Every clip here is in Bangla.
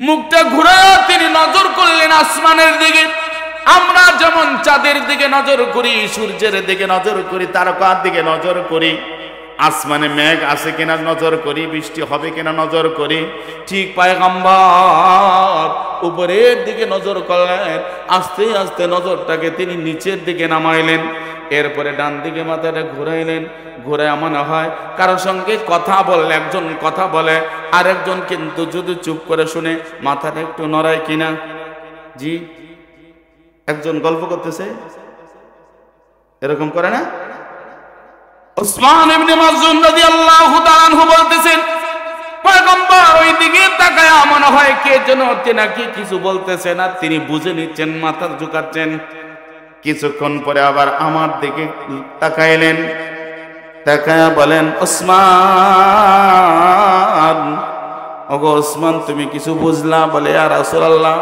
মুখটা ঘুরে তিনি নজর করলেন আসমানের দিকে। আমরা যেমন চাঁদের দিকে নজর করি, সূর্যের দিকে নজর করি, তারকার দিকে নজর করি, আসমানে মেঘ আছে কিনা নজর করি, বৃষ্টি হবে কিনা নজর করি, ঠিক পয়গম্বর উপরের দিকে নজর করলেন। আস্তে আস্তে নজরটাকে তিনি নিচের দিকে নামাইলেন। এরপরে ডান দিকে মাথাটা ঘুরাইলেন। ঘুরায় মনে হয় কারোর সঙ্গে কথা বললে, একজন কথা বলে আর একজন কিন্তু যদি চুপ করে শুনে মাথাটা একটু নড়ায় কিনা। জি, একজন গল্প করতেছে, এরকম করে না? উসমান ইবনে মাযউন রাদিয়াল্লাহু তাআলা আনহু বলতেছেন, পয়গম্বর ওই দিকে তাকায়া মনে হয় কে যেন তেনাকে কিছু বলতেছে না, তিনি বুঝে নিচ্ছেন, মাথা ঝুঁকাচ্ছেন। কিছুক্ষণ পরে আবার আমার দিকে তাকাইলেন, তাকায়া বলেন, ওসমান, ওগো ওসমান তুমি কিছু বুঝলা? বলে, ইয়া রাসূলুল্লাহ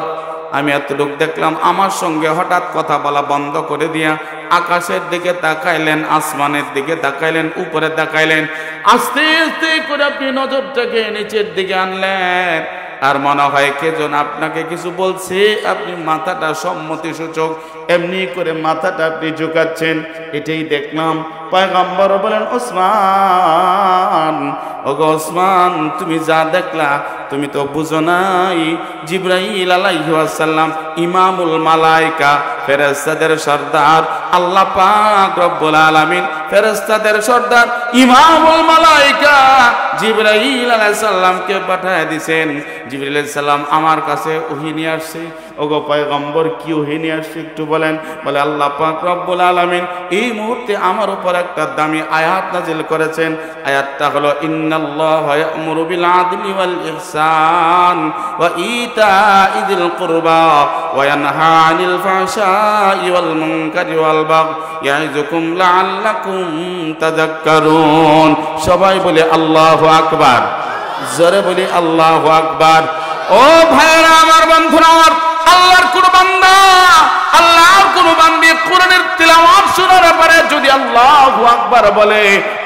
আমি এতটুক দেখলাম। আমার সঙ্গে হঠাৎ কথা বলা বন্ধ করে দিয়া আকাশের দিকে তাকাইলেন, আসমানের দিকে তাকাইলেন, উপরে তাকাইলেন। আস্তে আস্তে করে আপনি নজরটাকে নিচের দিকে আনলেন। আর মনে হয় কে যেন আপনাকে কিছু বলছে, আপনি মাথাটা সম্মতি সূচক এমনি করে মাথাটা আপনি ঝুঁকাচ্ছেন। এটাই দেখলাম। পয়গম্বর বলেন, ওসমান, ওগো ওসমান তুমি যা দেখলা তুমি তো বুঝো নাই। জিবরাইল আলাইহিস সালাম ইমামুল মালায়েকা, ফেরেশতাদের সরদার, আল্লাহ পাক রব্বুল আলামিন ফেরেশতাদের সরদার ইমামুল মালায়েকা জিবরাইল আলাইহিস সালামকে পাঠিয়ে দিয়েছেন। জিবরাইল আলাইহিস সালাম আমার কাছে ওহী নিয়ে আসছে। ওগো পয়গম্বর কি ওহী নিয়ে আসছে একটু বলেন। বলে, আল্লাহ পাক রব্বুল আলামিন এই মুহূর্তে আমার উপর একটা দামি আয়াত নাযিল করেছেন। আয়াতটা হলো, ইন্নাল্লাহা ইয়া'মুরু বিল আদলি ওয়াল ইহসান ওয়া ইতা'i যিল কুরবা ওয়া ইয়ানহা আনিল ফাহশাই ওয়াল মুনকারি ওয়াল বাগই ইয়া'iযুকুম লাআল্লাকুম তাযাক্কারুন। সবাই বলে আল্লাহু আকবার, জোরে বলি আল্লাহু আকবার। ও ভাইরা আমার, বন্ধুরা আমার, আল্লাহর কোন বান্দা, আল্লাহর কোন বান্দী কোরআনের তিলাওয়াত শোনার পরে যদি আল্লাহু আকবার বলে,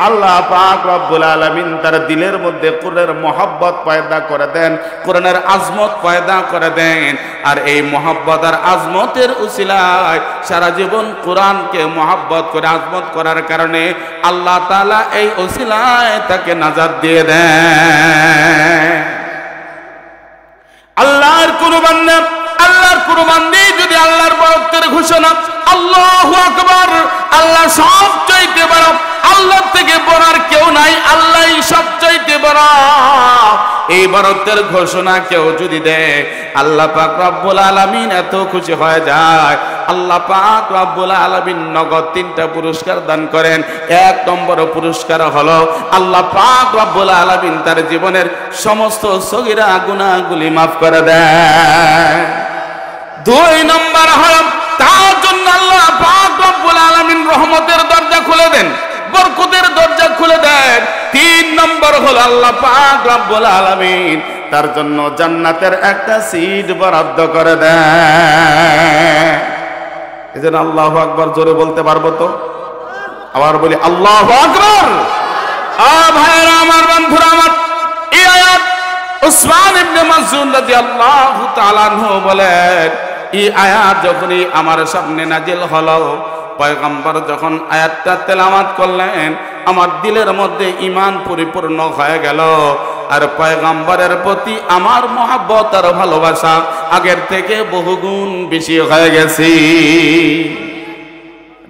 আল্লাহ পাক রব্বুল আলামিন তার দিলের মধ্যে কোরআনের মহব্বত পয়দা করে দেন, কোরআনের আজমত পয়দা করে দেন। আর এই মহব্বত আর আজমতের উসিলায় সারা জীবন কোরআনকে মহব্বত করে আজমত করার কারণে আল্লাহ তাআলা এই উসিলায় তাকে নাজাত দিয়ে দেন। আল্লাহর কোন বান্দা, আল্লাহর কোন বান্দী যদি আল্লাহর বরকতের ঘোষণা আল্লাহু আকবার, আল্লাহ সবচাইতে বড়, আল্লাহর থেকে বড় আর কেউ নাই, আল্লাহই সবচাইতে বড়, এই বরকতের ঘোষণা কেউ যদি দেয়, আল্লাহ পাক রব্বুল আলামিন এত খুশি হয়ে যায়। আল্লাহ পাক রব্বুল আলামিন নগদ 3টা পুরস্কার দান করেন। 1 নম্বর পুরস্কার হলো আল্লাহ পাক রব্বুল আলামিন তার জীবনের সমস্ত সগীরা গুনাহগুলি মাফ করে দেন। 2 নম্বর হলো তার জন্য আল্লাহ পাক রব্বুল আলামিন রহমতের দরজা খুলে দেন, বরকতের দরজা খুলে দেন। 3 নম্বর হলো আল্লাহ পাক রব্বুল আলামিন তার জন্য জান্নাতের একটা সিট বরাদ্দ করে দেন। এজন্য আল্লাহু আকবার জোরে বলতে পারবো তো? আবার বলি আল্লাহু আকবার। ভাইরা আমার, বন্ধুরা আমার, এই আয়াত উসমান ইবনে মাযউন রাদিয়াল্লাহু তাআলা আনহু বলেন, এই আয়াত যখনই আমার সামনে নাজিল হলো, পয়গম্বর যখন আয়াতটা তেলাওয়াত করলেন, আমার দিলের মধ্যে ঈমান পরিপূর্ণ হয়ে গেল। আর পয়গম্বরের প্রতি আমার মহব্বত আর ভালোবাসা আগের থেকে বহুগুণ বেশি হয়ে গেছে।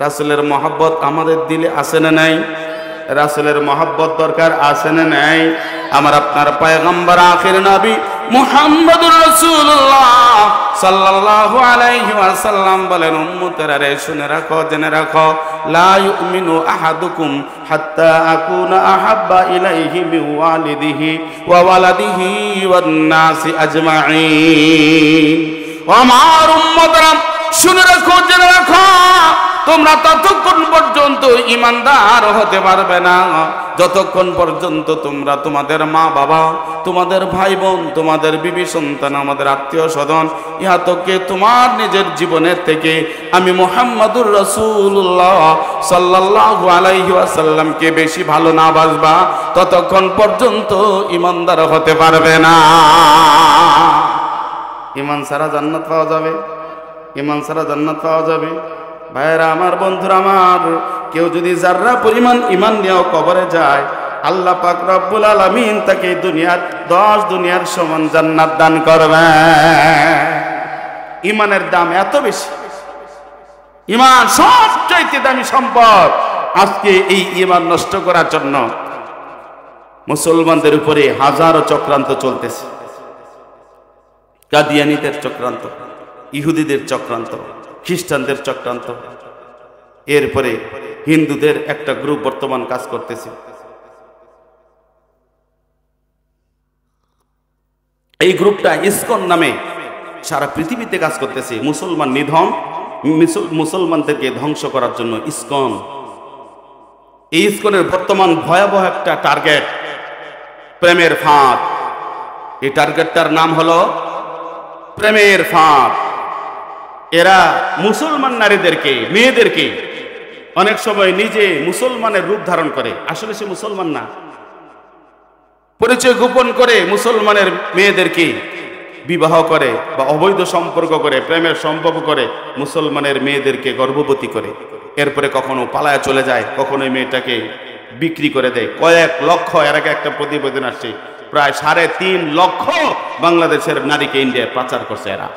রাসূলের মহব্বত আমাদের দিলে আছে না নাই? রাসূলের মহব্বত দরকার আছে না নাই? আমার আপনার পয়গম্বর আখির নবী মুহাম্মদুর রাসূলুল্লাহ সাল্লাল্লাহু আলাইহি ওয়াসাল্লাম বলেন, উম্মতেরা রে শুনে রাখো, জেনে রাখো, লা ইউমিনু আহাদুকুম হাত্তা আকুনা আহাব্বা ইলাইহি মিন ওয়ালিদিহি ওয়া ওয়ালাদিহি ওয়ান নাসি আজমাইন। আমার উম্মতরা শুনে রাখো, জেনে রাখো, তোমরা ততক্ষণ পর্যন্ত ঈমানদার হতে পারবে না যতক্ষণ পর্যন্ত তোমরা তোমাদের মা বাবা, তোমাদের ভাই বোন, তোমাদের বিবি সন্তান, আমাদের আত্মীয় স্বজন, ইহা তোকে তোমার নিজের জীবনের থেকে আমি মুহাম্মদুর রাসূলুল্লাহ সাল্লাল্লাহু আলাইহি ওয়াসাল্লামকে বেশি ভালো না বাসবা ততক্ষণ পর্যন্ত ঈমানদার হতে পারবে না। ইমান ছাড়া জান্নাত পাওয়া যাবে? ইমান ছাড়া জান্নাত পাওয়া যাবে? ভাইরা আমার, বন্ধুরা আমার, কেউ যদি যাররা পরিমাণ ইমান নিয়েও কবরে যায়, আল্লাহ পাক রব্বুল আলামিন তাকে দুনিয়ার 10 দুনিয়ার সমান জান্নাত দান করবে। ইমানের দাম এত বেশি, ইমান সবচাইতে দামি সম্পদ। আজকে এই ইমান নষ্ট করার জন্য মুসলমানদের উপরে হাজারো চক্রান্ত চলতেছে। কাদিয়ানীদের চক্রান্ত, ইহুদিদের চক্রান্ত, খ্রিস্টানদের চক্রান্ত, এরপরে হিন্দুদের একটা গ্রুপ বর্তমান কাজ করতেছে। এই গ্রুপটা ইসকন নামে সারা পৃথিবীতে কাজ করতেছে মুসলমান নিধন, মুসলমানদেরকে ধ্বংস করার জন্য। ইসকন, এই ইসকনের বর্তমান ভয়াবহ একটা টার্গেট প্রেমের ফাঁদ। এই টার্গেটটার নাম হলো প্রেমের ফাঁদ। এরা মুসলমান নারীদেরকে, মেয়েদেরকে অনেক সময় নিজে মুসলমানের রূপ ধারণ করে, আসলে সে মুসলমান না, পরিচয় গোপন করে মুসলমানের মেয়েদেরকে বিবাহ করে বা অবৈধ সম্পর্ক করে, প্রেমের সম্পর্ক করে মুসলমানের মেয়েদেরকে গর্ভবতী করে। এরপরে কখনো পালায় চলে যায়, কখনো মেয়েটাকে বিক্রি করে দেয়। কয়েক লক্ষ, এর আগে একটা প্রতিবেদন আসছে, প্রায় 3.5 লক্ষ বাংলাদেশের নারীকে ইন্ডিয়ায় পাচার করছে এরা।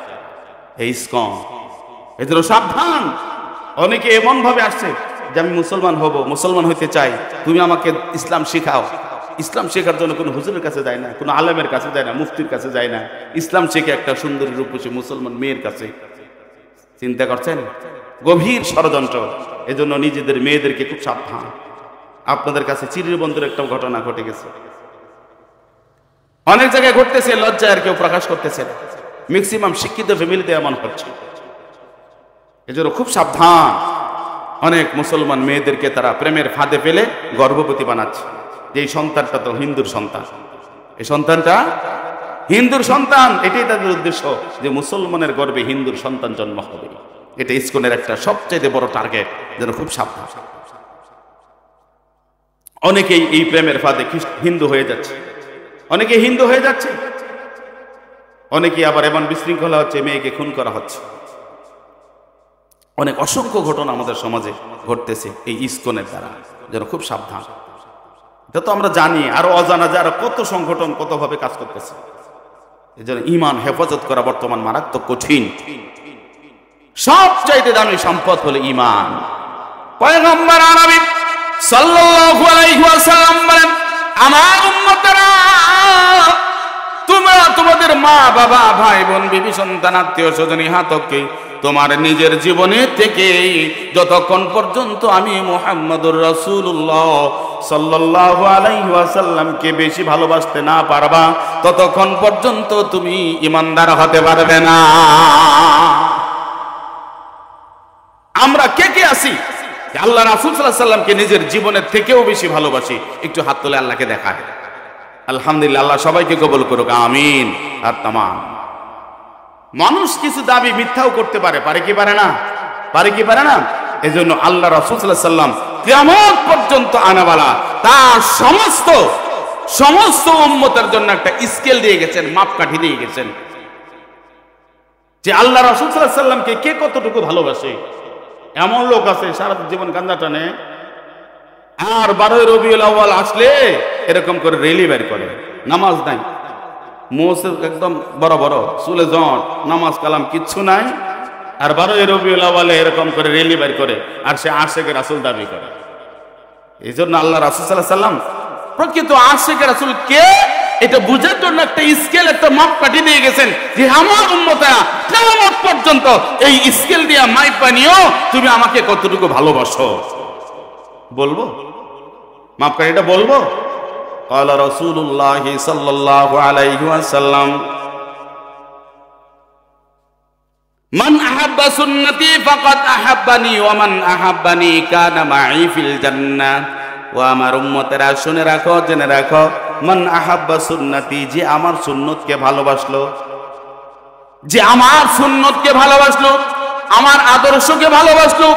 এই ইসকন, এদের সাবধান। অনেকে এমন ভাবে আসছে যে আমি মুসলমান হব, মুসলমান হইতে চাই, তুমি আমাকে ইসলাম শেখাও। ইসলাম শেখার জন্য কোনো হুজুরের কাছে যায় না, কোনো আলেমের কাছে যায় না, মুফতির কাছে যায় না। ইসলাম শিখে একটা সুন্দরী রূপসী মুসলমান মেয়ের কাছে। চিন্তা করছেন? গভীর ষড়যন্ত্র। এজন্য নিজেদের মেয়েদেরকে খুব সাবধান। আপনাদের কাছে চিরিরবন্ধুর একটা ঘটনা ঘটে গেছে, অনেক জায়গায় ঘটতেছে, লজ্জায় আর কেউ প্রকাশ করতেছে। ম্যাক্সিমাম শিক্ষিত ফ্যামিলিতে এমন হচ্ছে। এজন্য খুব সাবধান। অনেক মুসলমান মেয়েদেরকে তারা প্রেমের ফাঁদে ফেলে গর্ভবতী বানাচ্ছে। যে সন্তানটা তো হিন্দুর সন্তান, এই সন্তানটা হিন্দুর সন্তান। এটাই তাদের উদ্দেশ্য যে মুসলমানের গর্ভে হিন্দুর সন্তান জন্ম হবে। এটা ইসকনের একটা সবচেয়ে বড় টার্গেট। যেন খুব সাবধান। অনেকেই এই প্রেমের ফাঁদে হিন্দু হয়ে যাচ্ছে, অনেকে হিন্দু হয়ে যাচ্ছে, অনেকে আবার এমন বিশৃঙ্খলা হচ্ছে, মেয়েকে খুন করা হচ্ছে। অনেক অসংখ্য ঘটনা আমাদের সমাজে ঘটতেছে এই ইসকনের দ্বারা। যেন খুব সাবধান। এটা তো আমরা জানি, আরো অজানা যে আরো কত সংগঠন কতভাবে কাজ করতেছে। এই জন্য ইমান হেফাজত করা বর্তমান মারাত্মক কঠিন। সবচাইতে দামি সম্পদ হলো ইমান। পয়গম্বর আরবি সাল্লাল্লাহু আলাইহি ওয়াসাল্লাম বলেন, আমার উম্মতেরা, তোমরা তোমাদের মা বাবা, ভাই বোন, বিবি সন্তান, আত্মীয় স্বজন, ইহাতকে তোমার নিজের জীবনে থেকে যতক্ষণ পর্যন্ত আমি মুহাম্মদুর রাসূলুল্লাহ সাল্লাল্লাহু আলাইহি ওয়াসাল্লামকে বেশি ভালোবাসতে না পারবা, ততক্ষণ পর্যন্ত তুমি ঈমানদার হতে পারবে না। আমরা কে কে আছি আল্লাহ রাসূল সাল্লাল্লাহু আলাইহি ওয়াসাল্লামকে নিজের জীবনের থেকেও বেশি ভালোবাসি? একটু হাত তুলে আল্লাহকে দেখায়। আলহামদুলিল্লাহ, আল্লাহ সবাইকে কবুল করুক, আমিন। আর তামাম মানুষ কিছু দাবি মিথ্যাও করতে পারে, পারে কি পারে না? পারে কি পারে না? এজন্য আল্লাহ রাসূল সাল্লাল্লাহু আলাইহি ওয়াসাল্লাম কিয়ামত পর্যন্ত আনাওয়ালা তার সমস্ত উম্মতের জন্য একটা স্কেল দিয়ে গেছেন, মাপকাঠি দিয়ে গেছেন যে আল্লাহ রাসূল সাল্লাল্লাহু আলাইহি ওয়াসাল্লামকে কে কতটুকু ভালোবাসে। এমন লোক আছে সারা জীবন কান্দা টানে, আর 12 রবিউল আউয়াল আসলে এরকম করে রেলি বের করে, নামাজ নাই, মোসে একদম বড় বড়, চুলে জট, নামাজ কালাম কিচ্ছু নাই, আর 12 রবিউল আউয়ালে এরকম করে রেলি বের করে, আর সে আশিকে রাসূল দাবি করে। এই জন্য আল্লাহ রাসূল সাল্লাল্লাহু আলাইহি ওয়াসাল্লাম প্রকৃত আশিকে রাসূল কে এটা বুঝার জন্য একটা স্কেল, একটা মাপকাঠি দিয়ে গেছেন যে আমার উম্মতেরা কিয়ামত পর্যন্ত এই স্কেল দিয়ে মাইপা নিও তুমি আমাকে কতটুকু ভালোবাসো। বলবো মাপকাঠিটা বলবো? قال رسول الله صلى الله عليه وسلم من أحب سنتي فقد أحبني ومن أحبني كان معي في الجنة। ও আমার উম্মতেরা শুনে রাখো, জেনে রাখো, মান আহাব্বা সুন্নতি, যে আমার সুন্নতকে ভালোবাসলো, যে আমার সুন্নতকে ভালোবাসলো, আমার আদর্শকে ভালোবাসলো,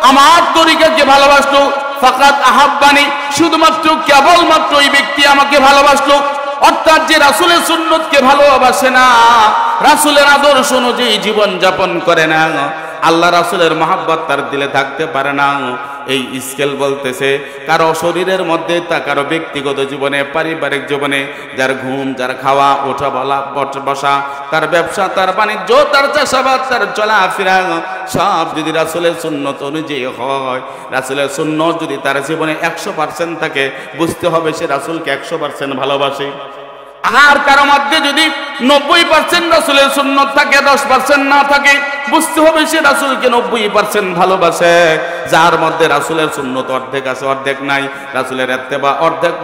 আমার তরিকাকে ভালোবাসলো, ফাকাত আহাব্বানি, শুধুমাত্র কেবলমাত্র ওই ব্যক্তি আমাকে ভালোবাসলো। অর্থাৎ যে রাসূলের সুন্নতকে ভালোবাসে না, রাসূলের আদর্শ অনুযায়ী জীবন যাপন করে না, আল্লাহ রাসূলের মহব্বত তার দিলে থাকতে পারে না। এই স্কেল বলতেছে কারো শরীরের মধ্যে, তা কারো ব্যক্তিগত জীবনে, পারিবারিক জীবনে, যার ঘুম, যার খাওয়া, ওঠা বলা, বসা, তার ব্যবসা, তার বাণিজ্য, তার চাষাবাদ, তার চলাফেরা সব যদি রাসূলের সুন্নত অনুযায়ী হয়, রাসূলের সুন্নত যদি তার জীবনে 100% থাকে, বুঝতে হবে সে রাসূলকে 100% ভালোবাসে। আর কারো মধ্যে যদি 90% রাসূলের সুন্নত থাকে, 10% না থাকে, বুঝতে হবে সে রাসূলকে 90% ভালোবাসে। যার মধ্যে রাসূলের সুন্নত অর্ধেক আছে, অর্ধেক নাই, রাসূলের ইত্তেবা অর্ধেক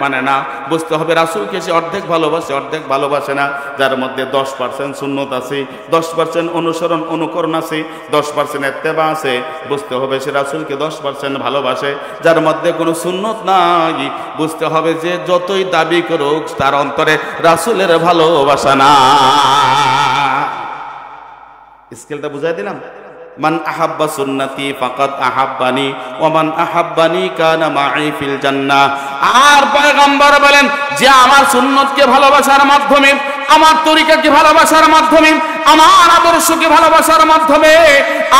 মানে না, বুঝতে হবে রাসূলকে সে অর্ধেক ভালোবাসে, অর্ধেক ভালোবাসে না। যার মধ্যে 10% সুন্নত আছে, 10% অনুসরণ অনুকরণ আছে, 10% ইত্তেবা আছে, বুঝতে হবে সে রাসূলকে 10% ভালোবাসে। যার মধ্যে কোনো সুন্নত নাই, বুঝতে হবে যে যতই দাবি করুক তার অন্তরে রাসূলের ভালোবাসা না। স্কেলটা বুঝাই দিলাম। মান আহাব্বা সুন্নতি ফাকাদ আহাব্বানি ওয়া মান আহাব্বানি কানা মাই ফিল জান্নাহ। আর পয়গম্বর বলেন যে আমার সুন্নতকে ভালোবাসার মাধ্যমে, আমার তরিকাকে ভালোবাসার মাধ্যমে, আমার আদর্শকে ভালোবাসার মাধ্যমে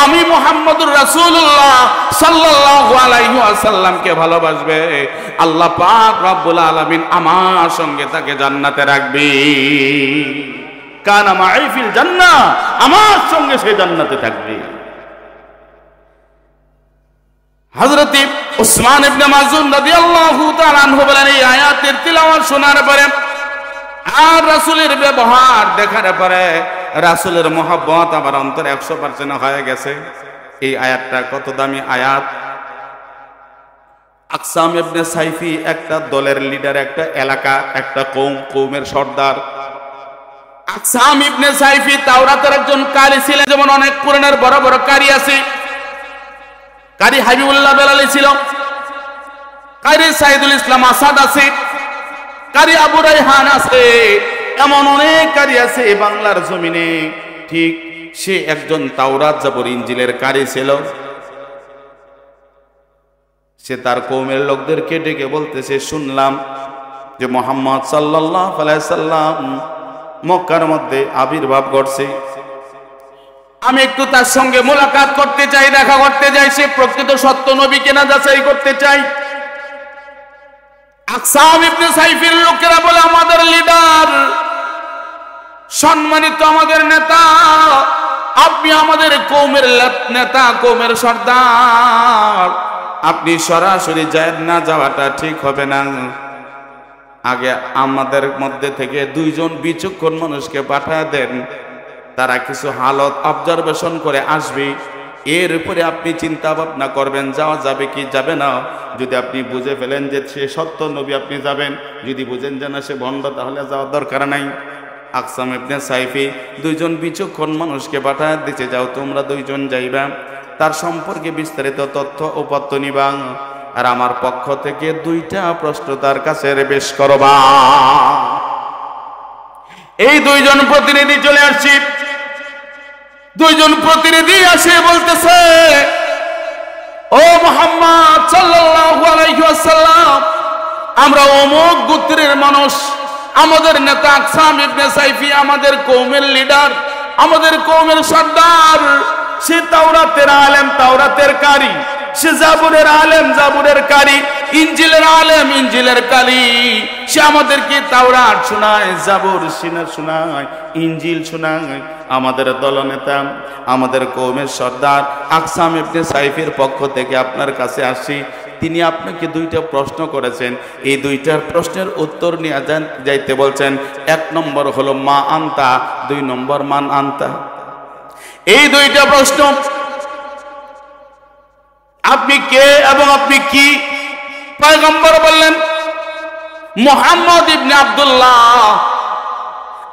আমি মুহাম্মদুর রাসূলুল্লাহ সাল্লাল্লাহু আলাইহি ওয়াসাল্লামকে ভালোবাসবে, আল্লাহ পাক রব্বুল আলামিন আমার সঙ্গে তাকে জান্নাতে রাখবে। কানা মাই ফিল জান্নাহ, আমার সঙ্গে সে জান্নাতে থাকবে। হযরত উসমান ইবনে মাযউন রাদিয়াল্লাহু তাআলা আনহু বলেন, এই আয়াতের তিলাওয়াত শোনার পরে আর রাসূলের ব্যবহার দেখার পরে রাসূলের মহব্বত আমার অন্তরে 100% হয়ে গেছে। এই আয়াতটা কত দামি আয়াত! আকসাম ইবনে সাইফি একটা দলের লিডার, একটা এলাকা, একটা কওমের সর্দার। আকসাম ইবনে সাইফি তাওরাতের একজন কারি ছিলেন, যেমন অনেক কোরআনের বড় বড় কারি আছে। কারি হাবিবুল্লাহ বেলালী ছিল, কারি সাইদুল ইসলাম আসাদ আছে, কারি আবু রায়হান আছে, এমন অনেক কারি আছে বাংলার জমিনে। ঠিক সে একজন তাওরাত জাবর ইনজিলের কারি ছিল। সে তার কওমের লোকদেরকে ডেকে বলতেছে, শুনলাম যে মুহাম্মদ সাল্লাল্লাহু আলাইহি সাল্লাম মক্কার মধ্যে আবির্ভাব ঘটছে, আমি একটু তার সঙ্গে মোলাকাত করতে চাই, দেখা করতে চাই, সে প্রকৃত সত্য নবী কিনা যাচাই করতে চাই। আকসাম ইবনে সাইফির লোকেরা বলে, আমাদের লিডার, সম্মানিত আমাদের নেতা, আপনি আমাদের কওমের নেতা, কওমের সর্দার, আপনি সরাসরি যায় না, যাওয়াটা ঠিক হবে না। আগে আমাদের মধ্যে থেকে 2 জন বিচক্ষণ মানুষকে পাঠিয়ে দেন, তারা কিছু হালত অবজারভেশন করে আসবে, এর উপরে আপনি চিন্তা ভাবনা করবেন যাওয়া যাবে কি যাবে না। যদি আপনি বুঝে ফেলেন যে সে সত্য নবী, আপনি যাবেন। যদি বুঝেন যে না সে ভণ্ড, তাহলে যাওয়ার দরকার নাই। আকসাম ইবনে সাইফি 2 জন বিচক্ষণ মানুষকে পাঠিয়ে দিতে, যাও তোমরা 2 জন যাইবা, তার সম্পর্কে বিস্তারিত তথ্য উপাত্ত নিবা, আর আমার পক্ষ থেকে 2টা প্রশ্ন তার কাছে পেশ করবা। এই 2 জন প্রতিনিধি চলে আসছে। 2 জন প্রতিনিধি আসে বলতেছে, ও মুহাম্মদ সাল্লাল্লাহু আলাইহি ওয়াসাল্লাম, আমরা অমুক গোত্রের মানুষ, আমাদের নেতা আকসাম ইবনে সাইফি আমাদের কওমের লিডার, আমাদের কওমের সর্দার, সে তাওরাতের আলেম, তাওরাতের কারি, সে জাবুরের আলেম, জাবুরের কারি, ইনজিলের আলেম, ইনজিলের কারি। সে আমাদেরকে তাওরাত শোনায়, জাবুর শোনায়, ইনজিল শোনায়। আমাদের দলনেতা, আমাদের কওমের সর্দার আকসাম ইবনে সাইফের পক্ষ থেকে আপনার কাছে আসি। তিনি আপনাকে 2টা প্রশ্ন করেছেন, এই 2টার প্রশ্নের উত্তর নিয়ে যাইতে বলছেন। 1 নম্বর হলো মা আনতা, 2 নম্বর মান আনতা। এই 2টা প্রশ্ন, আপনি কে এবং আপনি কি? পয়গম্বর বললেন, মুহাম্মদ ইবনে আব্দুল্লাহ,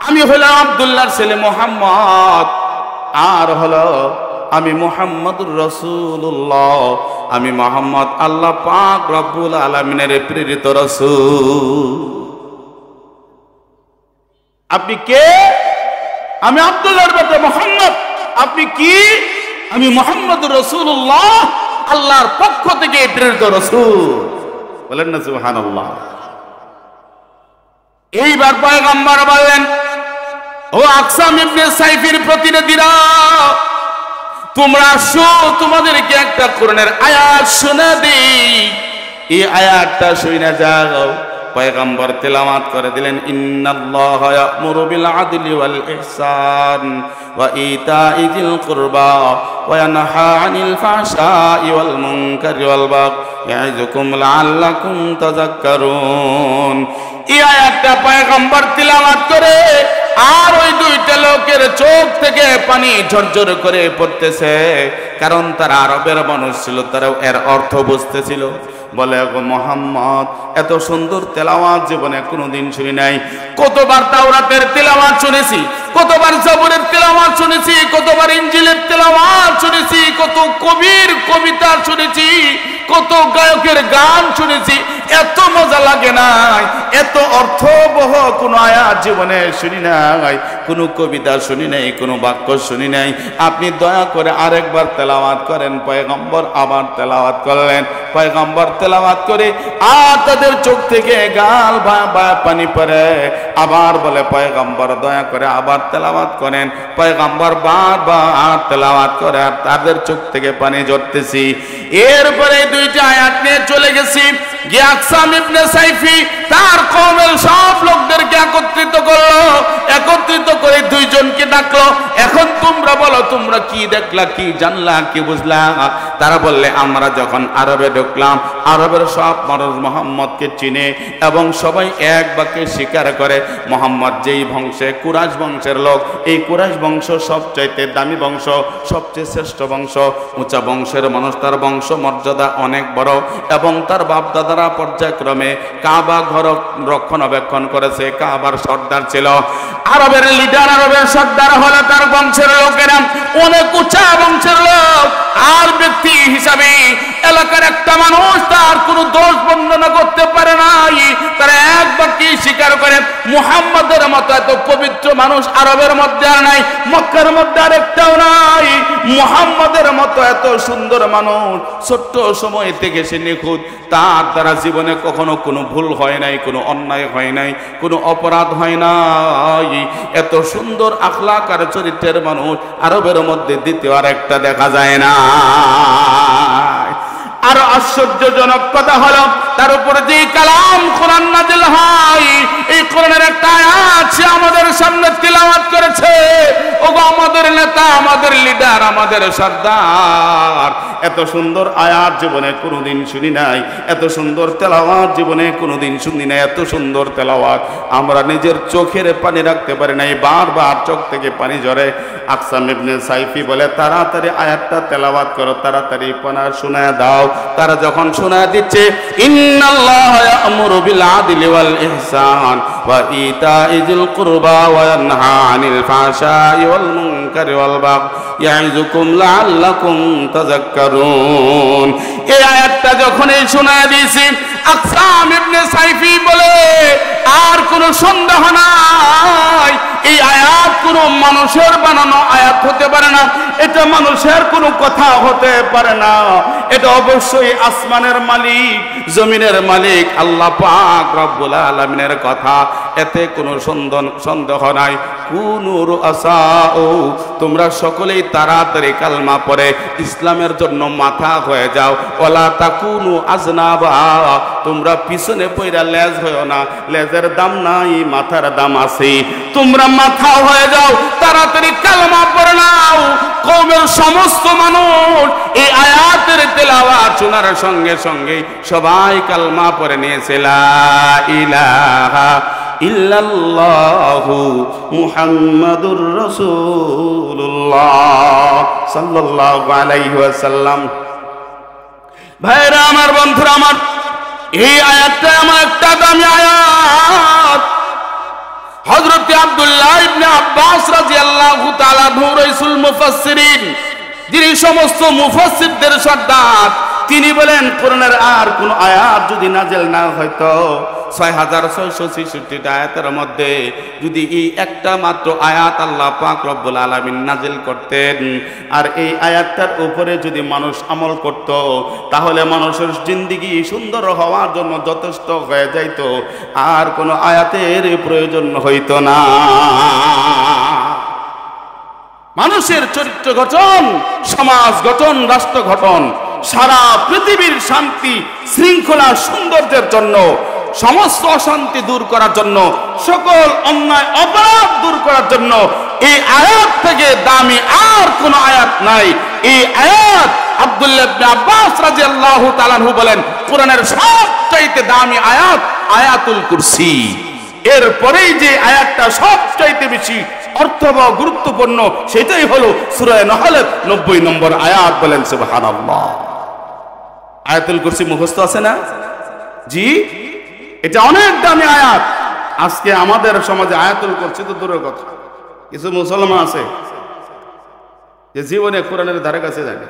আমি হলাম আব্দুল্লাহর ছেলে মুহাম্মদ, আর হলো আমি মুহাম্মদুর রাসূলুল্লাহ, আমি মুহাম্মদ আল্লাহ পাক রব্বুল আলামিনের প্রেরিত রাসূল। আপনি কে? আমি আব্দুল্লাহর বেটা মুহাম্মদ। আপনি কি? আমি মুহাম্মদুর রাসূলুল্লাহ, আল্লাহর পক্ষ থেকে প্রেরিত রাসূল। বলেন না সুবহানাল্লাহ। এইবার পয়গম্বর বললেন, ও আকসাম ইবনে সাইফির প্রতিনিধিরা, তোমরা আসো, তোমাদেরকে একটা কোরআনের আয়াত শোনা দেই। এই আয়াতটা শুনে যাও। পয়গম্বর তেলাওয়াত করে দিলেন, ইন্নাল্লাহা ইয়া'মুরু বিল আদলি ওয়াল ইহসান ওয়া ইতা'i যিল কুরবা ওয়া ইয়ানহা আনিল ফাহশাই ওয়াল মুনকারি ওয়াল বাগই ইয়া'যুকুম লাআল্লাকুম তাযাক্কারুন। এই আয়াতটা পয়গম্বর তেলাওয়াত করে আর ওই দুইটা লোকের চোখ থেকে পানি ঝরঝর করে পড়তেছে, কারণ তারা আরবের মানুষ ছিল, তারাও এর অর্থ বুঝতেছিল। বলে, গো মুহাম্মদ, এত সুন্দর তেলাওয়াত জীবনে কোনোদিন শুনি নাই। কতবার তাওরাতের তেলাওয়াত শুনেছি, কতবার জবুরের তেলাওয়াত শুনেছি, কতবার ইনজিলের তেলাওয়াত শুনেছি, কত কবির কবিতা শুনেছি, কত গায়কের গান শুনেছি, এত মজা লাগে নাই, এত অর্থবহ কোন আয়াত জীবনে শুনি নাই, কোন কবিতা শুনি নাই, কোন বাক্য শুনি নাই। আপনি দয়া করে আরেকবার তেলাওয়াত করেন। পয়গম্বর আবার তেলাওয়াত করলেন। পয়গম্বর তেলাওয়াত করে আর তাদের চোখ থেকে গাল বা পানি পড়ে। আবার বলে, পয়গম্বর দয়া করে আবার তেলাওয়াত করেন। পয়গম্বর বারবার তেলাওয়াত করে আর তাদের চোখ থেকে পানি ঝরতেছি। এরপরে দুইটা আয়াত নিয়ে চলে গেছি। আকসাম ইবনে সাইফি তার কওমের সব লোকদেরকে একত্রিত করলো, একত্রিত করে দুইজনকে ডাকলো, এখন তোমরা বলো, তোমরা কি দেখলা, কি জানলা, কি বুঝলা? তারা বললে, আমরা যখন আরবে ঢুকলাম, আরবের সব মানুষ মুহাম্মদকে চিনে এবং সবাই এক বাক্যে স্বীকার করে মুহাম্মদ যেই বংশে, কুরাইশ বংশের লোক, এই কুরাইশ বংশ সবচাইতে দামি বংশ, সবচেয়ে শ্রেষ্ঠ বংশ, উঁচা বংশের মানুষ, তার বংশ মর্যাদা অনেক বড় এবং তার বাপ দাদারা পর্যায়ক্রমে কাবা ঘর রক্ষণাবেক্ষণ করেছে, কাবার সর্দার ছিল। আরবের লিডার, আরবের সর্দার হলো তার বংশের লোকেরা, অনেক উঁচা বংশের লোক। আর ব্যক্তি হিসাবে এলাকার একটা মানুষ তার কোনো দোষ বর্ণনা করতে পারে নাই। তারা এক বাক্যে স্বীকার করে মুহাম্মদের মতো এত পবিত্র মানুষ আরবের মধ্যে আর নাই, মক্কার মধ্যে আর একটাও নাই। মুহাম্মদের মতো এত সুন্দর মানুষ ছোট্ট সময় থেকে সে নিখুঁত, তার দ্বারা জীবনে কখনো কোনো ভুল হয় নাই, কোনো অন্যায় হয় নাই, কোনো অপরাধ হয় নাই। এত সুন্দর আখলাক আর চরিত্রের মানুষ আরবের মধ্যে দ্বিতীয় আর একটা দেখা যায় না। আর আশ্চর্যজনক কথা হলো, তার উপরে যে কালাম কোরআন নাযিল হয়, এই কোরআনের একটা আয়াত সে আমাদের সামনে তিলাওয়াত করেছে। ওগো আমাদের নেতা, আমাদের লিডার, আমাদের সর্দার, এত সুন্দর আয়াত জীবনে কোনোদিন শুনি নাই, এত সুন্দর তেলাওয়াত জীবনে কোনোদিন শুনি নাই। এত সুন্দর তেলাওয়াত আমরা নিজের চোখের পানি রাখতে পারি নাই, বারবার চোখ থেকে পানি ঝরে। আকসাম ইবনে সাইফি বলে, তাড়াতাড়ি আয়াতটা তেলাওয়াত করো, তাড়াতাড়ি পানা শোনায় দাও। তারা যখন শোনায় দিচ্ছে, ইন্নাল্লাহা ইয়া'মুরু বিল আদলি ওয়াল ইহসান ওয়া ইতা'i যিল কুরবা ওয়া ইয়ানহা আনিল ফাহশাই ওয়াল মুনকারি ওয়াল বাগই ইয়া'যুকুম লাআল্লাকুম তাযাক্কারুন। এই আয়াতটা যখন শোনায় দিয়েছি, আকসাম ইবনে সাইফি বলে, আর কোনো সন্দেহ নাই, এই আয়াত কোনো মানুষের বানানো আয়াত হতে পারে না, এটা মানুষের কোনো কথা হতে পারে না, এটা অবশ্যই আসমানের মালিক, জমিনের মালিক আল্লাহ পাক রব্বুল আলামিনের কথা। এতে কোনো সন্দেহ নাই। কুনুর আসাউ, তোমরা সকলেই তাড়াতাড়ি কালমা পড়ে ইসলামের জন্য মাথা হয়ে যাও। ওয়ালা তাকুনু আজনাবা, তোমরা পিছনে পইরা লেজ হয়েও না, লেজের দাম নাই, মাথার দাম আছে। তোমরা মাথা হয়ে যাও, তাড়াতাড়ি কালমা পড়ে নাও। কওমের সমস্ত মানুষ এই আয়াতের তেলাওয়াত শোনার সঙ্গে সঙ্গে সবাই কালমা পড়ে নিয়েছে, লা ইলাহা ইল্লাল্লাহু মুহাম্মাদুর রাসূলুল্লাহ সাল্লাল্লাহু আলাইহি ওয়াসাল্লাম। ভাইরা আমার, বন্ধুরা আমার, এই আয়াতটা আমার একটা দামি আয়াত। হযরত আব্দুল্লাহ ইবনে আব্বাস রাদিয়াল্লাহু তাআলা রাইসুল মুফাসসিরিন, যিনি সমস্ত মুফাসসিরদের সর্দার, তিনি বলেন, কোরআনের আর কোন আয়াত যদি নাযিল না হয়তো 6666টা আয়াতের মধ্যে যদি এই একটা মাত্র আয়াত আল্লাহ পাক রব্বুল আলামিন নাজিল করতেন, আর এই আয়াতটার উপরে যদি মানুষ আমল করত, তাহলে মানুষের জিন্দেগি সুন্দর হওয়ার জন্য যথেষ্ট হয়ে যাইত, আর কোনো আয়াতের প্রয়োজন হইত না। মানুষের চরিত্র গঠন, সমাজ গঠন, রাষ্ট্র গঠন, সারা পৃথিবীর শান্তি শৃঙ্খলা সৌন্দর্যের জন্য, সমস্ত অশান্তি দূর করার জন্য, সকল অন্যায় অপরাধ দূর করার জন্য এই আয়াত থেকে দামি আর কোন আয়াত নাই। এই আয়াত আব্দুল্লাহ ইবনে আব্বাস রাদিয়াল্লাহু তাআলা আনহু বলেন, কোরআনের সবচাইতে দামি আয়াত আয়াতুল কুরসি। এরপরেই যে আয়াতটা সবচাইতে বেশি অর্থবহ গুরুত্বপূর্ণ, সেটাই হলো সূরা নাহলের 90 নম্বর আয়াত। বলেন সুবহানাল্লাহ। আয়াতুল কুরসি মুখস্থ আছে না? জি, এটা অনেক দামি আয়াত। আজকে আমাদের সমাজে আয়াতুল কুরসি তো দূরের কথা, কিছু মুসলমান আছে যে জীবনে কোরআনের ধারে কাছে যায় না।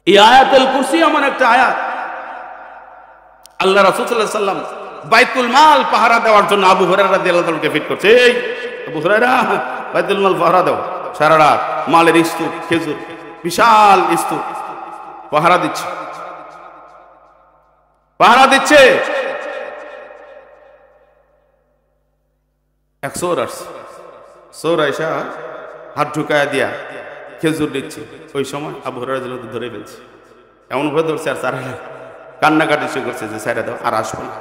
এই আয়াতুল কুরসি এমন একটা আয়াত, আল্লাহ রাসূল সাল্লাল্লাহু আলাইহি ওয়াসাল্লাম বাইতুল মাল পাহারা দেওয়ার জন্য আবু হুরায়রা রাদিয়াল্লাহু তাআলাকে ফিট করছে। এই আবু হুরায়রা, বাইতুল মাল পাহারা দাও। সারা রাত মালের স্তূপ, খেজুর, বিশাল স্তূপ পাহারা দিচ্ছে, পাহারা দিচ্ছে। এক চোর আসছে, চোর আইসা হাত ঢুকায়া দিয়া খেজুর দিচ্ছে। ওই সময় আবু হুরায়রা রাদিয়াল্লাহু তাআলা ধরে ফেলছে, এমন ভাবে ধরছে আর সারা কান্নাকাটি শুরু করছে যে সাইরা দাও, আর আসবো না।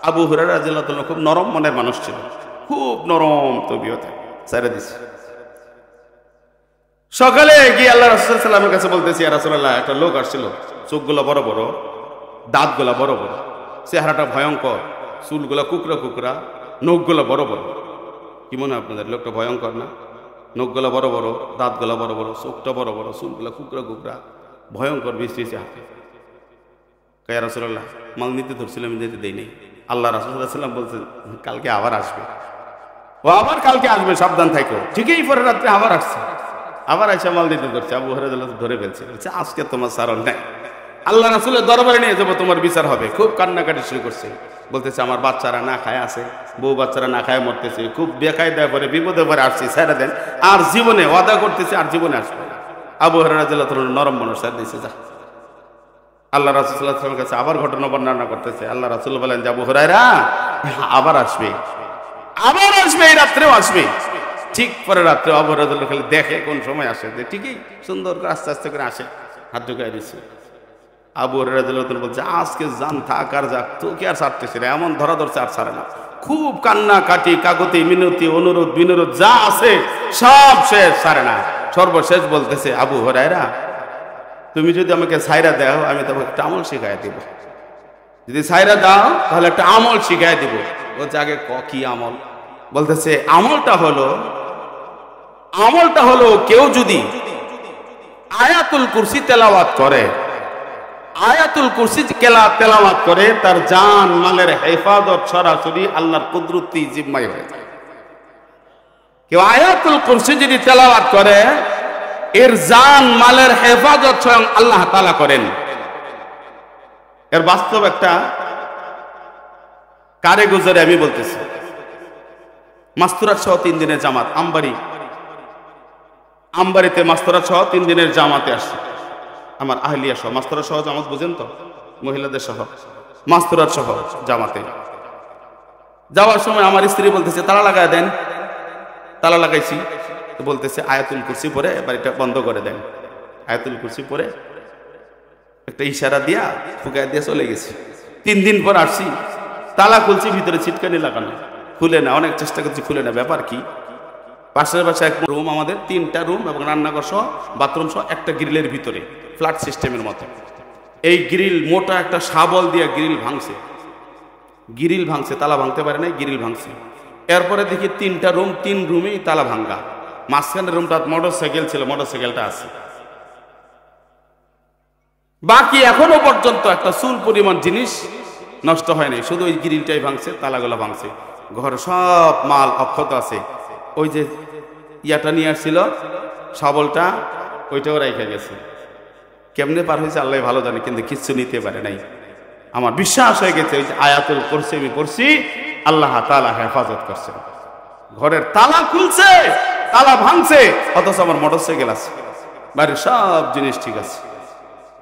আবু হুরায়রা রাদিয়াল্লাহু তাআলা খুব নরম মনের মানুষ ছিল, খুব নরম তবিয়তে সাইরা দিছে। সকালে গিয়ে আল্লাহ রাসূল সাল্লাল্লাহু আলাইহি ওয়াসাল্লামের কাছে বলতেছি, ইয়া রাসূলুল্লাহ, একটা লোক আসছিল, চোখগুলো বড় বড়, দাঁতগুলা বড় বড়, চেহারাটা ভয়ঙ্কর, চুলগুলা কুকরা কুকরা, নখগুলো বড় বড়। কি মনে হয় আপনাদের লোকটা ভয়ঙ্কর না? নখগুলা বড় বড়, দাঁতগুলা বড় বড়, চোখটা বড় বড়, চুলগুলা কুকরা কুকরা, ভয়ঙ্কর বিশ্রীছে হাতে। ইয়া রাসূলুল্লাহ, মাল নিতে ধরছিলাম, যেতে দেই নাই। আল্লাহ রাসূল সাল্লাল্লাহু আলাইহি ওয়াসাল্লাম বলছেন, কালকে আবার আসবে, ও আবার কালকে আসবে, সাবধান থাকো। ঠিকই পরে রাত্রে আবার আসছে, আবার আইসা মাল দিতে ধরছে। আবু হুরায়রা রাদিয়াল্লাহু ধরে ফেলছে, বলছে আজকে তোমার সারণ নাই, আল্লাহ রাসূলের দরবারে নিয়ে যাবো, তোমার বিচার হবে। খুব কান্নাকাটি শুরু করছে, বলতেছে আমার বাচ্চারা না খায় আছে, বউ বাচ্চারা না খায় মরতেছে, খুব বেকায়দা করে বিপদে পরে আসছি, ছেড়ে দেন, আর জীবনে ওয়াদা করতেছে আর জীবনে আসবে। আবু হুরায়রা রাদিয়াল্লাহু তাআলা নরম মনে ছেড়ে দিয়েছে, যা। আল্লাহ রাসূল সাল্লাল্লাহু আলাইহি ওয়াসাল্লামের কাছে আবার ঘটনা বর্ণনা করতেছে। আল্লাহ রাসূল বলেন যে, আবু হুরায়রা আবার আসবে, আবার আসবে, এই রাত্রেও আসবে। ঠিক পরে রাত্রে আবু হুরায়রা খালি দেখে কোন সময় আসে, যে ঠিকই সুন্দর করে আস্তে আস্তে করে আসে, হাত ঢুকাই দিচ্ছে। আবু হুরায়রা রাদিয়াল্লাহু তাআলা বলছে, আজকে জান থাক আর যাক, তোকে আর ছাড়তেছি না, এমন ধরা ধরছে আর ছাড়ে না। খুব কান্না কাটি, কাকুতি মিনতি, অনুরোধ বিনুরোধ যা আছে সব শেষ, ছাড়ে না। সর্বশেষ বলতেছে, আবু হুরায়রা, তুমি যদি আমাকে ছাইরা দাও, আমি তোমাকে একটা আমল শিখাই দিব। যদি ছাইরা দাও তাহলে একটা আমল শিখাই দিব। বলছে, আগে কি আমল? বলতেছে, আমলটা হলো কেউ যদি আয়াতুল কুরসি তেলাওয়াত করে, আয়াতুল কুরসি তেলাওয়াত করে, তার জান মালের হেফাজত সরাসরি আল্লাহর কুদরতি জিম্মায় হয়ে যায়। কেউ আয়াতুল কুরসি যদি তেলাওয়াত করে, এর জান মালের হেফাজত স্বয়ং আল্লাহ তাআলা করেন। এর বাস্তব একটা কারিগরি আমি বলতেছি। মাস্তুরাত সহ 3 দিনের জামাত, আমবাড়িতে মাস্তুরাত সহ 3 দিনের জামাতে আসছে। আমার আহলিয়া সহ, মাস্তুরাত সহ জামাত বুঝেন তো, মহিলাদের সহ মাস্তুরাত সহ জামাতে যাওয়ার সময় আমার স্ত্রী বলতেছে, তালা লাগায় দেন। তালা লাগাইছি, তো বলতেছে আয়াতুল কুরসি পড়ে এবার এটা বন্ধ করে দেন। আয়াতুল কুরসি পড়ে একটা ইশারা দিয়া ফুকায় দিয়ে চলে গেছি। 3 দিন পর আসছি, তালা খুলছি, ভিতরে ছিটকানি লাগানো, খুলে না। অনেক চেষ্টা করছি, খুলে না। ব্যাপার কি? পাশের বাসায় এক রুম, আমাদের 3টা রুম এবং রান্নাঘর সহ বাথরুম সহ একটা গ্রিলের ভিতরে, ফ্ল্যাট সিস্টেমের মতো। এই গ্রিল মোটা একটা শাবল দিয়ে গ্রিল ভাঙছে, তালা ভাঙতে পারে নাই, গ্রিল ভাঙছে। এরপরে দেখি 3টা রুম, 3 রুমেই তালা ভাঙ্গা। মাঝখানের রুমটা মোটরসাইকেল ছিল, মোটরসাইকেলটা আছে। বাকি এখনো পর্যন্ত একটা চুল পরিমাণ জিনিস নষ্ট হয় নাই, শুধু ওই গ্রিলটাই ভাঙছে, তালাগুলো ভাঙছে। ঘরে সব মাল অক্ষত আছে। ওই যে ইয়াটা নিয়ে আসছিল শাবলটা, ওইটাও রেখে গেছে। কেমনে পার হয়েছে আল্লাহ ভালো জানে, কিন্তু কিচ্ছু নিতে পারে নাই। আমার বিশ্বাস হয়ে গেছে ওই যে আয়াতুল কুরসি আমি পড়ছি, আল্লাহ তাআলা হেফাজত করছেন। ঘরের তালা খুলছে, তালা ভাঙছে, অথচ আমার মোটরসাইকেল আছে, বাড়ির সব জিনিস ঠিক আছে।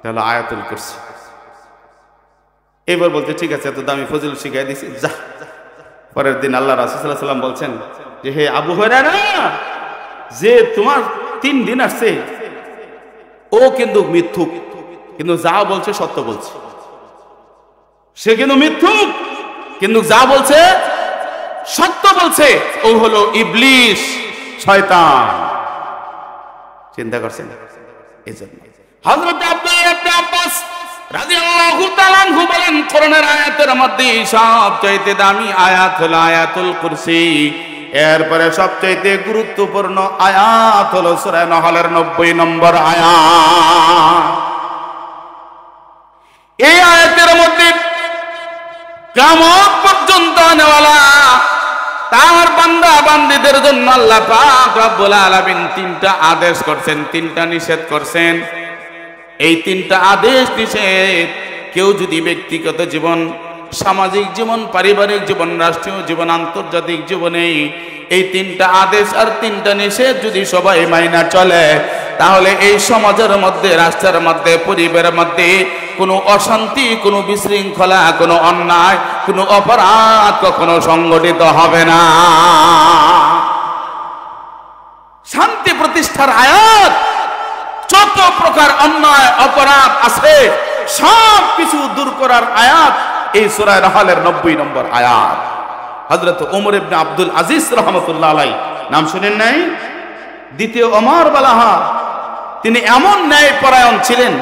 তাহলে আয়াতুল কুরসি। এবার বলতে ঠিক আছে, এত দামি ফজিল শিখাই দিছি, যা। পরের দিন আল্লাহ রাসূল সাল্লাল্লাহু আলাইহি ওয়াসাল্লাম বলছেন যে হে আবু হুরায়রা, যে তোমার 3 দিন আসছে ও কিন্তু মিথ্যুক, কিন্তু যা বলছে সত্য বলছে। সে কিন্তু মিথ্যুক, কিন্তু যা বলছে সত্য বলছে। ও হলো ইবলিস, শয়তান। চিন্তা করছেন? এজন্য হযরত আব্দুল্লাহ ইবনে আব্বাস রাদিয়াল্লাহু তাআলা আনহু বলেন, কোরআনের আয়াতের মধ্যে সবচেয়ে দামি আয়াত হলো আয়াতুল কুরসি। এরপরে সবচেয়ে গুরুত্বপূর্ণ আয়াত হলো সূরা নহলের 90 নম্বর আয়াত। এই আয়াতের মধ্যে কিয়ামত পর্যন্ত আনেওয়ালা তার বান্দা বান্দীদের জন্য আল্লাহ পাক রব্বুল আলামিন 3টা আদেশ করছেন, 3টা নিষেধ করছেন। এই 3টা আদেশ নিষেধ কেউ যদি ব্যক্তিগত জীবন, সামাজিক জীবন, পারিবারিক জীবন, রাষ্ট্রীয় জীবন, আন্তর্জাতিক জীবনে এই 3টা আদেশ আর 3টা নিষেধ যদি সবাই মাইনা চলে, তাহলে এই সমাজের মধ্যে, রাষ্ট্রের মধ্যে, পরিবারের মধ্যে কোনো অশান্তি, কোনো বিশৃঙ্খলা, কোনো অন্যায়, কোনো অপরাধ কখনো সংগঠিত হবে না। শান্তি প্রতিষ্ঠার আয়াত, যত প্রকার অন্যায় অপরাধ আছে সব কিছু দূর করার আয়াত এই সূরা নহলের 90 নম্বর আয়াত। হযরত ওমর ইবনে আব্দুল আজিজ রাহমাতুল্লাহ আলাইহি, নাম শুনেন নাই? দ্বিতীয় ওমর বলা হয়। তিনি এমন ন্যায়পরায়ণ ছিলেন,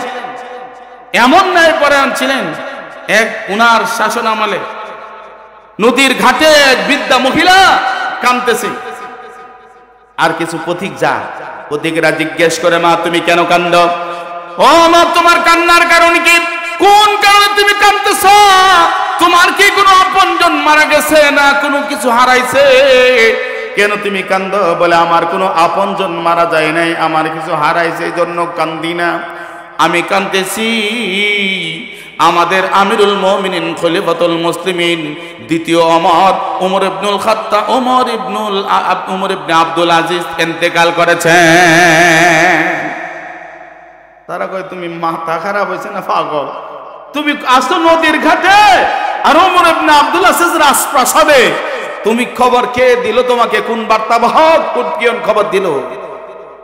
এমন ন্যায়পরায়ণ ছিলেন, এক উনার শাসন আমলে নদীর ঘাটে এক বৃদ্ধা মহিলা কাঁদতেছে। আর কিছু পথিক যায়, পথিকরা জিজ্ঞেস করে, মা তুমি কেন কান্দো? ও মা, তোমার কান্নার কারণ কি? কোন কারণে তুমি কাঁদতেছ? তোমার কি কোনো আপনজন মারা গেছে, না কোনো কিছু হারাইছে? কেন তুমি কান্দো? বলে আমার কোনো আপনজন মারা যায় নাই, আমার কিছু হারাইছে, এই জন্য কান্দি না। আমি কাঁদতেছি আমাদের আমিরুল মুমিনিন খলিফাতুল মুসলিমিন দ্বিতীয় ওমর ইবনুল খাত্তাব, ওমর ইবনে আব্দুল আজিজ ইন্তেকাল করেছেন। তারা কয় তুমি মাথা খারাপ হয়েছে না পাগল? তুমি আসো নদীর ঘাটে আর ওমর ইবনে আব্দুল আজিজ রাজপ্রাসাদে, তুমি খবর কে দিল তোমাকে? কোন বার্তাবাহক, কোন পিয়ন খবর দিল?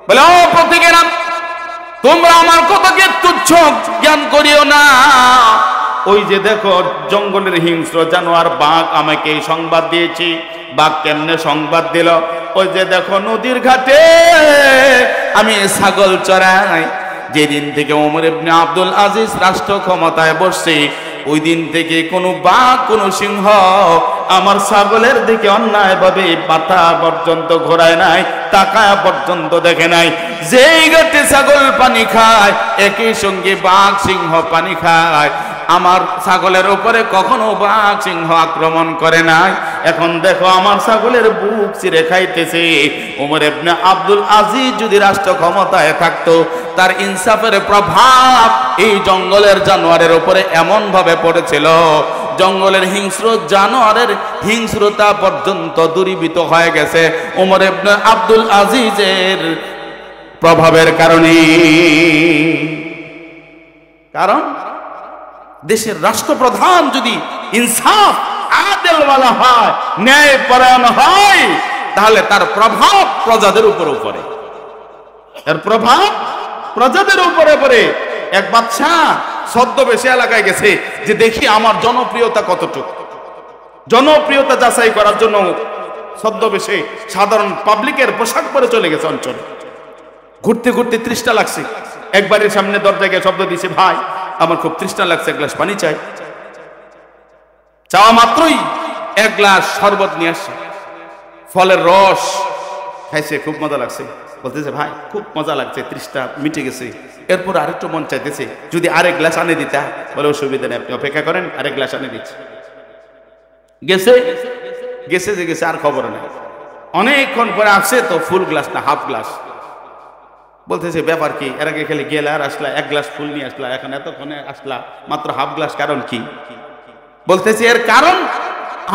বলে ও প্রতিকেরা, তোমরা আমার কথাকে তুচ্ছ জ্ঞান করিও না। ওই যে দেখো জঙ্গলের হিংস্র জানোয়ার বাঘ আমাকে এই সংবাদ দিয়েছি। বাঘ কেমনে সংবাদ দিল? ওই যে দেখো নদীর ঘাটে আমি ছাগল চড়াই। যেদিন থেকে ওমর ইবনে আব্দুল আজিজ রাষ্ট্র ক্ষমতায় বসছে, ওই দিন থেকে কোনো বাঘ, কোনো সিংহ আমার ছাগলের দিকে অন্যায়ভাবে মাথা পর্যন্ত ঘোরায় নাই, তাকায় পর্যন্ত দেখে নাই। যেই ঘাটে ছাগল পানি খায়, একই সঙ্গে বাঘ সিংহ পানি খায়। আমার ছাগলের উপরে কখনো বাঘ সিংহ আক্রমণ করে নাই। এখন দেখো আমার ছাগলের বুক চিরে খাইতেছে। ওমর ইবনে আব্দুল আজিজ যদি রাষ্ট্র ক্ষমতায় থাকতো, তার ইনসাফের প্রভাব এই জঙ্গলের জানোয়ারের উপরে এমন ভাবে পড়েছিল, জঙ্গলের হিংস্র জানোয়ারের হিংস্রতা পর্যন্ত দূরীভূত হয়ে গেছে ওমর ইবনে আব্দুল আজিজের প্রভাবের কারণে। কারণ দেশের রাষ্ট্রপ্রধান যদি ইনসাফ আদেলওয়ালা হয়, ন্যায়পরায়ণ হয়, তাহলে তার প্রভাব প্রজাদের উপরে পড়ে। এর প্রভাব প্রজাদের উপরে পড়ে। এক বাদশাহ ছদ্মবেশে এলাকায় গেছে যে দেখি আমার জনপ্রিয়তা কতটুকু। জনপ্রিয়তা যাচাই করার জন্য ছদ্মবেশে সাধারণ পাবলিকের পোশাক পরে চলে গেছে অঞ্চলে। ঘুরতে ঘুরতে তৃষ্ণা লাগছে, একবারের সামনে দরজায় গিয়ে শব্দ দিছে, ভাই আমার খুব তৃষ্ণা লাগছে, এক গ্লাস পানি চাই। চাওয়া মাত্রই এক গ্লাস শরবত নিয়ে আসছে, ফলের রস খাইছে, খুব মজা লাগছে। বলতেছে ভাই খুব মজা লাগছে, তৃষ্ণা মিটে গেছে। এরপর আরেকটু মন চাইতেছে, যদি আরেক গ্লাস আনে দিতা। বলে অসুবিধা নেই, আপনি অপেক্ষা করেন, আরেক গ্লাস আনে দিচ্ছে। গেছে গেছে যে গেছে, আর খবর নেই। অনেকক্ষণ পরে আসছে তো ফুল গ্লাস না হাফ গ্লাস। বলতেছে ব্যাপার কি, এর আগে খালি গেলে আর আসলা, এক গ্লাস ফুল নিয়ে আসলা, এখন এতক্ষণে আসলা মাত্র হাফ গ্লাস, কারণ কি? বলতেছে এর কারণ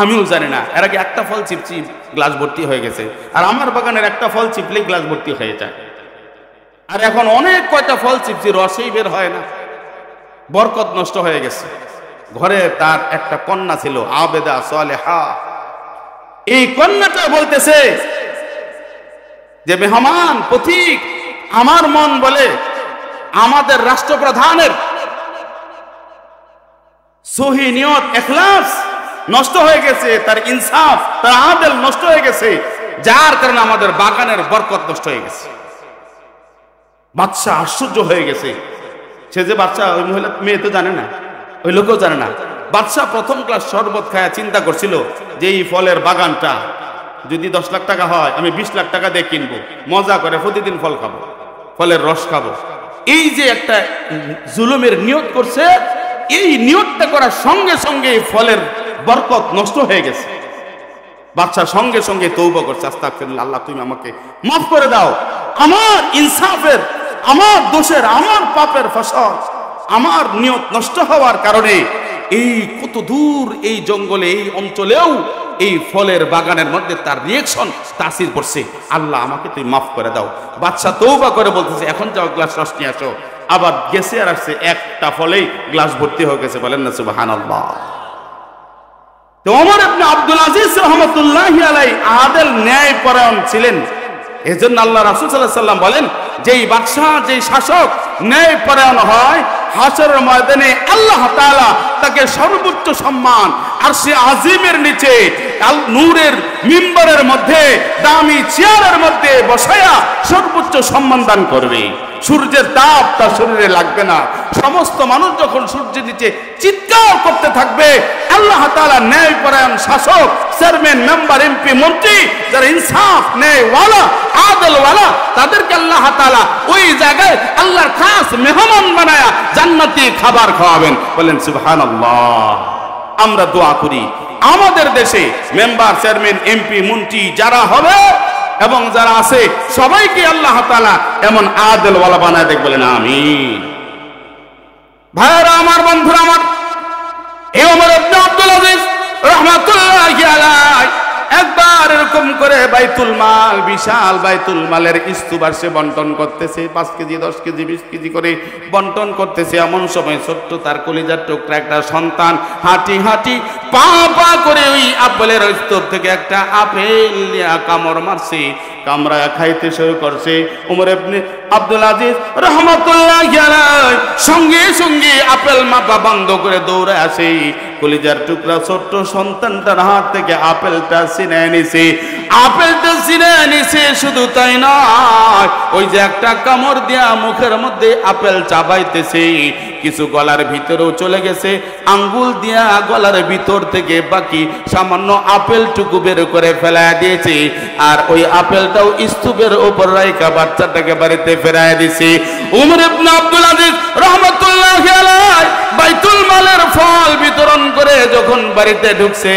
আমিও জানি না, এর আগে একটা ফল চিপছি গ্লাস ভর্তি হয়ে গেছে, আর আমার বাগানের একটা ফল চিপলেই গ্লাস ভর্তি হয়ে যায়, আর এখন অনেক কয়টা ফল চিপছি রসেই বের হয় না, বরকত নষ্ট হয়ে গেছে। ঘরে তার একটা কন্যা ছিল আবেদা সালেহা, এই কন্যাটা বলতেছে যে মেহমান পথিক, আমার মন বলে আমাদের রাষ্ট্রপ্রধানের সহি নিয়ত ইখলাস নষ্ট হয়ে গেছে, তার ইনসাফ তার আদল নষ্ট হয়ে গেছে, যার কারণে আমাদের বাগানের বরকত নষ্ট হয়ে গেছে। বাদশা আশ্চর্য হয়ে গেছে, সে যে বাচ্চা, ওই মহিলা মেয়ে তো জানে না, ওই লোকও জানে না। বাদশা প্রথম ক্লাস শরবত খায়া চিন্তা করছিল যে এই ফলের বাগানটা যদি 10 লাখ টাকা হয়, আমি 20 লাখ টাকা দিয়ে কিনবো, মজা করে প্রতিদিন ফল খাবো, ফলের রস খাবো। এই যে একটা জুলুমের নিয়ত করছে, এই নিয়তটা করার সঙ্গে সঙ্গে এই ফলের বরকত নষ্ট হয়ে গেছে। বাদশা সঙ্গে সঙ্গে তওবা করছে, আস্তাগফিরুল্লাহ, আল্লাহ তুমি আমাকে মাফ করে দাও, আমার ইনসাফের, আমার দোষের, আমার পাপের ফসল, আমার নিয়ত নষ্ট হওয়ার কারণে এই কত দূর এই জঙ্গলে, এই অঞ্চলেও এই ফলের বাগানের মধ্যে তার রিয়েকশন তাসির পড়ছে, আল্লাহ আমাকে তুমি মাফ করে দাও। বাদশা তওবা করে বলতেছে এখন যাও গ্লাস রস নিয়ে আসো। আবার গেছে আর আসছে, একটা ফলেই গ্লাস ভর্তি হয়ে গেছে, বলেন না সুবহানাল্লাহ। তো ওমর ইবনে আব্দুল আজিজ রাহমাতুল্লাহি আলাইহি আদল ন্যায় পরায়ণ ছিলেন, এজন্য আল্লাহ রাসূল সাল্লাল্লাহু আলাইহি ওয়াসাল্লাম বলেন, যেই বাদশা, যেই শাসক ন্যায় পরায়ণ হয়, হাশরের ময়দানে আল্লাহ তাআলা তাকে সর্বোচ্চ সম্মান আরশে আজিমের নিচে নূরের মিম্বরের মধ্যে দামি চেয়ারের মধ্যে বসায়া সর্বোচ্চ সম্মান দান করবে। সূর্যের তাপ তার শরীরে লাগবে না। সমস্ত মানুষ যখন সূর্যের নিচে চিৎকার করতে থাকবে, আল্লাহ তাআলা ন্যায় পরায়ণ শাসক, চেয়ারম্যান, মেম্বার, এমপি, মন্ত্রী, যারা ইনসাফ, ন্যায়ওয়ালা, আদলওয়ালা, তাদেরকে আল্লাহ তাআলা ওই জায়গায় আল্লাহর খাস মেহমান বানায়া জান্নাতি খাবার খাওয়াবেন, বলেন সুবহানাল্লাহ। আমরা দোয়া করি আমাদের দেশে মেম্বার, চেয়ারম্যান, এমপি, মন্ত্রী যারা হবে এবং যারা আছে সবাইকে আল্লাহ তাআলা এমন আদলওয়ালা বানায় দেখ, বলেন আমিন। ভাইরা আমার, বন্ধুরা আমার, এই ওমর ইবনে আব্দুল আজিজ রাহমাতুল্লাহি আলাইহি একবার এরকম করে বাইতুল মাল, বিশাল বাইতুল মালের স্তূপ সে বন্টন করতেছে, 5 কেজি, 10 কেজি, 20 কেজি করে বন্টন করতেছে। এমন সময় ছোট্ট তার কলিজার টুকরা একটা সন্তান হাঁটি হাঁটি পা পা করে ওই আপেলের স্তূপ থেকে একটা আপেল নিয়ে কামড় মারছে, কামড়া খাইতে শুরু করছে। ওমর ইবনে আব্দুল আজিজ রাহমাতুল্লাহি আলাইহি সঙ্গে সঙ্গে আপেল মাপা বন্ধ করে দৌড়ে আসে, কলিজার টুকরা ছোট্ট সন্তানটার হাত থেকে আপেলটা ছিনিয়ে নিছে, আপেলটা ছিনিয়ে নিছে। শুধু তাই নয়, ওই যে একটা কামড় দিয়া মুখের মধ্যে আপেল চাবাইতেছে, কিছু গলার ভিতরেও চলে গেছে, আঙ্গুল দিয়া গলার ভিতর থেকে বাকি সামান্য আপেলটুকু বের করে ফেলায় দিয়েছে, আর ওই আপেলটাও স্তূপের উপর রাইখা বাচ্চাটাকে বাড়িতে ফেরায় দিছে। ওমর ইবনে আব্দুল আজিজ রাহমাতুল্লাহি আলাইহি বাইতুল মালের ফল বিতরণ করে যখন বাড়িতে ঢুকছে,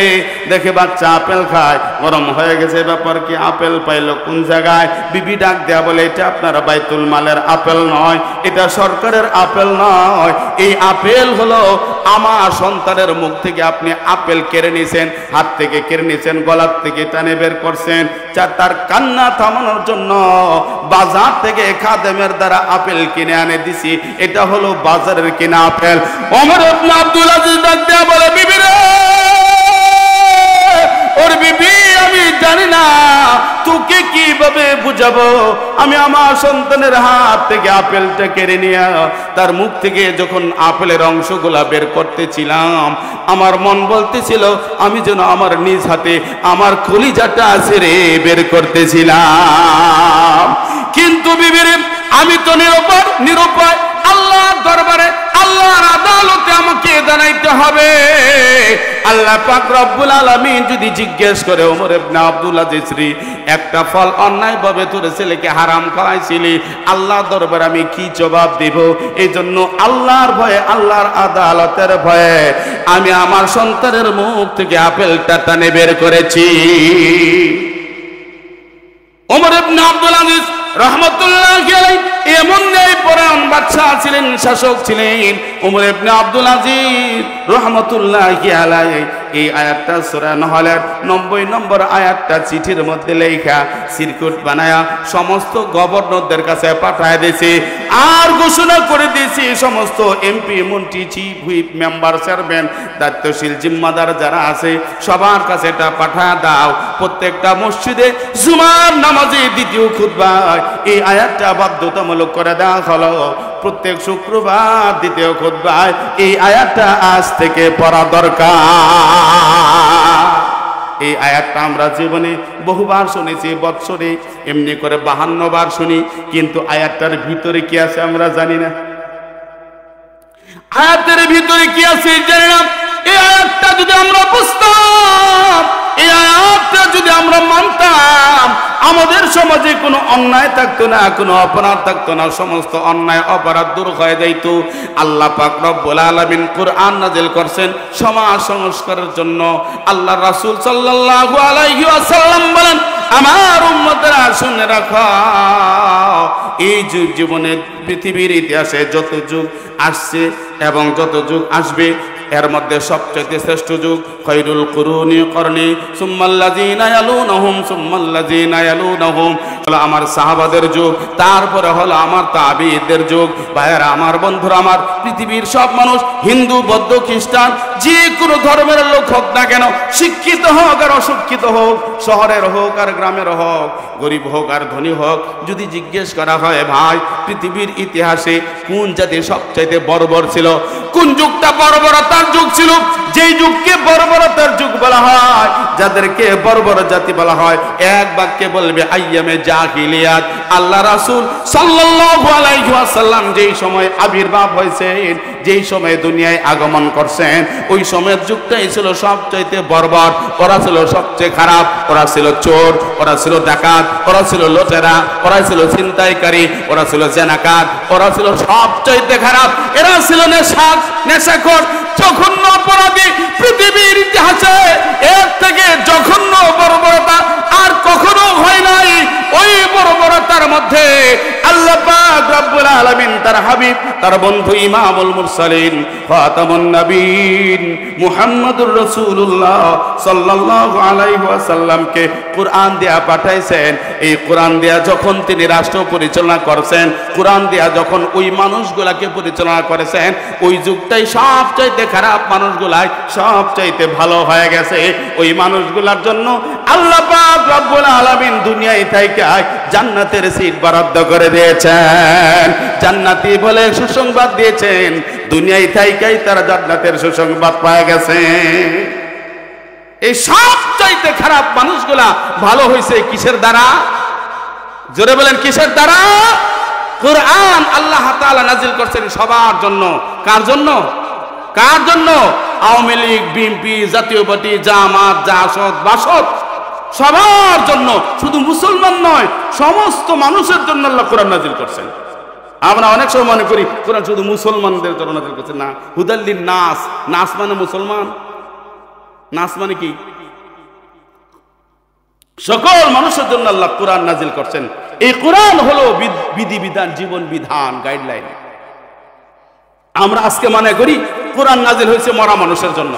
দেখে বাচ্চা আপেল খায়, গরম হয়ে গেছে, ব্যাপার কি, আপেল পাইলো কোন জায়গায়? বিবি ডাক দেয়া বলে, এটা আপনার বাইতুল মালের আপেল নয়, এটা সরকারের আপেল নয়, এই আপেল হলো আমার সন্তানের মুখ থেকে আপনি আপেল কেড়ে নিয়েছেন, হাত থেকে কেড়ে নিয়েছেন, গলার থেকে টানে বের করছেন, তার কান্না থামানোর জন্য বাজার থেকে খাদেমের দ্বারা আপেল কিনে আনে দিছি, এটা হলো বাজারের কিনা আপেল। ওমর ইবনে আব্দুল আজিজ ডাক দেয়া বলে, বিবি রে, ওর বিবি, আমি জানি না তোকে কিভাবে বুঝাবো, আমি আমার সন্তানের হাত থেকে আপেলটা কেড়ে নিয়ে তার মুখ থেকে যখন আপেলের অংশগুলা বের করতেছিলাম, আমার মন বলতেছিল আমি যেন আমার নিজ হাতে আমার কলিজাটা ছেড়ে বের করতেছিলাম। কিন্তু বিবির আমি তো নিরুপায়, আল্লাহর দরবারে, আল্লাহর আদালতে আমাকে জানাইতে হবে। আল্লাহ পাক রব্বুল আলামিন যদি জিজ্ঞেস করে, ওমর ইবনে আব্দুল আজিজ রে, একটা ফল অন্যায়ভাবে তোর ছেলেকে হারাম খাওয়াইছিলি, আল্লাহর দরবারে আমি কি জবাব দেব? এই জন্য আল্লাহর ভয়ে, আল্লাহর আদালতের ভয়ে আমি আমার সন্তানের মুখ থেকে আপেলটা টানে বের করেছি। ওমর ইবনে আব্দুল আজিজ রহমতুল্লাহি আলাইহি এমন ন্যায়পরায়ণ বাদশা ছিলেন, শাসক ছিলেন ওমর ইবনে আব্দুল আজিজ রহমতুল্লাহি আলাইহি। এই আয়াতটা সূরা নহলের 90 নম্বর আয়াতটা চিঠির মধ্যে লেখা সিরকুট বানায়া সমস্ত গভর্নরদের কাছে পাঠায় দিয়েছে, আর ঘোষণা করে দিয়েছে সমস্ত এমপি মন্ত্রী চিফ হুইপ মেম্বার চেয়ারম্যান দায়িত্বশীল জিম্মাদার যারা আছে সবার কাছে এটা পাঠায় দাও, প্রত্যেকটা মসজিদে জুমার নামাজে দ্বিতীয় খুতবায় এই আয়াতটা বাধ্যতামূলক করে দেওয়া হলো। প্রত্যেক শুক্রবার দ্বিতীয় খুতবায় এই আয়াতটা আজ থেকে পড়া দরকার। এই আয়াতটা আমরা জীবনে বহুবার শুনেছি, বৎসরে এমনি করে 52 বার শুনি, কিন্তু আয়াতটার ভিতরে কি আছে আমরা জানি না। আয়াতের ভিতরে কি আছে জানি না। এই আয়াতটা যদি আমরা বুঝতাম, এই আয়াতটা যদি আমরা মানতাম, আমাদের সমাজে কোনো অন্যায় থাকতো না, কোনো অপরাধ থাকতো না, সমস্ত অন্যায় অপরাধ দূর হয়ে যাইত। আল্লাহ পাক রব্বুল আলামিন কুরআন নাযিল করছেন সমাজ সংস্কারের জন্য। আল্লাহ রাসূল সাল্লাল্লাহু আলাইহি ওয়াসাল্লাম বলেন, আমার উম্মতরা শুনে রাখো, এই যুগ জীবনে পৃথিবীর ইতিহাসে যত যুগ আসছে এবং যত যুগ আসবে এর মধ্যে সবচেয়ে শ্রেষ্ঠ যুগ খায়রুল কুরুনি করনি সুম্মাল্লাযিনা ইয়ালুনহুম সুম্মাল্লাযিনা ইয়ালুনহুম, হলো আমার সাহাবাদের যুগ, তারপরে হলো আমার তাবিঈদের যুগ। ভাইয়েরা আমার, বন্ধুরা আমার, পৃথিবীর সব মানুষ হিন্দু বৌদ্ধ খ্রিস্টান যে কোনো ধর্মের লোক হোক না কেন, শিক্ষিত হোক আর অশিক্ষিত হোক, শহরের হোক আর গ্রামের হোক, গরিব হোক আর ধনী হোক, যদি জিজ্ঞেস করা হয় ভাই পৃথিবীর ইতিহাসে কোন জাতি সবচাইতে বর্বর ছিল, কোন যুগটা বর্বরতার যুগ ছিল, যেই যুগকে বর্বরতার যুগ বলা হয়, যাদেরকে বর্বর জাতি বলা হয়, এক বাক্যে বলবে আইয়ামে জাহিলিয়াত। আল্লাহ রাসূল সাল্লাল্লাহু আলাইহি ওয়াসাল্লাম যেই সময় আবির্ভাব হয়েছেন, যেই সময় দুনিয়ায় আগমন করছেন, ওই সময়ের যুগটাই ছিল সবচাইতে বর্বর। ওরা ছিল সবচেয়ে খারাপ, ওরা ছিল চোর, ওরা ছিল ডাকাত, ওরা ছিল লুটেরা, ওরা ছিল ছিনতাইকারী, ওরা ছিল জেনাকার, ওরা ছিল সবচাইতে খারাপ, এরা ছিল নেশাখোর, জঘন্য অপরাধী। পৃথিবীর ইতিহাসে এর থেকে জঘন্য বর্বরতা আর কখনো হয় নাই। ওই বর্বরতার মধ্যে আল্লাহ পাক রব্বুল আলামিন তার হাবিব, তার বন্ধু ইমামুল মুরসালিন খাতামুন নবীন মুহাম্মদুর রাসূলুল্লাহ সাল্লাল্লাহু আলাইহি ওয়াসাল্লামকে কুরআন দিয়া পাঠাইছেন। এই কুরআন দিয়া যখন তিনি রাষ্ট্র পরিচালনা করছেন, কুরআন দিয়া যখন ওই মানুষগুলাকে পরিচালনা করেছেন, ওই যুগটাই সবচাইতে খারাপ, মানুষগুলাই সবচাইতে ভালো হয়ে গেছে। ওই মানুষগুলার জন্য আল্লাহ পাক রব্বুল আলামিন দুনিয়ায় থেকে জান্নাতের সিট বরাদ্দ করে দিয়েছেন, জান্নাতি বলে সুসংবাদ দিয়েছেন, দুনিয়ায় থেকেই তারা জান্নাতের সুসংবাদ পেয়ে গেছে। এই সবচাইতে খারাপ মানুষগুলা ভালো হয়েছে কিসের দ্বারা? জোরে বলেন কিসের দ্বারা? কুরআন আল্লাহ তাআলা নাযিল করছেন সবার জন্য। কার জন্য? কার জন্য? আওয়ামী লীগ, বিএনপি, জাতীয় পার্টি, জামাত, জাসদ, বাসদ, সবার জন্য, শুধু মুসলমান নয়, সমস্ত মানুষের জন্য আল্লাহ কোরআন নাযিল করছেন। আমরা অনেক সময় মনে করি কোরআন শুধু মুসলমানদের জন্য নাযিল করছেন, না, হুদাল্লিন নাস, নাস মানে মুসলমান, নাস মানে কি? সকল মানুষের জন্য আল্লাহ কোরআন নাযিল করছেন। এই কোরআন হলো বিধিবিধান, জীবন বিধান, গাইডলাইন। আমরা আজকে মনে করি কোরআন নাযিল হয়েছে মরা মানুষের জন্য।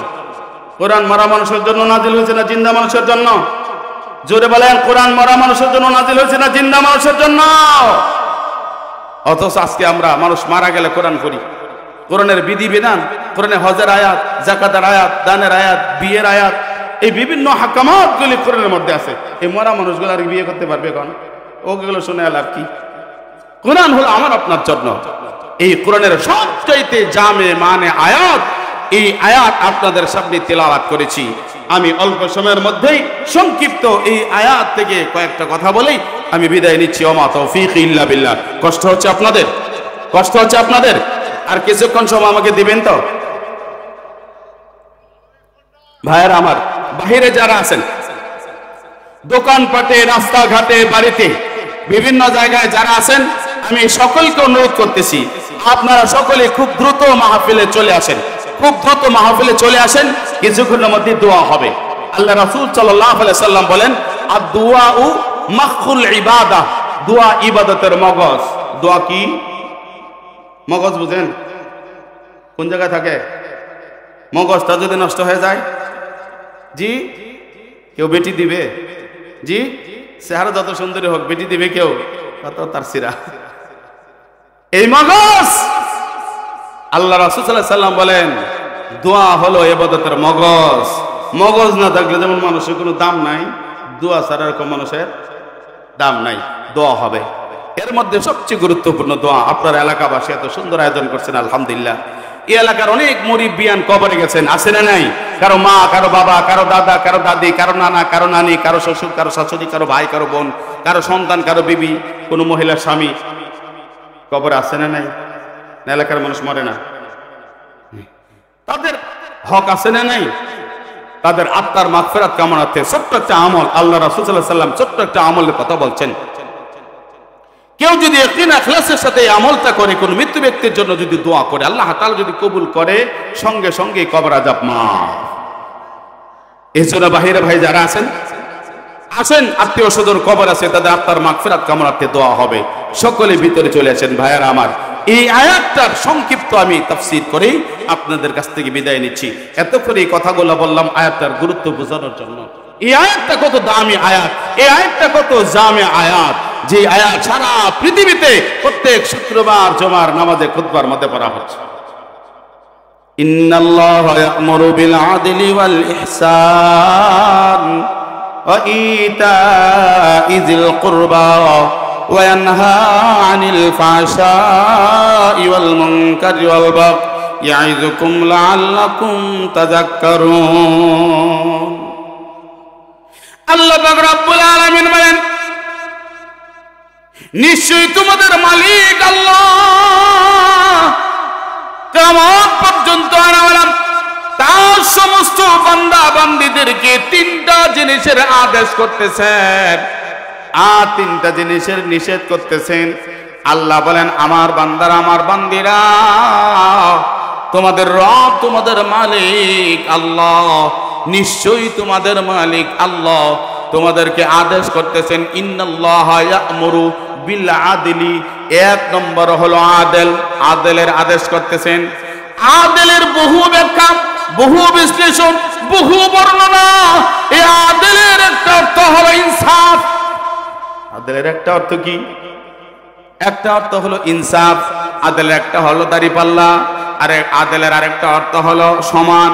কোরআন মরা মানুষের জন্য নাযিল হয়েছে না জিন্দা মানুষের জন্য? জোরে বলেন, কোরআন মরা মানুষের জন্য নাযিল হয়েছে না জিন্দা মানুষের জন্য? অথচ আজকে আমরা মানুষ মারা গেলে কোরআন করি। কোরআনের বিধিবিধান, কোরআনে হজের আয়াত, যাকাতের আয়াত, দানের আয়াত, বিয়ের আয়াত, এই বিভিন্ন হাকামাতগুলি কোরআনের মধ্যে আছে। এই মরা মানুষগুলো আর বিয়ে করতে পারবে কোন? ওগুলো শুনে লাভ কি? কোরআন হলো আমার আপনার জন্য। এই কোরআনের সবচাইতে জামে মানে আয়াত, এই আয়াত আপনাদের সামনে তেলাওয়াত করেছি। আমি অল্প সময়ের মধ্যেই সংক্ষিপ্ত এই আয়াত থেকে কয়েকটা কথা বলেই আমি বিদায় নিচ্ছি। ওমা তৌফিক ইল্লা বিল্লাহ। কষ্ট হচ্ছে আপনাদের? কষ্ট হচ্ছে আপনাদের? আর কিছুক্ষণ সময় আমাকে দিবেন তো? ভাইয়েরা আমার, বাহিরে যারা আছেন, দোকানপাটে, রাস্তাঘাটে, বাড়িতে, বিভিন্ন জায়গায় যারা আছেন, আমি সকলকে অনুরোধ করতেছি আপনারা সকলে খুব দ্রুত মাহফিলে চলে আসেন, খুব দ্রুত মাহফিলে চলে আসেন। কিছুক্ষণের মধ্যে দোয়া হবে। আল্লাহ রাসূল সাল্লাল্লাহু আলাইহি সাল্লাম বলেন, আদ-দুআউ মাখুল ইবাদা, দোয়া ইবাদতের মগজ। দোয়া কি? মগজ বুঝেন কোন জায়গায় থাকে? মগজটা যদি নষ্ট হয়ে যায়, জি কেউ বেটি দিবে? জি চেহারা যত সুন্দরী হোক, বেটি দিবে কেউ? তত তার সিরা। এই মগজ, আল্লাহ রাসূল সাল্লাল্লাহু আলাইহি সাল্লাম বলেন দোয়া হলো ইবাদতের মগজ। মগজ না থাকলে যেমন মানুষের কোনো দাম নাই, দোয়া ছাড়া এরকম মানুষের দাম নাই। দোয়া হবে। এর মধ্যে সবচেয়ে গুরুত্বপূর্ণ দোয়া। আপনার এলাকাবাসী এত সুন্দর আয়োজন করছেন, আলহামদুলিল্লাহ। এই এলাকার অনেক মুরিব্বিয়ান কবরে গেছেন, আছে না নাই? কারো মা, কারো বাবা, কারো দাদা, কারো দাদি, কারো নানা, কারো নানি, কারো শ্বশুর, কারো শাশুড়ি, কারো ভাই, কারো বোন, কারো সন্তান, কারো বিবি, কোনো মহিলার স্বামী কবরে আছে না নাই? এলাকার মানুষ মরে না? তাদের হক আছে না নাই? তাদের আত্মার মাগফিরাত কামনাতে ছোট্ট একটা আমল, আল্লাহ রাসূল সাল্লাল্লাহু আলাইহি ওয়াসাল্লাম ছোট্ট একটা আমলের কথা বলছেন। কেউ যদি ইয়াকিন ইখলাসের সাথে এই আমলটা করে, কোন মৃত্যু ব্যক্তির জন্য যদি দোয়া করে, আল্লাহ তাআলা যদি কবুল করে, সঙ্গে সঙ্গে কবর আযাব মাফ। এজন্য বাহিরে ভাই যারা আছেন, আসেন, আত্মীয় স্বজন কবর আছে, তাদের আত্মার মাগফিরাত কামনাতে দোয়া হবে। সকলে ভিতরে চলে আসেন ভাইয়ারা আমার। এই আয়াতটার সংক্ষিপ্ত আমি তাফসীর করেই আপনাদের কাছ থেকে বিদায় নিচ্ছি। এত করে এই কথাগুলো বললাম আয়াতটার গুরুত্ব বোঝানোর জন্য। এই আয়াতটা কত দামি আয়াত, এই আয়াতটা কত জামে আয়াত, যে আয়াত সারা পৃথিবীতে প্রত্যেক শুক্রবার জুমার নামাজে খুতবার মধ্যে পড়া হচ্ছে। ইন্নাল্লাহা ইয়া'মুরু বিল আদলি ওয়াল ইহসান ওয়া ইতা'i যিল কুরবা ওয়া ইয়ানহা আনিল ফাহশাই ওয়াল মুনকারি ওয়াল বাগই ইয়া'iযুকুম লা'আল্লাকুম তাযাক্কারুন। আল্লাহ পাক রব্বুল আলামিন বলেন, নিশ্চয়ই তোমাদের মালিক আল্লাহ কিয়ামত পর্যন্ত তার সমস্ত বান্দা বান্দীদেরকে তিনটা জিনিসের আদেশ করতেছেন আর তিনটা জিনিসের নিষেধ করতেছেন। আল্লাহ বলেন, আমার বান্দারা, আমার বান্দীরা, তোমাদের রব, তোমাদের মালিক আল্লাহ, নিশ্চয়ই তোমাদের মালিক আল্লাহ তোমাদেরকে আদেশ করতেছেন। ইন্নাল্লাহা ইয়া'মুরু বিল আদলি, এক নম্বর হলো আদেল, আদেলের আদেশ করতেছেন। আদেলের বহু ব্যাখ্যা, বহু বিশ্লেষণ, বহু বর্ণনা। এই আদেলের একটা অর্থ হলো ইনসাফ। আদেলের একটা অর্থ কি? একটা অর্থ হলো ইনসাফ। আদেলের একটা হলো দাড়িপাল্লা, আর আদেলের আরেকটা অর্থ হলো সমান,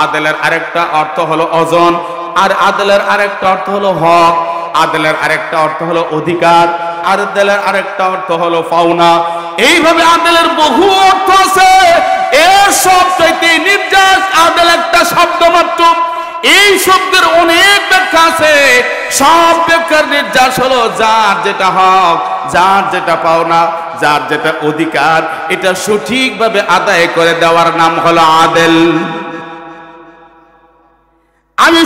আদেলের আরেকটা অর্থ হলো ওজন, আর আদেলের আরেকটা অর্থ হলো হক, আদেলের আরেকটা অর্থ হলো অধিকার, আর আদেলের আরেকটা অর্থ হলো পাওনা। এইভাবে আদেলের বহু অর্থ আছে। এর সব চাইতে নির্যাস আদেল একটা শব্দ মাত্র। এই শব্দের অনেক ব্যাখ্যা আছে। সব ব্যাখ্যার নির্যাস হলো যার যেটা হক, যার যেটা পাওনা, যার যেটা অধিকার, এটা সঠিকভাবে আদায় করে দেওয়ার নাম হলো আদেল। আমি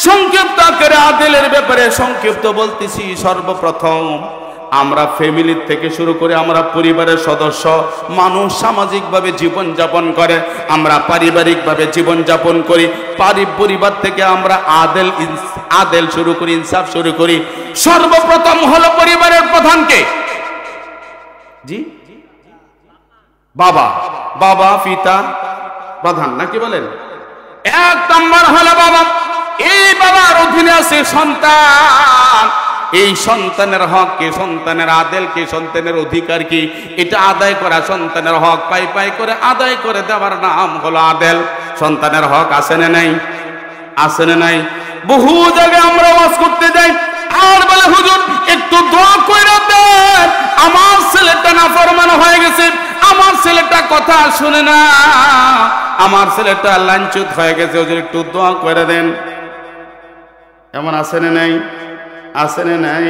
সংক্ষিপ্ত আকারে আদেলের ব্যাপারে সংক্ষিপ্ত বলতেছি। সর্বপ্রথম আমরা ফ্যামিলির থেকে শুরু করে আমরা পরিবারের সদস্য, মানুষ সামাজিকভাবে জীবন যাপন করে, আমরা পারিবারিকভাবে জীবন যাপন করি। পরিবার থেকে আমরা আদেল শুরু করি, ইনসাফ শুরু করি। সর্বপ্রথম হলো পরিবারের প্রধানকে, জি বাবা, বাবা পিতা প্রধান নাকি বলেন? এক নম্বর হলো বাবা। এই বাবার অধীনে আছে সন্তান। এই সন্তানের হক কি, সন্তানের আদেল কি, সন্তানের অধিকার কি, এটা আদায় করা, সন্তানের হক পাই করে আদায় করে দেওয়ার নাম হলো আদেল। সন্তানের হক আছে না নাই? আছে না নাই? বহু জায়গায় আমরা ওয়াজ করতে যাই আর বলে, হুজুর একটু দোয়া কইরা দেন, আমার ছেলেটা নাফরমান হয়ে গেছে, আমার ছেলেটা কথা শুনে না, আমার ছেলেটা লাঞ্ছিত হয়ে গেছে, হুজুর একটু দোয়া করে দেন। এমন আছে না নাই? আছে না নাই?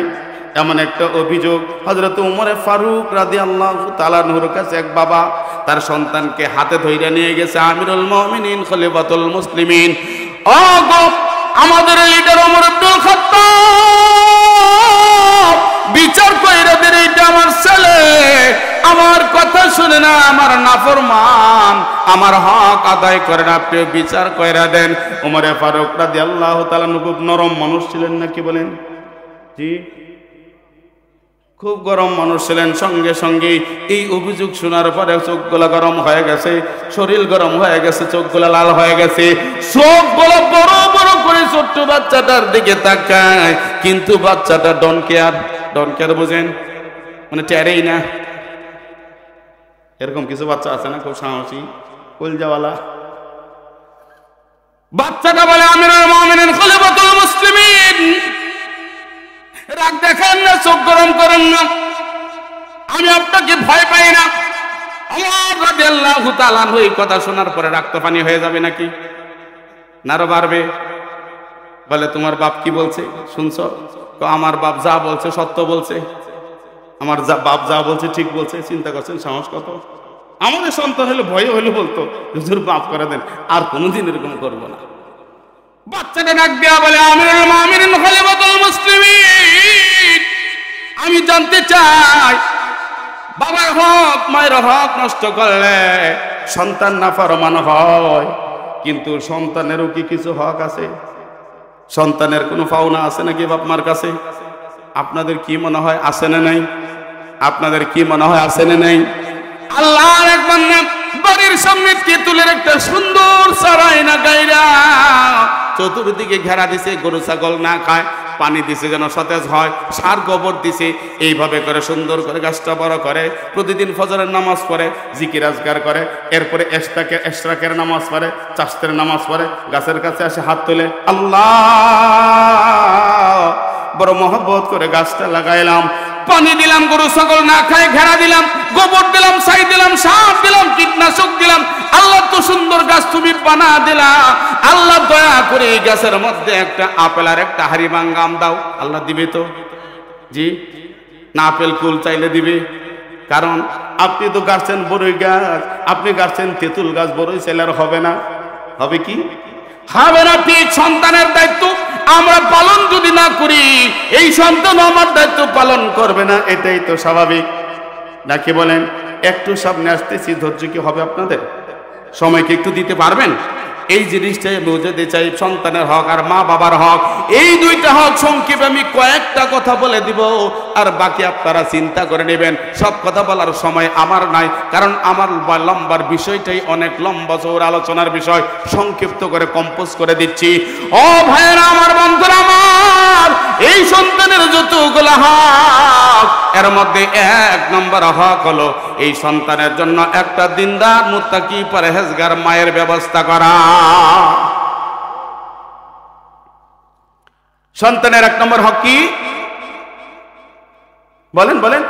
এমন একটা অভিযোগ হযরত ওমর ফারুক রাদিয়াল্লাহু তাআলা আনহুর কাছে এক বাবা তার সন্তানকে হাতে ধইরা নিয়ে গেছে। আমিরুল মুমিনিন খলিফাতুল মুসলিমিন, ও গো আমাদের লিডার ওমর ইবনুল খাত্তাব, বিচার কইরা দেন, এটা আমার ছেলে, আমার কথা শুনে না, আমার নাফরমান, আমার হক আদায় করে না, আপনি বিচার কইরা দেন। ওমর ফারুক রাদিয়াল্লাহু তাআলা খুব নরম মানুষ ছিলেন নাকি বলেন? জি খুব গরম মানুষ ছিলেন, সঙ্গে সঙ্গে এই অভিযোগ শোনার পরে চোখগুলা গরম হয়ে গেছে, শরীর গরম হয়ে গেছে, চোখগুলা লাল হয়ে গেছে, চোখগুলো বড় বড় করে ছোট্ট বাচ্চাটার দিকে তাকায়, কিন্তু বাচ্চাটা ডন কেয়ার বোঝেন, মানে টেরেই না। এরকম কিছু বাচ্চা আছে না, খুব সাহসী কলজাওয়ালা। বাচ্চাটা বলে আমিরুল মুমিনিন খলিফাতুল মুসলিমিন, রাগ দেখেন না, চোখ গরম করেন না, আমি আপনাকে ভয় পাই না। ওমর রাদিয়াল্লাহু তাআলা এই কথা শোনার পরে রক্ত পানি হয়ে যাবে নাকি, না আরো বাড়বে? বলে তোমার বাপ কি বলছে শুনছো? আমার বাপ যা বলছে সত্য বলছে, আমার বাপ যা বলছে ঠিক বলছে। চিন্তা করছেন সাহস কত? আমাদের সন্তান হলে ভয় হলে বলতো হুজুর মাফ করে দেন, আর কোনোদিন এরকম করবো না। বাচ্চাটা ডাক দেয়া বলে আমিরুল মুমিনিন খলিফাতুল মুসলিমিন, আমি জানতে চাই বাবার হক মায়ের হক নষ্ট করলে সন্তান নাফরমান হয়, কিন্তু সন্তানেরও কি কিছু হক আছে? সন্তানের কোনো পাওনা আছে নাকি বাপ মার কাছে? আপনাদের কি মনে হয় আছে না নাই? আপনাদের কি মনে হয় আছে না নাই? আল্লাহর এক বান্দা বাড়ির সামনে তেঁতুলের একটা সুন্দর সারাইনা গায়রা চতুর্দিকে ঘেরা দিছে, গরু ছাগল না খায়, পানি দিছে যেন সতেজ হয়, সার গোবর দিছে, এইভাবে করে সুন্দর করে গাছটা বড় করে। প্রতিদিন ফজরের নামাজ পড়ে, জিকির আজকার করে, এরপরে এশরাকের নামাজ পড়ে, চাষতের নামাজ পড়ে, গাছের কাছে আসে হাত তুলে আল্লাহ, বড় মহব্বত করে গাছটা লাগাইলাম, পানি দিলাম, গরু ছাগল না খায় ঘেরা দিলাম, গোবর দিলাম, ছাই দিলাম, সার দিলাম, কীটনাশক দিলাম, আল্লাহ তো সুন্দর গাছ তুমি বানা দিলা, আল্লাহ দয়া করে এই গাছের মধ্যে একটা আপেল আর একটা হাড়িভাঙ্গা আম দাও। আল্লাহ দিবে তো? জি না, আপেল কুল চাইলে দিবে, কারণ আপনি তো গাছছেন বড়ই গাছ, আপনি গাছছেন তেঁতুল গাছ, বড়ই চাইলে আর হবে না? হবে কি হবে না? ঠিক সন্তানের দায়িত্ব আমরা পালন যদি না করি, এই সন্তান আমার দায়িত্ব পালন করবে না, এটাই তো স্বাভাবিক নাকি বলেন? একটু সামনে আসতেছি, ধৈর্য কি হবে আপনাদের? সময়কে একটু দিতে পারবেন? এই জিনিসটাই বুঝতে চাই, সন্তানের হক আর মা বাবার হক, এই দুইটা হক সংক্ষেপে আমি কয়েকটা কথা বলে দিব, আর বাকি আপনারা চিন্তা করে নেবেন। সব কথা বলার সময় আমার নাই, কারণ আমার লম্বার বিষয়টাই অনেক লম্বা চৌর আলোচনার বিষয়, সংক্ষিপ্ত করে কম্পোজ করে দিচ্ছি। ও ভাইয়েরা আমার, বন্ধুরা আমার, এই সন্তানের যতগুলো হক, এর মধ্যে এক নম্বর হক হলো এই সন্তানের জন্য একটা দিনদার মুত্তাকি পরহেজগার মায়ের ব্যবস্থা করা। সন্তানের এক নম্বর হক কি বলেন? বলেন।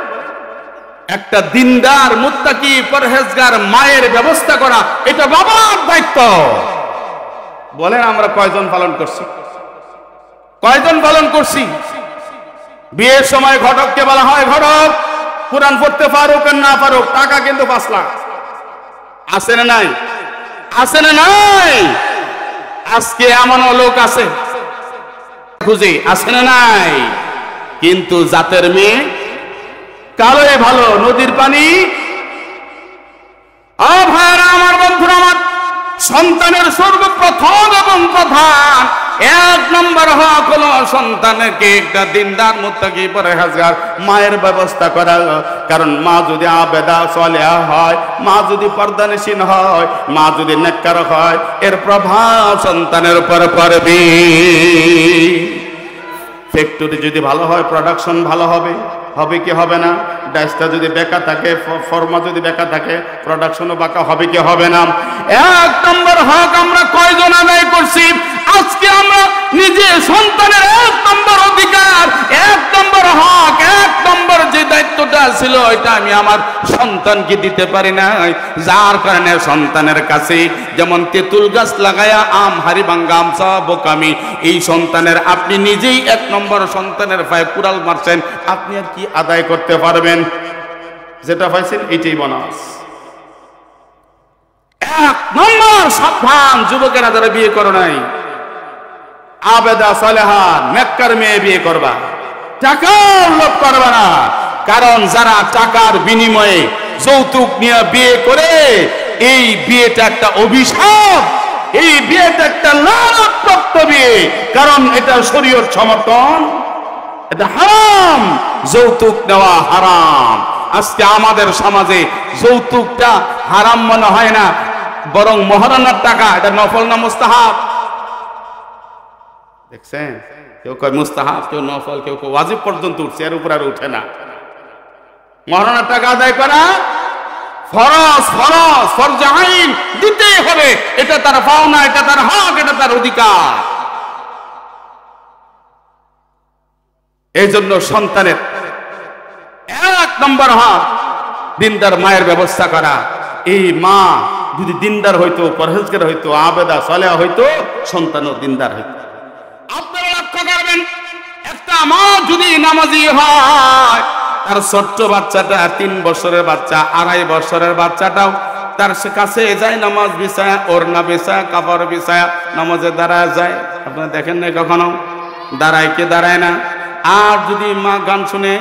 একটা দিনদার মুত্তাকি পরহেজগার মায়ের ব্যবস্থা করা, এটা বাবার দায়িত্ব। বলেন আমরা কয়জন পালন করছি? কয়জন পালন করছি? বিয়ের সময় ঘটককে বলা হয় ঘটক, কুরআন পড়তে পারুক আর না পারুক, টাকা কিন্তু 5 লাখ। আছে না নাই? আছে না নাই? আজকে এমন লোক আছে খুঁজে, আছে না নাই? কিন্তু জাতের মেয়ে কালোই ভালো, নদীর পানি। ও ভাইরা আমার, বন্ধুরা আমার, সন্তানের সর্বপ্রথম এবং প্রধান এক নম্বর হক হলো সন্তানকে একটা দিনদার মুত্তাকি পরহেজগার মায়ের ব্যবস্থা করা। কারণ মা যদি আবেদা সালেহা হয়, মা যদি পর্দানশীল হয়, মা যদি নেককার হয়, এর প্রভাব সন্তানের উপর পড়বে। ফ্যাক্টরি যদি ভালো হয়, প্রোডাকশন ভালো হবে, হবে কি হবে না? ডাইসটা যদি বেকা থাকে, ফর্মা যদি বেকা থাকে, প্রোডাকশনও বাঁকা হবে কি হবে না? এক নম্বর হক আমরা কয়জন আদায় করছি? আজকে আমরা নিজে সন্তানের এক নম্বর অধিকার, এক নম্বর হক, এক নম্বর যে দায়িত্বটা ছিল, এটা আমি আমার সন্তানকে দিতে পারি নাই। যার কারণে সন্তানের কাছে যেমন তেঁতুল গাছ লাগায়া আম হাড়িভাঙ্গা আম চাওয়া বোকামি, এই সন্তানের আপনি নিজেই এক নম্বর সন্তানের পায়ে কুড়াল মারছেন, আপনি আর কি আদায় করতে পারবেন? যেটা পাইছেন এইটাই বোনাস। এক নম্বর সাবধান যুবকেরা যারা বিয়ে করো নাই, আবেদা সালেহা নেককার মেয়ে বিয়ে করবা, টাকার লোভ করবা না। কারণ যারা টাকার বিনিময়ে যৌতুক নিয়ে বিয়ে করে, এই বিয়েটা একটা অভিশাপ, এই বিয়েটা একটা লানতপ্রাপ্ত বিয়ে। কারণ এটা শরীয়ত সমর্থন এটা হারাম, যৌতুক নেওয়া হারাম। আজকে আমাদের সমাজে যৌতুকটা হারাম মনে হয় না, বরং মহারণার টাকা, এটা নফল না মুস্তাহাব? দেখছেন, কেউ কয় মুস্তাহাব, কেউ নফল, কেউ কেউ ওয়াজিব পর্যন্ত উঠছে, এর উপর আর উঠে না। মহারণার টাকা আদায় করা ফরজ, ফরজ, ফরজে আইন, দিতেই হবে। এটা তার পাওনা, এটা তার হক, এটা তার অধিকার। এই জন্য সন্তানের 1 নম্বর হক দিনদার মায়ের ব্যবস্থা করা। এই মা যদি দিনদার হইতো, পরহেজগার হইতো, আবেদা সালেহা হইতো, সন্তানও দিনদার হইতো। আপনারা লক্ষ্য করবেন, একটা মা যদি নামাজি হয়, তার ছোট্ট বাচ্চাটা, 3 বছরের বাচ্চা, 2.5 বছরের বাচ্চাটাও তার কাছে যায়, নামাজ বিছায়া, ওড়না বিছায়া, কাপড় বিছায়া নামাজে দাঁড়ায় যায়। আপনারা দেখেন না কখনো? দাঁড়ায় কে দাঁড়ায় না। আর যদি মা গান শুনে,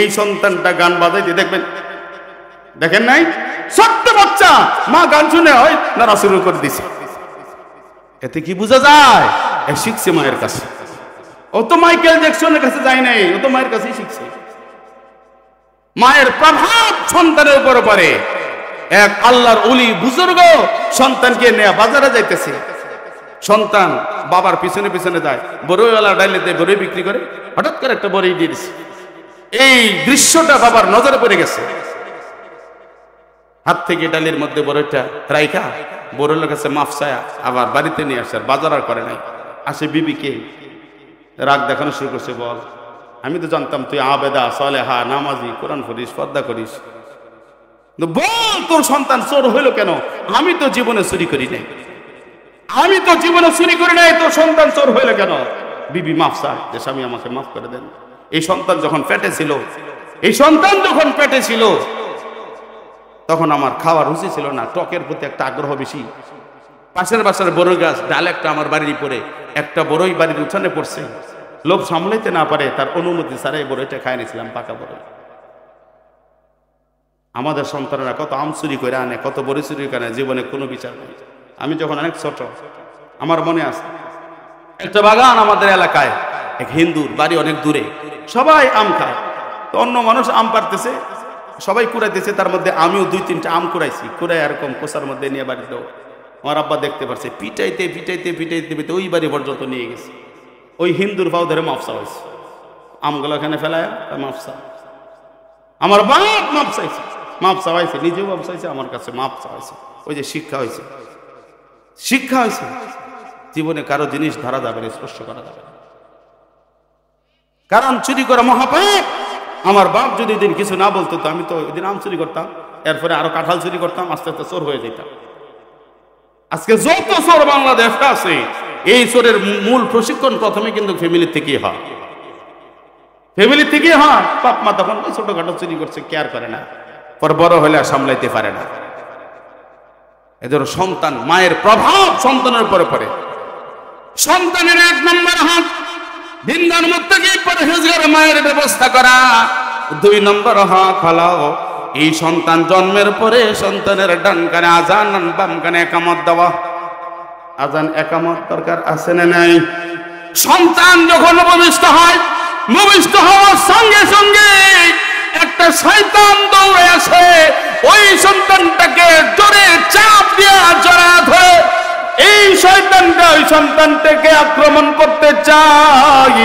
এই সন্তানটা গান বাজাইতে দেখবেন, দেখেন নাই? ছোট্ট বাচ্চা মা গান শুনে হয় নাড়া শুরু করে দিছে। এতে কি বোঝা যায়? এ শিখছে মায়ের কাছে। ও তো মাইকেল জ্যাকসনের কাছে যায় নাই, ও তো মায়ের কাছেই শিখছে। মায়ের প্রভাব সন্তানের উপর পড়ে। এক আল্লাহর ওলি বুজুর্গ সন্তানকে নিয়ে বাজারে যাইতেছে। সন্তান বাবার পিছনে পিছনে যায়, বড়ইওয়ালা ডাইলেতে বড়ই বিক্রি করে, হঠাৎ করে একটা বড়ই দিয়ে দিছে। এই দৃশ্যটা বাবার নজরে পড়ে গেছে। হাত থেকে ডালের মধ্যে বড়ইটা রাইখা বড়ইয়ের কাছে মাফ চায়া আবার বাড়িতে নিয়ে আসে, আর বাজার আর করে নাই। আসে বিবিকে রাগ দেখানো শুরু করছে, বল আমি তো জানতাম তুই আবেদা সালেহা, নামাজি, কোরআন পড়িস, পর্দা করিস, বল তোর সন্তান চোর হইল কেন? আমি তো জীবনে চুরি করি নাই, আমি তো জীবনে চুরি করি নাই, তোর সন্তান চোর হইল কেন? বিবি মাফ চায় যে স্বামী আমাকে মাফ করে দেন। এই সন্তান যখন পেটে ছিল, এই সন্তান যখন পেটে ছিল, তখন আমার খাওয়ার রুচি ছিল না, টকের প্রতি একটা আগ্রহ বেশি। পাশের বাসার বড়ই গাছ ডাল একটা আমার বাড়ির উপরে, একটা বড়ই বাড়ির উঠানে পড়ছে, লোভ সামলাইতে না পারে তার অনুমতি ছাড়াই বড়ইটা খাই নিয়েছিলাম, পাকা বড়ই। আমাদের সন্তানেরা কত আম চুরি করে আনে, কত বড়ই চুরি করে আনে, জীবনে কোনো বিচার নেই। আমি যখন অনেক ছোট, আমার মনে আছে একটা বাগান আমাদের এলাকায়, এক হিন্দুর বাড়ি অনেক দূরে, সবাই আম খায়। তো অন্য মানুষ আম পারতেছে, সবাই কুড়াইতেছে, তার মধ্যে আমিও 2-3টা আম কুড়াইছি, কুড়াই এরকম কোষার মধ্যে নিয়ে বাড়িতে। আমার আব্বা দেখতে পারছে, পিটাইতে পিটাইতে পিটাইতে পিটাইতে ওই বাড়ি পর্যন্ত নিয়ে গেছে। ওই হিন্দুর পাও ধরে মাফসা হয়েছে, আমগুলো এখানে ফেলায় মাফসা। আমার বাপ মাপ চাইছে, মাপ চাইছে, নিজেও মাপ চাইছে, আমার কাছে মাপ চাইছে। ওই যে শিক্ষা হয়েছে, শিক্ষা হয়েছে। জীবনে কারো জিনিস ধরা যাবে না, স্পর্শ করা যাবে না, কারণ চুরি করা মহাপাপ। আমার বাপ যদি দিন কিছু না বলতো, তো আমি তো ওই দিন আম চুরি করতাম, এরপরে আরো কাঁঠাল চুরি করতাম, আস্তে আস্তে চোর হয়ে যেতাম। আজকে যত চোর বাংলাদেশে আছে, এই চোরের মূল প্রশিক্ষণ প্রথমে কিন্তু ফ্যামিলি থেকেই হয়, ফ্যামিলি থেকেই হয়। বাপ মা তখন ছোটখাটো চুরি করছে, কেয়ার করে না, পর বড় হলে আর সামলাইতে পারে না। এদের সন্তান, মায়ের প্রভাব সন্তানের উপরে পড়ে। সন্তানের 1 নম্বর হক দিনদার মুত্তাকি পরহেজগার মায়ের ব্যবস্থা করা। 2 নম্বর হক হলো এই সন্তান জন্মের পরে সন্তানের ডান কানে আজান, বাম কানে একামত দেওয়া। আজান একামত দরকার আছে না নাই? সন্তান যখন ভূমিষ্ঠ হয়, ভূমিষ্ঠ হওয়ার সঙ্গে সঙ্গে একটা শয়তান দৌড়ে আসে, ওই সন্তানটাকে জোরে চাপ দিয়া জড়া ধরে এই শয়তানটা ওই সন্তানটাকে আক্রমণ করতে চাই।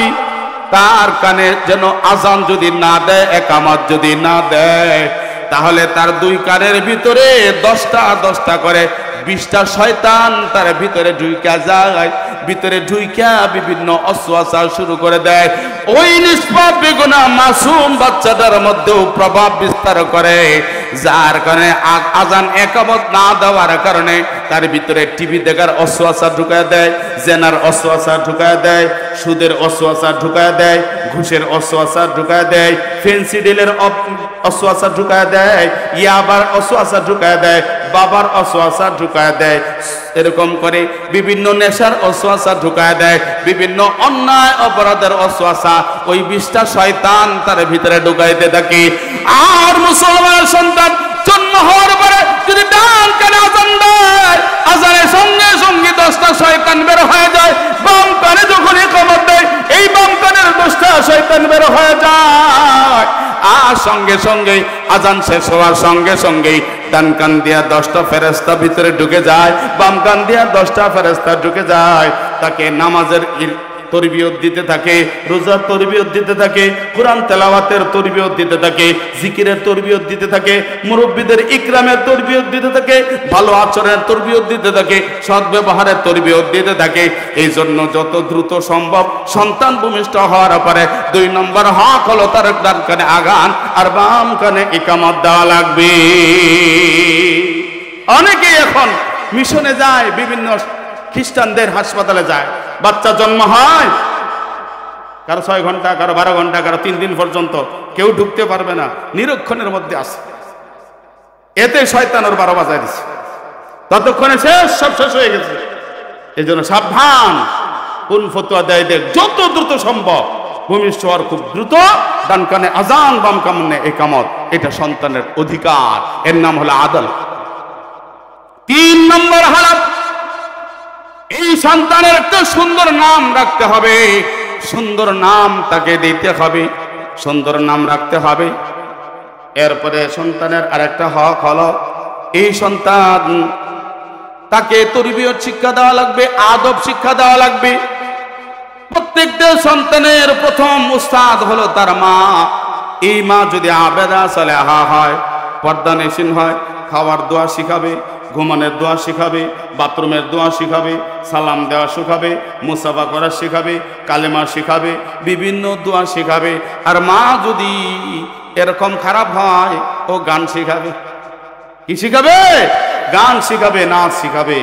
তার কানে যেন আজান যদি না দেয়, একামত যদি না দেয়, তাহলে তার 2 কানের ভিতরে 10টা করে 20টা শয়তান তার ভিতরে ঢুইকা যায়। ভিতরে ঢুইকা বিভিন্ন অসওয়াসা শুরু করে দেয়। ওই নিষ্পাপ বেগুনা মাসুম বাচ্চাটার মধ্যেও প্রভাব বিস্তার করে, যার কারণে আজান একামত না দেওয়ার কারণে তার ভিতরে টিভি দেখার অসওয়াসা ঢুকায় দেয়, জেনার অসওয়াসা ঢুকায় দেয়, সুদের অসওয়াসা ঢুকায় দেয়, ঘুষের অসওয়াসা ঢুকায় দেয়, ফেন্সি ডিলের অসওয়াসা ঢুকায় দেয়, ইয়াবার অসওয়াসা ঢুকায় দেয়, বাবার অসওয়াসা ঢুকায় দেয়। এরকম করে বিভিন্ন নেশার অসওয়াসা ঢুকায় দেয়, বিভিন্ন অন্যায় অপরাধের অসওয়াসা ওই 20টা শয়তান তার ভিতরে ঢুকাইতে থাকে। আর মুসলমান সন্তান জন্ম হওয়ার পরে যদি ডান কানে আজান দেয়, আজানের সঙ্গে সঙ্গে 10টা শয়তান বের হয়ে যায়। বাম কানে যখন ইকামত দেয়, এই বাম কানের দুষ্টা শয়তান বের হয়ে যায়। আর সঙ্গে সঙ্গে আজান শেষ হওয়ার সঙ্গে সঙ্গেই ডান কান দিয়া 10টা ফেরেশতা ভিতরে ঢুকে যায়, বাম কান দিয়া 10টা ফেরেশতা ঢুকে যায়। তাকে নামাজের তরবিয়ত দিতে থাকে, রোজার তরবিয়ত দিতে থাকে, কোরআন তেলাওয়াতের তরবিয়ত দিতে থাকে, জিকিরের তরবিয়ত দিতে থাকে, মুরব্বিদের ইকরামের তরবিয়ত দিতে থাকে, ভালো আচরণের তরবিয়ত দিতে থাকে, সৎ ব্যবহারের তরবিয়ত দিতে থাকে। এই জন্য যত দ্রুত সম্ভব সন্তান ভূমিষ্ঠ হওয়ার পরে 2 নম্বর হক হলো তার ডান কানে আগান আর বাম কানে ইকামত দেওয়া লাগবে। অনেকেই এখন মিশনে যায়, বিভিন্ন খ্রিস্টানদের হাসপাতালে যায়, বাচ্চা জন্ম হয়, কারো 6 ঘন্টা, কারো 12 ঘন্টা, কারো 3 দিন পর্যন্ত কেউ ঢুকতে পারবে না, নিরক্ষণের মধ্যে আছে। এতে শয়তান ওর 12 বাজায় দিচ্ছে, ততক্ষণে সব শেষ হয়ে গেছে। এই জন্য সাবধান, কোন ফতোয়া দেয় দেখ, যত দ্রুত সম্ভব ভূমিষ্ঠ হওয়ার খুব দ্রুত ডান কানে আজান বাম কানে ইকামত, এটা সন্তানের অধিকার, এর নাম হলো আদল। 3 নম্বর হালাত, এই সন্তানের একটা সুন্দর নাম রাখতে হবে, সুন্দর নাম তাকে দিতে হবে, সুন্দর নাম রাখতে হবে। এরপরে সন্তানের আরেকটা হক হলো এই সন্তান তাকে তরবিয়ত শিক্ষা দেওয়া লাগবে, আদব শিক্ষা দেওয়া লাগবে। প্রত্যেকটা সন্তানের প্রথম উস্তাদ হলো তার মা। এই মা যদি আবেদা সালেহা হয়, পর্দানশীল হয়, খাওয়ার দোয়া শিখাবে, ঘুমানোর দোয়া শিখাবে, বাথরুমের দোয়া শিখাবে, সালাম দেওয়া শিখাবে, মুসাফা করা শিখাবে, কালেমা শিখাবে, বিভিন্ন দোয়া শিখাবে। আর মা যদি এরকম খারাপ হয়, ও গান শিখাবে। কি শিখাবে? গান শিখাবে, নাচ শিখাবে।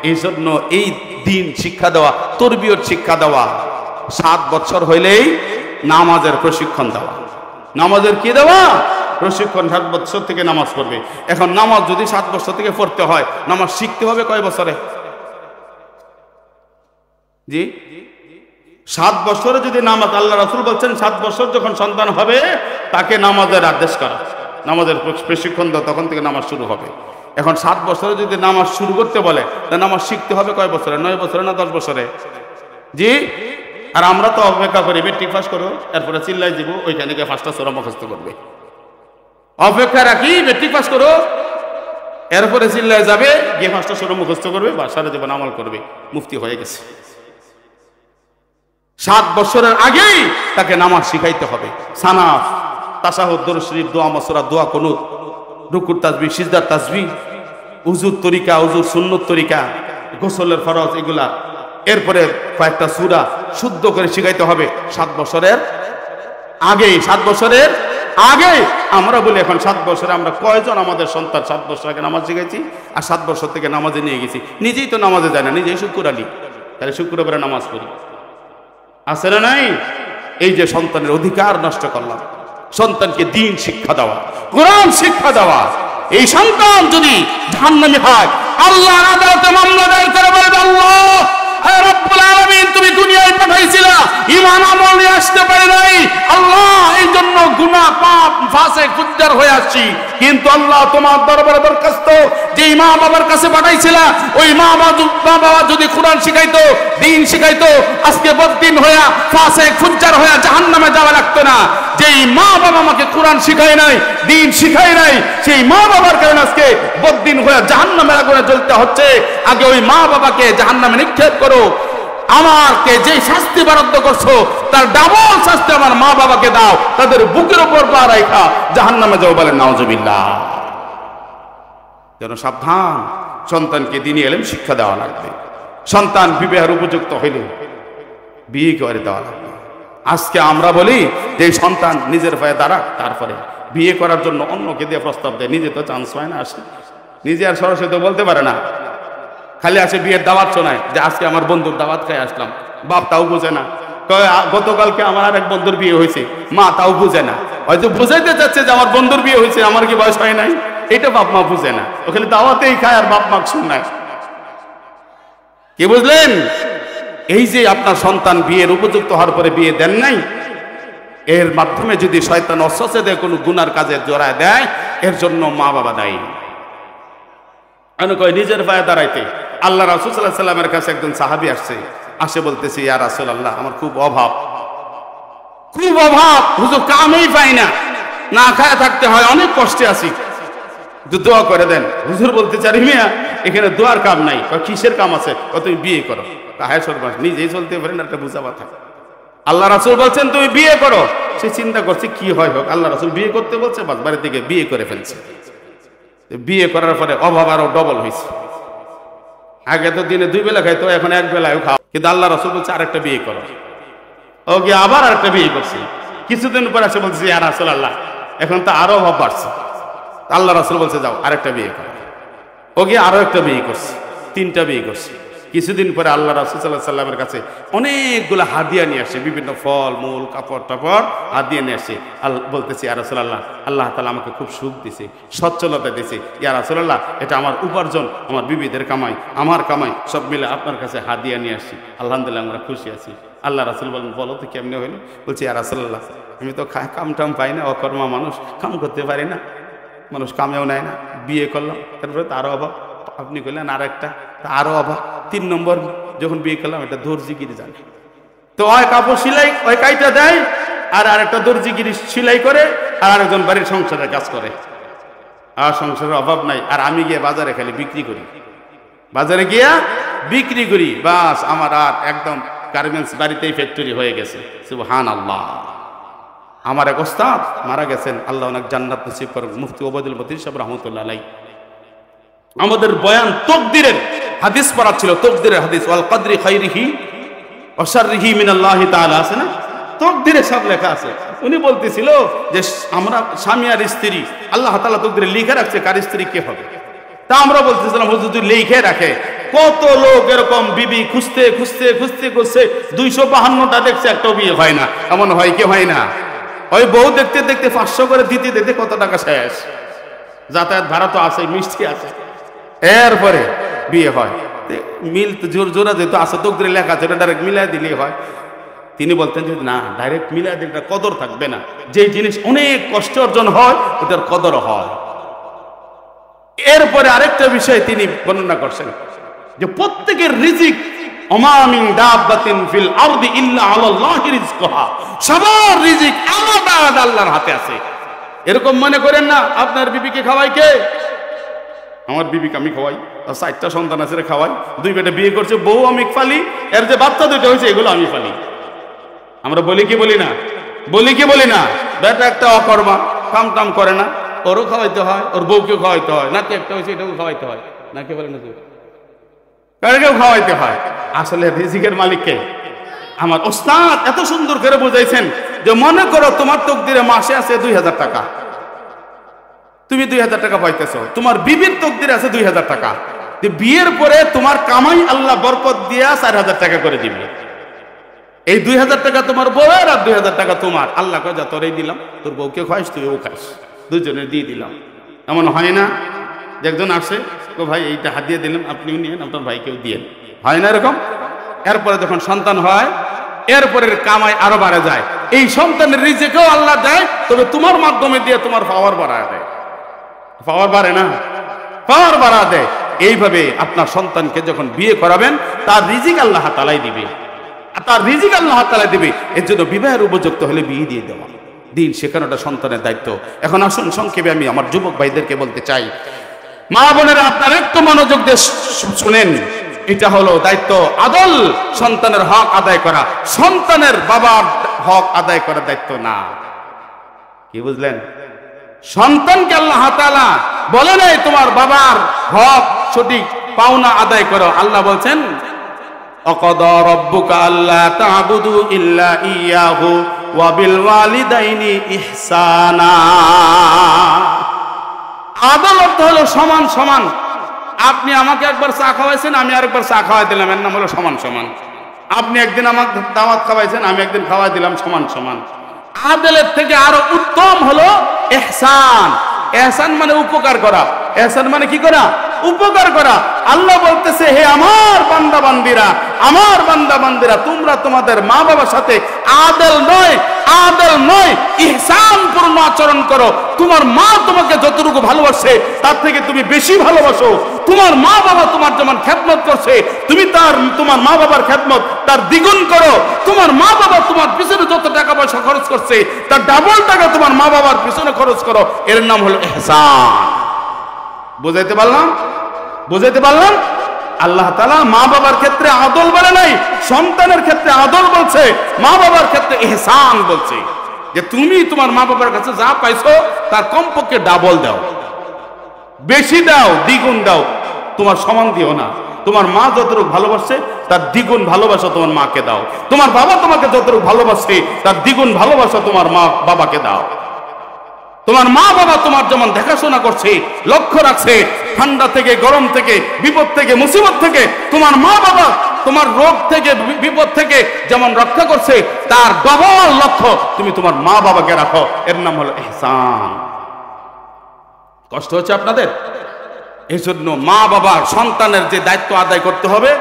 এই জন্য এই দিন শিক্ষা দেওয়া, তরবিয়ত শিক্ষা দেওয়া, 7 বছর হইলেই নামাজের প্রশিক্ষণ দেওয়া। নামাজের কি দেওয়া? প্রশিক্ষণ। 7 বছর থেকে নামাজ পড়বে। এখন নামাজ যদি 7 বছর থেকে পড়তে হয়, নামাজ শিখতে হবে কয় বছরে? জি, 7 বছরে যদি নামাজ, আল্লাহ রাসূল বলছেন 7 বছর যখন সন্তান হবে তাকে নামাজের আদেশ করা, নামাজের প্রশিক্ষণ দাও, তখন থেকে নামাজ শুরু হবে। এখন 7 বছরে যদি নামাজ শুরু করতে বলে, তা নামাজ শিখতে হবে কয় বছরে? 9 বছরে না 10 বছরে? জি। আর আমরা তো অপেক্ষা করি মেট্রিক পাস করো, এরপরে চিল্লাই দিব, ওইখানে গিয়ে 5টা সূরা মুখস্থ করবে। অপেক্ষা রাখি মেট্রিক পাস করো, এরপরে চিল্লায় যাবে, গিয়ে 5টা সূরা মুখস্থ করবে, বা সারা জীবন আমল করবে, মুফতি হয়ে গেছে। 7 বছরের আগেই তাকে নামাজ শিখাইতে হবে। সানাফ, তাশাহুদ, দরুদ শরীফ, দোয়া মাসুরা, দোয়া কুনুত, রুকুর তাসবিহ, সিজদার তাসবিহ, উযুর তরিকা, উযুর সুন্নত তরিকা, গোসলের ফরজ, এগুলা। এরপরে কয়েকটা সূরা শুদ্ধ করে শিখাইতে হবে 7 বছরের আগেই। 7 বছরের আগে আমরা বলি, এখন 7 বছরে আমরা কয়জন আমাদের সন্তান 7 বছর আগে নামাজ শিখাইছি আর 7 বছর থেকে নামাজে নিয়ে গেছি? নিজেই তো নামাজে যায় না, নিজেই শুক্র আলী, তাহলে শুক্রবারে নামাজ পড়ি, আছে না নাই? এই যে সন্তানের অধিকার নষ্ট করলাম। সন্তানকে দ্বীন শিক্ষা দেওয়া, কোরআন শিক্ষা দেওয়া। এই সন্তান যদি জাহান্নামী হয়, আল্লাহর আদালতে মামলা দায়ের করে বলবে, আল্লাহ রব্বুল আলামিন, তুমি দুনিয়ায় পাঠাইছিলা, ঈমান আমল নিয়ে আসতে পারি নাই, আল্লাহ এই জন্য গুনাহ পাপ ফাসিক ফুজ্জার হয়ে আসছি, কিন্তু আল্লাহ তোমার দরবারে দরখাস্ত, যে মা বাবার কাছে পাঠাইছিলা, ওই মা বাবা যদি কোরআন শিখাইতো, দ্বীন শিখাইতো, আজকে বদদিন হইয়া ফাসিক ফুজ্জার হইয়া জাহান্নামে যাওয়া লাগতো না। যেই মা বাবা আমাকে কোরআন শিখায় নাই, দ্বীন শিখায় নাই, সেই মা বাবার কারণে আজকে বদদিন হইয়া জাহান্নামের আগুনে জ্বলতে হচ্ছে। আগে ওই মা বাবাকে জাহান্নামে নিক্ষেপ করো, আমাকে যে শাস্তি বরাদ্দ করছো তার ডাবল শাস্তি আমার মা বাবাকে দাও, তাদের বুকের উপর পা রাখা জাহান্নামে যাও, বলেন নাউজুবিল্লাহ। যেন সাবধান, সন্তানকে দ্বীনি ইলম শিক্ষা দেওয়া লাগবে। সন্তান বিবাহের উপযুক্ত হইলে বিয়ে করে দেওয়া লাগবে। আজকে আমরা বলি যে সন্তান নিজের পায়ে দাঁড়াক, তারপরে বিয়ে করার জন্য অন্যকে দিয়ে প্রস্তাব দেয়, নিজে তো চান্স পায় না, আসে নিজে আর সরাসরি তো বলতে পারে না, খালি আসে বিয়ের দাওয়াত শোনায় যে আজকে আমার বন্ধুর দাওয়াত খাই আসলাম। বাপ তাও বুঝে না, গতকালকে আমার আর এক বন্ধুর বিয়ে হয়েছে, মা তাও বুঝে না, হয়তো বুঝাইতে চাচ্ছে যে আমার বন্ধুর বিয়ে হয়েছে, আমার কি বয়স হয় নাই, এটা বাপ মা বুঝে না, ওখানে দাওয়াতেই খায় আর বাপ মা শোনায়। কি বুঝলেন? এই যে আপনার সন্তান বিয়ের উপযুক্ত হওয়ার পরে বিয়ে দেন নাই, এর মাধ্যমে যদি শয়তান অসসে দেয়, কোনো গুনার কাজে জড়ায় দেয়, এর জন্য মা বাবা দায়ী। কয় নিজের পায়ে দাঁড়াইতে। আল্লাহ রাসূল সাল্লাল্লাহু আলাইহি ওয়াসাল্লামের কাছে একজন সাহাবী আসছে, আসে বলতেছে, ইয়া রাসূলুল্লাহ, আমার খুব অভাব, খুব অভাব, হুজুর কামই পাই না, না খায় থাকতে হয়, অনেক কষ্টে আছি, দোয়া করে দেন। হুজুর বলতে চারি মিয়া এখানে দোয়ার কাম নাই। কিসের কাম আছে? তুমি বিয়ে করো। হায় সর্বাস, নিজেই চলতে পারেন, একটা বুঝা কথা। আল্লাহ রাসূল বলছেন তুমি বিয়ে করো। সে চিন্তা করছে কি হয় হোক, আল্লাহ রাসূল বিয়ে করতে বলছে, বাস বাড়ির দিকে বিয়ে করে ফেলছে। বিয়ে করার পরে অভাব আরো ডবল হয়েছে। আগে তো দিনে 2 বেলা খাইতো, এখন 1 বেলায় খাও। কিন্তু আল্লাহ রাসূল বলছে আরেকটা বিয়ে করো। ও গিয়ে আবার আরেকটা বিয়ে করছে। কিছুদিন পর এসে বলছে ইয়া রাসূলুল্লাহ এখন তো আরো অভাব বাড়ছে। আল্লাহ রাসূল বলছে যাও আরেকটা বিয়ে করো। ও গিয়ে আরো একটা বিয়ে করছে, 3টা বিয়ে করছে। কিছুদিন পরে আল্লাহ রাসূল সাল্লাল্লাহু আলাইহি সাল্লামের কাছে অনেকগুলো হাদিয়া নিয়ে আসে, বিভিন্ন ফল মূল কাপড় টাপড় হাদিয়া নিয়ে আসে। বলতেছে ইয়া রাসূলুল্লাহ আল্লাহ তাআলা আমাকে খুব সুখ দিয়েছে, সচ্ছলতা দিয়েছে। ইয়া রাসূলুল্লাহ এটা আমার উপার্জন, আমার বিবিদের কামাই, আমার কামাই, সব মিলে আপনার কাছে হাদিয়া নিয়ে আসি, আলহামদুলিল্লাহ আমরা খুশি আছি। আল্লাহ রাসূল বলেন বলো তো কেমনে হইলো? বলছি ইয়া রাসূলুল্লাহ আমি তো কাম টাম পাই না, অকর্মা মানুষ, কাম করতে পারি না, মানুষ কামেও নেয় না, বিয়ে করলাম, তারপরে তারও অভাব, আপনি করলেন আর একটা, আরো অভাব। 3 নম্বর যখন বিয়ে করলাম এটা দর্জিগিরি জানে, তো হয় কাপড় সেলাই ওই কাইটা দেয়, আর আরেকটা দর্জিগিরি সেলাই করে, আর আরেকজন বাড়ির সংসারের কাজ করে। আর সংসারের অভাব নাই, আর আমি গিয়ে বাজারে খালি বিক্রি করি, বাজারে গিয়া বিক্রি করি, বাস আমার আর একদম গার্মেন্টস বাড়িতেই ফ্যাক্টরি হয়ে গেছে। সুবহানাল্লাহ। আমার এক ওস্তাদ মারা গেছেন, আল্লাহ অনেক জান্নাত নসিব করুন, মুফতি ওবায়দুল মতিন সাহেব রাহমাতুল্লাহ আলাইহি। আমাদের বয়ান তকদিরের হাদিস পড়া ছিল, তকদিরের হাদিস, ওয়াল কদরি খাইরিহি ওয়া শাররিহি মিনাল্লাহি তাআলা, আছে না? তকদিরে সব লেখা আছে। উনি বলতেছিল যে আমরা স্বামী আর স্ত্রী আল্লাহ তাআলা তকদিরে লিখে রাখছে কার স্ত্রী কে হবে। তা আমরা বলতেছিলাম হুজুর যদি লিখে রাখে, কত লোক এরকম বিবি খুঁজতে খুঁজতে খুঁজতে খুঁজতে 252টা দেখছে, একটাও বিয়ে হয় না। এমন হয় কি হয় না? ওই বউ দেখতে দেখতে 500 করে দিতে দিতে কত টাকা শেষ, যাতায়াত ভাড়া তো আছে, মিষ্টি আছে, এরপরে বিয়ে হয়। মিল তো জোরা যেহেতু আছে, তকদিরে লেখা আছে, ডাইরেক্ট মিলাই দিলেই হয়। তিনি বলতেন যে না, ডাইরেক্ট মিলাই দিলে কদর থাকবে না, যে জিনিস অনেক কষ্ট অর্জন হয় ওটার কদর হয়। এরপরে আরেকটা বিষয় তিনি বর্ণনা করছেন যে প্রত্যেকের রিজিক ওমা মিন দাব্বাতিন ফিল আরদি ইল্লা আলাল্লাহি রিজকুহা, সবার রিজিক আলাদা আলাদা আল্লাহর হাতে আছে। এরকম মনে করেন না আপনার বিবিকে খাওয়াই কে? আমার বিবিকে আমি খাওয়াই, আর 4টা সন্তান আছে খাওয়াই, 2 বেটা বিয়ে করছে, বউ আমি ফালি, এর যে বাচ্চা 2টা হয়েছে এগুলো আমি ফালি। আমরা বলি কি বলি না? বলি কি বলি না? বেটা একটা অকর্মা, কাম টাম করে না, ওরও খাওয়াইতে হয়, ওর বউকেও খাওয়াইতে হয়, নাতি একটা হয়েছে এটাও খাওয়াইতে হয়, নাকি বলে না? কারকেও খাওয়াইতে হয়। আসলে রিজিকের মালিককে আমার ওস্তাদ এত সুন্দর করে বুঝাইছেন যে মনে করো তোমার তকদিরে মাসে আছে 2000 টাকা, তুমি 2000 টাকা পাইতেছো, তোমার বিবির তকদিরে আছে 2000 টাকা। বিয়ের পরে তোমার কামাই আল্লাহ বরকত দিয়া 4000 টাকা করে দিবে। এই 2000 টাকা তোমার বউয়ের আর 2000 টাকা তোমার। আল্লাহ কয় যা তোরই দিলাম, তোর বউকে খাইস তুইও খাইস, দুজনের দিয়ে দিলাম। এমন হয় না যে একজন আসে তো ভাই এইটা হাদিয়া দিলাম, আপনিও নিয়েন, আপনার ভাইকেও দিয়েন, হয় না এরকম? এরপরে যখন সন্তান হয় এরপরের কামাই আরো বাড়ে যায়, এই সন্তানের রিজিকেও আল্লাহ দেয়, তবে তোমার মাধ্যমে দিয়ে তোমার পাওয়ার বাড়ায় দেয়। পাওয়ার বাড়ে না, পাওয়ার বাড়া দেয়। এইভাবে আপনার সন্তানকে যখন বিয়ে করাবেন তার রিজিক আল্লাহ তাআলাই দিবে, তার রিজিক আল্লাহ তাআলা দিবে। এর জন্য বিবাহের উপযুক্ত হলে বিয়ে দিয়ে দেওয়া, দিন শেখানোটা সন্তানের দায়িত্ব। এখন আসুন সংক্ষেপে আমি আমার যুবক ভাইদেরকে বলতে চাই, মা বোনেরা আপনারা একটু মনোযোগ দিয়ে শুনেন, এটা হলো দায়িত্ব আদল, সন্তানের হক আদায় করা, সন্তানের বাবার হক আদায় করার দায়িত্ব না। কি বুঝলেন? সন্তানকে আল্লাহ তাআলা বলে নাই তোমার বাবার হক সঠিক পাওনা আদায় করো। আল্লাহ বলছেন অকদা রাব্বুকা আল্লা তা'বুদু ইল্লা ইয়াহু ওয়া বিল ওয়ালিদাইনি ইহসানা। আদল অর্থ হলো সমান সমান। আপনি আমাকে একবার চা খাওয়াইছেন, আমি আরেকবার চা খাওয়াই দিলাম, এর নাম হলো সমান সমান। আপনি একদিন আমাকে দাওয়াত খাওয়াইছেন, আমি একদিন খাওয়াই দিলাম, সমান সমান। আদলের থেকে আরো উত্তম হলো ইহসান। ইহসান মানে উপকার করা। ইহসান মানে কি করা? উপকার করা। আল্লাহ বলতেছে হে আমার বান্দা বান্দিরা, আমার বান্দা বান্দিরা, তোমরা তোমাদের মা বাবার সাথে আদল নয় ইহসানপূর্ণ আচরণ করো। তোমার মা তোমাকে যতটুকু ভালোবাসে তার থেকে তুমি বেশি ভালোবাসো। তোমার মা বাবা তোমার যেমন খেদমত করছে, তুমি তোমার মা বাবার খেদমত তার দ্বিগুণ করো। তোমার মা বাবা তোমার পিছনে যত টাকা পয়সা খরচ করছে তার ডাবল টাকা তোমার মা বাবার পিছনে খরচ করো। এর নাম হলো ইহসান। বুঝাইতে পারলাম? আল্লাহ তাআলা মা বাবার ক্ষেত্রে আদল বলে নাই, সন্তানের ক্ষেত্রে আদল বলছে, মা বাবার ক্ষেত্রে ইহসান বলছে। যে তুমি তোমার মা বাবার কাছে যা পাইছো তার কমপক্ষে ডাবল দাও, বেশি দাও, দ্বিগুণ দাও, তোমার সমান দিও না। তোমার মা যতটুকু ভালোবাসে তার দ্বিগুণ ভালোবাসা তোমার মাকে দাও। তোমার বাবা তোমাকে যতটুকু ভালোবাসে তার দ্বিগুণ ভালোবাসা তোমার মা বাবাকে দাও। তোমার মা বাবা তোমার যেমন দেখাশোনা করছে, লক্ষ্য রাখছে, ঠান্ডা থেকে, গরম থেকে, বিপদ থেকে, মুসিবত থেকে, তোমার মা বাবা তোমার রোগ থেকে, বিপদ থেকে যেমন রক্ষা করছে তার ডবল লক্ষ্য তুমি তোমার মা বাবাকে রাখো। এর নাম হলো ইহসান। কষ্ট হচ্ছে আপনাদের? এই জন্য মা বাবার সন্তানের যে দায়িত্ব আদায় করতে হবে,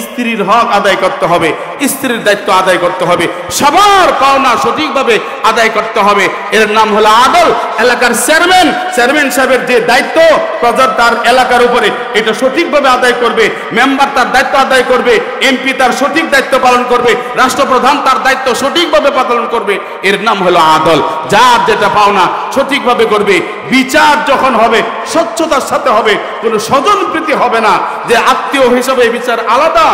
স্ত্রীর হক আদায় করতে হবে, স্ত্রীর দায়িত্ব আদায় করতে হবে, সবার পাওনা সঠিকভাবে আদায় করতে হবে। এর নাম হলো আদল। এলাকার চেয়ারম্যান সাহেবের যে দায়িত্ব প্রজার তার এলাকার উপরে, এটা সঠিকভাবে আদায় করবে। মেম্বার তার দায়িত্ব আদায় করবে, এমপি তার সঠিক দায়িত্ব পালন করবে, রাষ্ট্রপ্রধান তার দায়িত্ব সঠিকভাবে পালন করবে। এর নাম হলো আদল। যার যেটা পাওনা সঠিকভাবে করবে। বিচার যখন হবে স্বচ্ছতার সাথে হবে, কোনো স্বজনপ্রীতি হবে না যে আত্মীয় হিসাবে বিচার আলাদা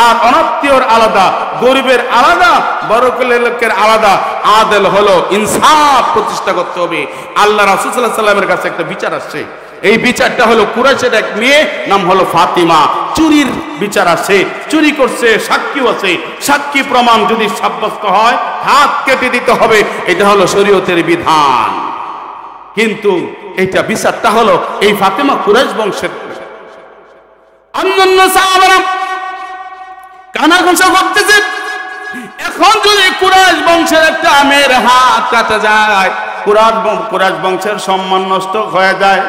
আর অনাত্মীয়র আলাদা, গরিবের আলাদা, বড়লোকের লোকের আলাদা। আদল হলো ইনসাফ প্রতিষ্ঠা করতে হবে। আল্লাহ রাসূল সাল্লাল্লাহু আলাইহি ওয়াসাল্লামের কাছে একটা বিচার আসছে, এই বিচারটা হলো কুরাইশের এক মেয়ে, নাম হলো ফাতিমা। চুরির বিচার আছে, চুরি করছে, সাক্ষী আছে, সাক্ষী প্রমাণ যদি সাব্যস্ত হয় হাত কেটে দিতে হবে। এটা হলো শরীয়তের বিধান। কিন্তু এইটা বিচারটা হলো এই ফাতিমা কুরাইশ বংশের। অন্যান্য সাহাবারা কানাঘুষা করতেছে, এখন যদি কুরাইশ বংশের একটা মেয়ের হাত কাটা যায়, কুরাইশ বংশের সম্মান নষ্ট হয়ে যায়।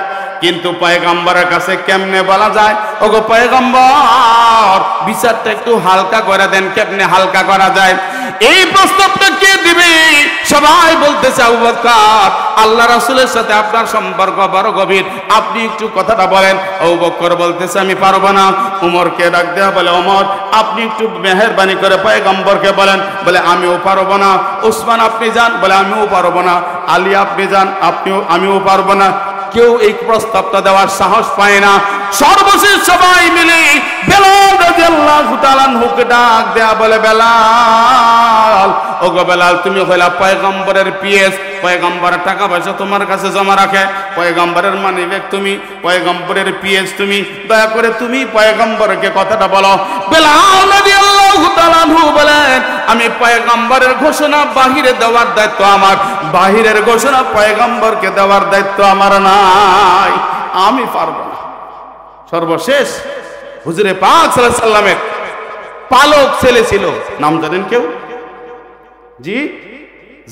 কিন্তু পয়গম্বরের কাছে কেমনে বলা যায়, ওগো পয়গম্বর বিচারটা একটু হালকা করে দেন, কেমনে হালকা করা যায়? এই প্রস্তাবটা কে দিবে? সবাই বলতেছে আবু বকর, আল্লাহ রাসূলের সাথে আপনার সম্পর্ক বড় গভীর, আপনি একটু কথাটা বলেন। আবু বকর বলতেছে আমি পারবো না। উমরকে ডাক দেয়া বলে, ওমর আপনি একটু মেহেরবানি করে পয়গম্বরকে বলেন। বলে আমিও পারবো না। উসমান আপনি যান। বলে আমিও পারবো না। আলী আপনি যান। আমিও পারবো না। কেউ এই প্রস্তাবটা দেওয়ার সাহস পায় না। সর্বশেষ সবাই মিলে বেলাল রাদিয়াল্লাহু তাআলা আনহুকে ডাক দেয়া বলে, বেলাল, ওগো বেলাল, তুমি হইলা পয়গম্বরের পিএস, পয়গম্বরের টাকা পয়সা তোমার কাছে জমা রাখে, পয়গম্বরের মানিব্যাগ তুমি, পয়গম্বরের পিএস তুমি, দয়া করে তুমি পয়গম্বরকে কথাটা বলো। বেলাল রাদিয়াল্লাহু তাআলা আনহু বলেন, আমি পয়গম্বরের ঘোষণা বাহিরে দেওয়ার দায়িত্ব আমার, বাহিরের ঘোষণা পয়গম্বরকে দেওয়ার দায়িত্ব আমার নাই, আমি পারবো না। সর্বশেষ হুজুরে পাক সাল্লাল্লাহু আলাইহি সাল্লামের পালক ছেলে ছিল, নাম জানেন কেউ? জি,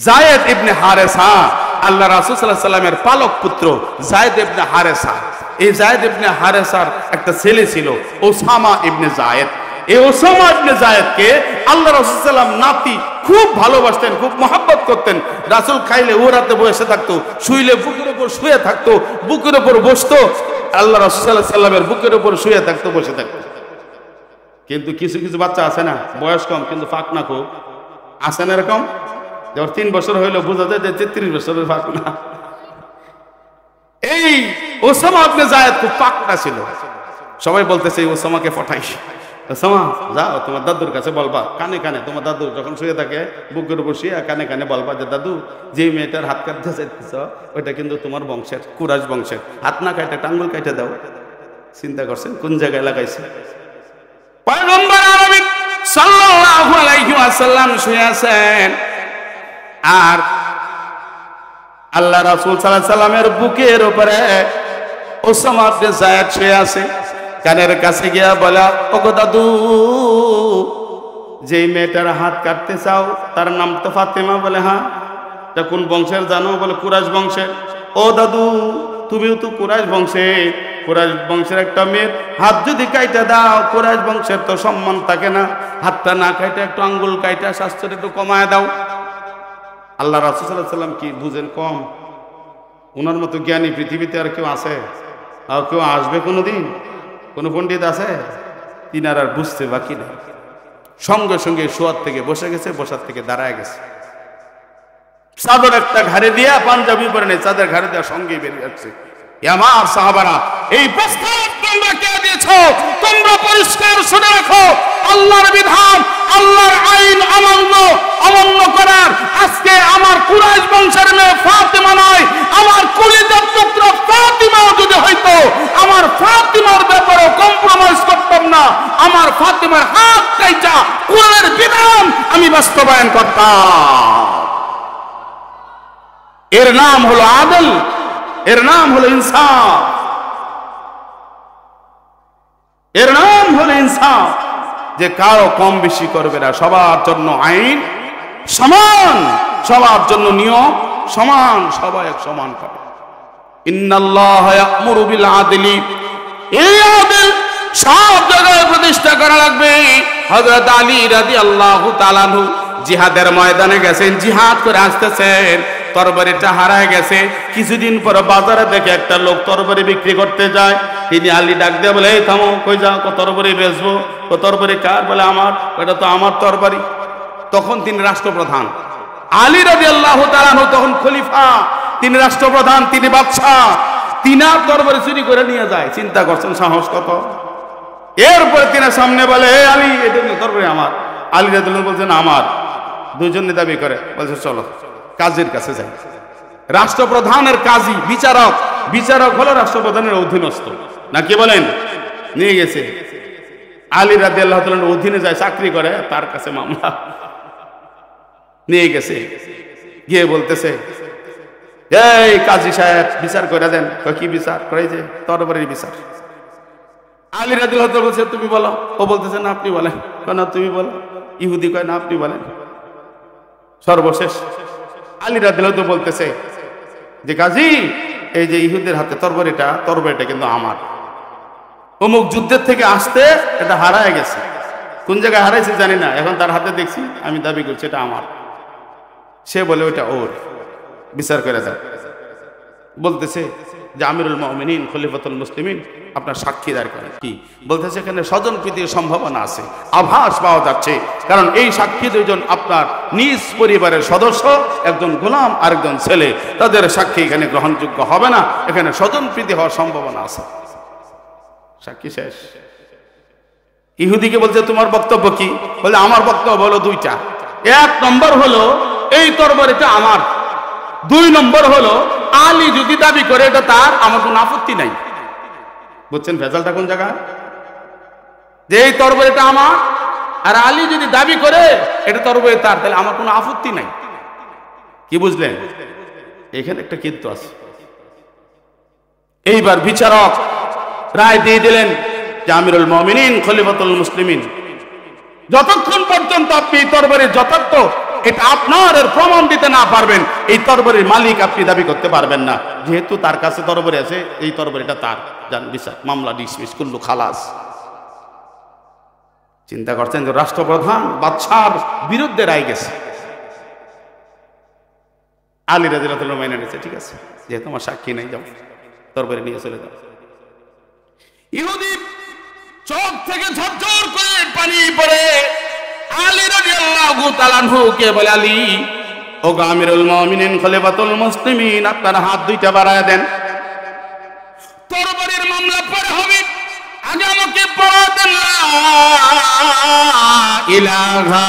যায়েদ ইবনে হারেসা। আল্লাহ রাসূল সাল্লাল্লাহু আলাইহি সাল্লামের পালক পুত্র যায়েদ ইবনে হারেসা। এই যায়েদ ইবনে হারেসার একটা ছেলে ছিল ওসামা ইবনে যায়েদ। এই ওসামা ইবনে যায়েদকে আল্লাহ রাসূল সাল্লাল্লাহু আলাইহি সাল্লাম নাতি খুব ভালোবাসতেন, খুব মহব্বত করতেন। রাসূল খাইলে ওরাতে বসে থাকতো, শুইলে বুকের উপর শুয়ে থাকতো, বুকের উপর বসতো। আল্লাহ রাসূল সাল্লাল্লাহু আলাইহি সাল্লামের বুকের উপর শুয়ে থাকতো, বসে থাকতো। কিন্তু কিছু কিছু বাচ্চা আছে না, বয়স কম কিন্তু ফাঁক না, খুব আছে না এরকম? যখন 3 বছর হইলো বোঝা যায় যে 33 বছরের ফাঁক না। এই ওসামা ইবনে যায়েদ খুব পাকনা ছিল। সবাই বলতেছে এই ওসামাকে পঠাইস। ওসামা যাও তোমার দাদুর কাছে বলবা, কানে কানে তোমার দাদু যখন শুয়ে থাকে বুকের উপর শুয়ে কানে কানে বলবা যে দাদু, যে মেয়েটার হাত কাটতে চাইতেছ ওইটা কিন্তু তোমার বংশের, কুরাইশ বংশের। হাত না কাটে একটা আঙ্গুল কাটে দাও। চিন্তা করছেন কোন জায়গায় লাগাইছে? পয়গম্বর আরবি সাল্লাল্লাহু আলাইহি ওয়াসাল্লাম শুয়ে আছেন, আর আল্লাহ রাসূল সাল্লাল্লাহু আলাইহি সাল্লামের বুকের উপরে ওসামা ইবনে যায়েদ শুয়ে আছে। কানের কাছে গিয়া বলা, ওগো দাদু, যেই মেয়েটার হাত কাটতে চাও তার নাম তো ফাতেমা। বলে হ্যাঁ। তা কোন বংশের জানো? বলে কুরাইশ বংশের। ও দাদু, তুমিও তো কুরাইশ বংশে, কুরাইশ বংশের একটা মেয়ের হাত যদি কাইটা দাও, কুরাইশ বংশের তো সম্মান থাকে না, হাতটা না কাইটা একটু আঙ্গুল কাইটা স্বাস্থ্যটা একটু কমায় দাও। আল্লাহ রাসূল সাল্লাল্লাহু আলাইহি ওয়াসাল্লাম কি বুঝেন কম? ওনার মতো জ্ঞানী পৃথিবীতে আর কেউ আছে? আর কেউ আসবে কোনোদিন? কোনো পণ্ডিত আছে? তিনার আর বুঝতে বাকি নেই। সঙ্গে সঙ্গে শোয়ার থেকে বসে গেছে, বসার থেকে দাঁড়ায় গেছে। চাদর একটা ঘাড়ে দিয়া, পাঞ্জাবি পরে নেই, চাদর ঘাড়ে দেওয়া সঙ্গে বেরিয়ে যাচ্ছে। আমার সাহাবারা, এই প্রস্তাব তোমরা কে দিয়েছ? তোমরা পরিষ্কার শুনে রাখো, আল্লাহর বিধান, আল্লাহর আইন অমান্য করার আজকে আমার কুরাইশ বংশের মেয়ে ফাতিমা নয়, আমার কলিজার টুকরা ফাতিমাও যদি হইতো, আমার ফাতিমার ব্যাপারে কম্প্রোমাইজ করতাম না। আমার ফাতিমার হাত কাইটা কোরআনের বিধান আমি বাস্তবায়ন করতাম। এর নাম হলো আদল, এর নাম হলো ইনসাফ, এর নাম হলো ইনসাফ, যে কারো কম বেশি করবে না। সবার জন্য আইন সমান, সবার জন্য নিয়ম সমান, সবাই এক সমান পাবে। ইন্নাল্লাহা ইয়া'মুরু বিল আদলি, এই আদল সব জায়গায় প্রতিষ্ঠা করা লাগবে। হযরত আলী রাদিয়াল্লাহু তাআলা আনহু জিহাদের ময়দানে গেছেন, জিহাদ করে আসতেছেন, তরবারিটা হারায় গেছে। কিছুদিন পর বাজারে দেখে একটা লোক তরবারি বিক্রি করতে যায়। তিনি আলী ডাক দিয়ে বলে, এই থামো, কই যাও? তরবারি বেচবো। তরবারি কার? বলে আমার। এটা তো আমার তরবারি। তখন তিনি রাষ্ট্রপ্রধান। আলী রাদিয়াল্লাহু তাআলা আনহু তখন খলিফা, তিনি রাষ্ট্রপ্রধান, তিনি বাদশা। তিনার তরবারি চুরি করে নিয়ে যায়। চিন্তা করছেন সাহস কত? এরপরে তিনি সামনে বলে, হে আলী, এটা তরবারি আমার। আলী রাদিয়াল্লাহু বলছেন আমার। দুজনে দাবি করে, বলছে চলো কাজীর কাছে যাই। রাষ্ট্রপ্রধানের কাজী, বিচারক, বিচারক হলো রাষ্ট্রপ্রধানের অধীনস্থ, নাকি বলেন? নিয়ে গেছে আলী রাদিয়াল্লাহু তাআলার অধীনে যায়, চাকরি করে, তার কাছে মামলা নিয়ে গেছে। গিয়ে বলতেছে, এই কাজী সাহেব বিচার করে দেন। কি বিচার করে? যে তরবারির বিচার। আলী রাদিয়াল্লাহু তাআলা বলছে, তুমি বলো। ও বলতেছে, না আপনি বলেন। না তুমি বলো। ইহুদি কয়, না আপনি বলেন। সর্বশেষ আলী রাদিয়াল্লাহু তাআলা বলতেছে যে, কাজী, এই যে ইহুদের হাতে তরবারিটা কিন্তু আমার। অমুক যুদ্ধের থেকে আসতে এটা হারায় গেছে। কোন জায়গায় হারাইছে জানি না, এখন তার হাতে দেখছি, আমি দাবি করছি এটা আমার। সে বলে ওটা ওর, বিচার করে দেন। বলতেছে যে আমিরুল মুমিনিন খলিফাতুল মুসলিমিন আপনার সাক্ষী দাঁড় করেন। কি বলতেছে? এখানে স্বজন প্রীতির সম্ভাবনা আছে, আভাস পাওয়া যাচ্ছে। কারণ এই সাক্ষী দুইজন আপনার নিজ পরিবারের সদস্য, একজন গোলাম আর একজন ছেলে। তাদের সাক্ষী এখানে গ্রহণযোগ্য হবে না, এখানে স্বজন প্রীতি হওয়ার সম্ভাবনা আছে। সাক্ষী শেষ। ইহুদিকে বলছে, তোমার বক্তব্য কি? বলে, আমার বক্তব্য হলো দুইটা। এক নম্বর হলো এই তরবারিটা আমার। দুই নম্বর হলো আলী যদি দাবি করে এটা তার, আমার কোনো আপত্তি নাই। বুঝছেন ভেজালটা কোন জায়গা? যে এই তরবারিটা আমার, আর আলী যদি দাবি করে এটা তরবারি তার, তাহলে আমার কোনো আপত্তি নাই। কি বুঝলেন? এখানে একটা কিন্তু আছে। এইবার বিচারক রায় দিয়ে দিলেন যে আমিরুল মুমিনিন খলিফাতুল মুসলিমিন, যতক্ষণ পর্যন্ত আপনি এই তরবারির যথার্থ এটা আপনার প্রমাণ দিতে না পারবেন, এই তরবারির মালিক আপনি দাবি করতে পারবেন না। যেহেতু তার কাছে তরবারি আছে, এই তরবারিটা তার, জান বিচার, মামলা ডিসমিস, কুল্লু খালাস। চিন্তা করছেন যে রাষ্ট্রপ্রধান বাদশার বিরুদ্ধে রায় গেছে। আলী রাদিয়াল্লাহু তাআলা মেনে নিয়েছে, ঠিক আছে, যেহেতু আমার সাক্ষী নাই, যাও তরবারি নিয়ে চলে যাও। ইহুদি চোখ থেকে ঝরঝর করে পানি পড়ে আলী রাদিয়াল্লাহু তাআলা কে বলে, আলী, ও আমিরুল মুমিনিন খলিফাতুল মুসলিমিন, আপনার হাত দুইটা বাড়ায় দেন, তরবারির মামলা পরে হবে, আগে আমাকে পড়া দেন লা ইলাহা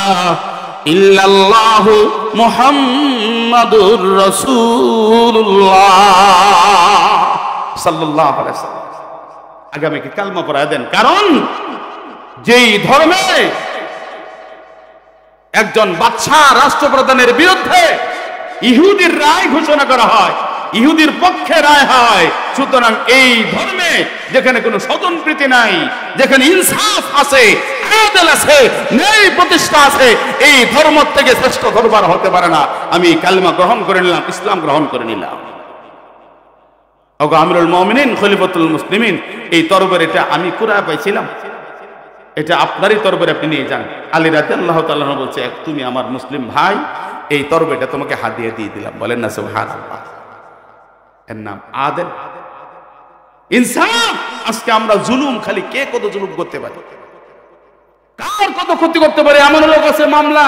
ইল্লাল্লাহু মুহাম্মাদুর রাসূলুল্লাহ সাল্লাল্লাহু আলাইহি ওয়াসাল্লাম। আগে আমাকে কালমা পড়ায় দেন। কারণ যেই ধর্মে একজন বাদশা রাষ্ট্রপ্রধানের বিরুদ্ধে ইহুদির রায় ঘোষণা করা হয়, ইহুদির পক্ষে রায় হয়, সুতরাং এই ধর্মে যেখানে কোনো স্বজনপ্রীতি নাই, যেখানে ইনসাফ আছে, আদল আছে, ন্যায় প্রতিষ্ঠা আছে, এই ধর্ম থেকে শ্রেষ্ঠ ধর্ম হতে পারে না। আমি কালেমা গ্রহণ করে নিলাম, ইসলাম গ্রহণ করে নিলাম। ওগো আমিরুল মুমিনিন খলিফাতুল মুসলিমিন, এই তরবারি এটা আমি কুরায় পাইছিলাম, এটা আপনারই তরবারি, আপনি নিয়ে যান। আলী রাদিয়াল্লাহু তাআলা বলছে, তুমি আমার মুসলিম ভাই, এই তরবারিটা তোমাকে হাদিয়া দিয়ে দিলাম। বলেন না সুবহানাল্লাহ। এর নাম আদেল, ইনসাফ। আজকে আমরা জুলুম, খালি কে কত জুলুম করতে পারে, কার কত ক্ষতি করতে পারে। এমন লোক আছে মামলা,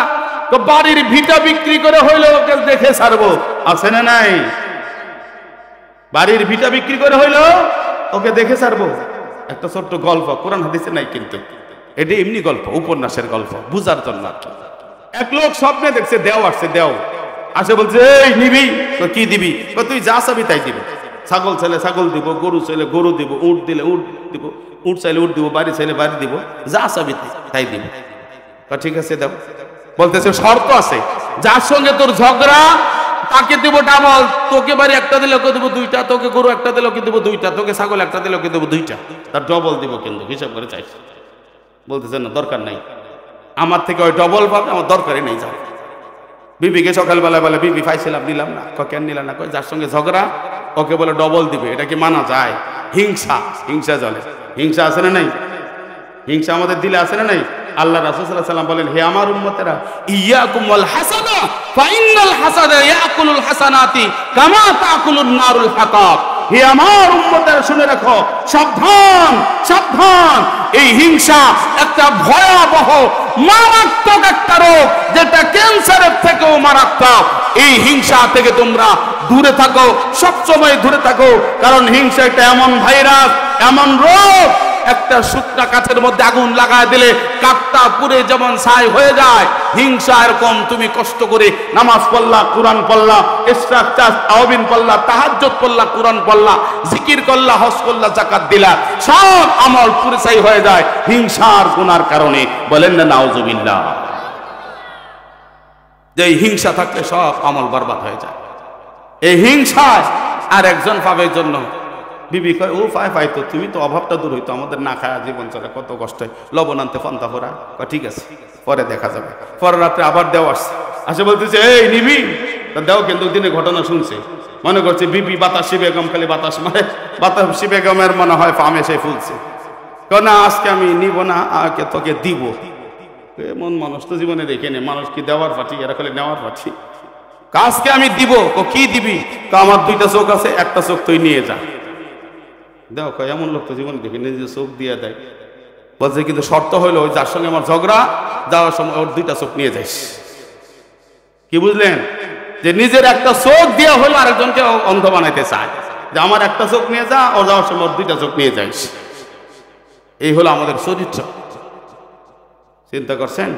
তো বাড়ির ভিটা বিক্রি করে হইলো ওকে দেখে ছাড়বো, আছে না নাই? বাড়ির ভিটা বিক্রি করে হইলো ওকে দেখে ছাড়বো। একটা ছোট্ট গল্প, কোরআন হাদিসে নাই কিন্তু, এটা এমনি গল্প, উপন্যাসের গল্প, বুঝার জন্য। এক লোক স্বপ্নে দেখছে দেও আসছে, দেও আসে বলছে, এই নিবি? তো কি দিবি? তুই যা চাবি তাই দিবি। ছাগল চাইলে ছাগল দিব, গরু চাইলে গরু দিব, উট দিলে উট দিব, উট চাইলে উট দিব, বাড়ি চাইলে বাড়ি দিব, যা চাবি তাই দিব। ঠিক আছে দাও। বলতেছে শর্ত আছে, যার সঙ্গে তোর ঝগড়া তাকে দিব ডাবল, তোকে বাড়ি একটা দিলে ওকে দেবো দুইটা, তোকে গরু একটা দিলে ওকে দেবো দুইটা, তোকে ছাগল একটা দিলে ওকে দেবো দুইটা, তার ডবল দিব কিন্তু, হিসাব করে চাইছে। বলতেছে না দরকার নাই, আমার থেকে ওই ডবল পাবে, আমার দরকারই নেই। যাও। বিবিকে সকালবেলা বলে, বিবি পাইছিলাম, নিলাম না। কেন নিলাম না? যার সঙ্গে ঝগড়া ওকে বলে ডবল দিবে, এটা কি মানা যায়? হিংসা, হিংসা চলে। হিংসা আছে না নাই? হিংসা আমাদের দিলে আছে না নাই? আল্লাহ রাসূল সাল্লাল্লাহু আলাইহি ওয়াসাল্লাম বলেন, হে আমার উম্মতেরা, ইয়াকুম ওয়াল হাসানা ফাইনাল হাসাদা ইয়াকুলুল হাসানাতি কামা তাকুলুন নারুল হাতাব। হে আমার উম্মতেরা শুনে রাখো, সাবধান সাবধান, এই হিংসা একটা ভয়াবহ মারাত্মক একটা রোগ, যেটা ক্যান্সারের থেকেও মারাত্মক। এই হিংসা থেকে তোমরা দূরে থাকো, সবসময় দূরে থাকো, কারণ হিংসা একটা এমন ভাইরাস, এমন রোগ, একটা শুকনা কাঠের মধ্যে আগুন লাগায় দিলে কাঠটা পুড়ে যেমন ছাই হয়ে যায়, হিংসা এরকম। তুমি কষ্ট করে নামাজ পড়লা, কোরআন পড়লা, ইশরাক চাষ আওয়াবিন পড়লা, তাহাজ্জুদ পড়লা, কোরআন পড়লা, জিকির করলা, হজ করলা, যাকাত দিলা, সব আমল পুড়ে ছাই হয়ে যায় হিংসার গুনার কারণে। বলেন না নাউজুবিল্লাহ। যে হিংসা থাকলে সব আমল বরবাদ হয়ে যায়। এই হিংসায় আর একজন পাবের জন্য বিবি কয়, ও পাই তো, তুমি তো অভাবটা দূর হইতো, আমাদের না খায়া জীবন চলে, কত কষ্ট হয়, লবণ আনতে ফন্তা ফোরা। ঠিক আছে, পরে দেখা যাবে। পরে রাত্রে আবার দেও আসে বলতেছে, এই নিবি? দেও কিন্তু দিনে ঘটনা শুনছে, মনে করছে বিবি বাতাসি বেগম, খালি বাতাস মারে, বাতাসি বেগমের মনে হয় ফামে সে ফুলছে। না আজকে আমি নিব না, আগে তোকে দিব। এমন মানুষ তো জীবনে দেখে নে, মানুষ কি দেওয়ার পাঠি, এরা খালি নেওয়ার পাঠি। আজকে আমি দিব। কি দিবি? আমার দুইটা চোখ আছে, একটা চোখ তুই নিয়ে যা। দেখো এমন লোক তো জীবনে দেখে নিজে চোখ দিয়ে দেয়। বলছে কিন্তু শর্ত হইলো, ওই যার সঙ্গে আমার ঝগড়া, যাওয়ার সময় ওর দুইটা চোখ নিয়ে যাইস। কি বুঝলেন? যে নিজের একটা চোখ দিয়ে হলো আরেকজনকে অন্ধ বানাইতে চায়, যে আমার একটা চোখ নিয়ে যা, ও যাওয়ার সময় ওর দুইটা চোখ নিয়ে যাইস। এই হলো আমাদের চরিত্র। চিন্তা করছেন?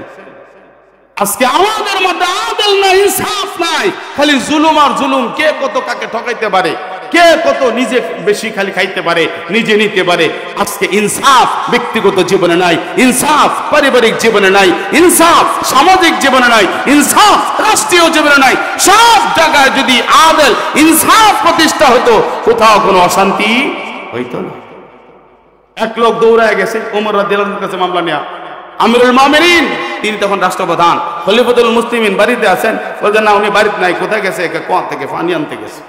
আজকে আমাদের মধ্যে আদল নাই, ইনসাফ নাই, খালি জুলুম আর জুলুম। কে কত কাকে ঠকাইতে পারে, কে কত নিজে বেশি খালি খাইতে পারে, নিজে নিতে পারে। আজকে ইনসাফ ব্যক্তিগত জীবনে নাই, ইনসাফ পারিবারিক জীবনে নাই, ইনসাফ সামাজিক জীবনে নাই, ইনসাফ রাষ্ট্রীয় জীবনে নাই। সব জায়গায় যদি আদল ইনসাফ প্রতিষ্ঠা হতো, কোথাও কোনো অশান্তি হইতো না। এক লোক দৌড়ায় গেছে ওমর রাদিয়াল্লাহু আনহুর কাছে মামলা নেয়া। আমিরুল মুমিনিন, তিনি তখন রাষ্ট্রপ্রধান, খলিফাতুল মুসলিমিন বাড়িতে আছেন। বলছেন না, উনি বাড়িতে নাই। কোথায় গেছে? কোয়া থেকে পানি আনতে গেছে।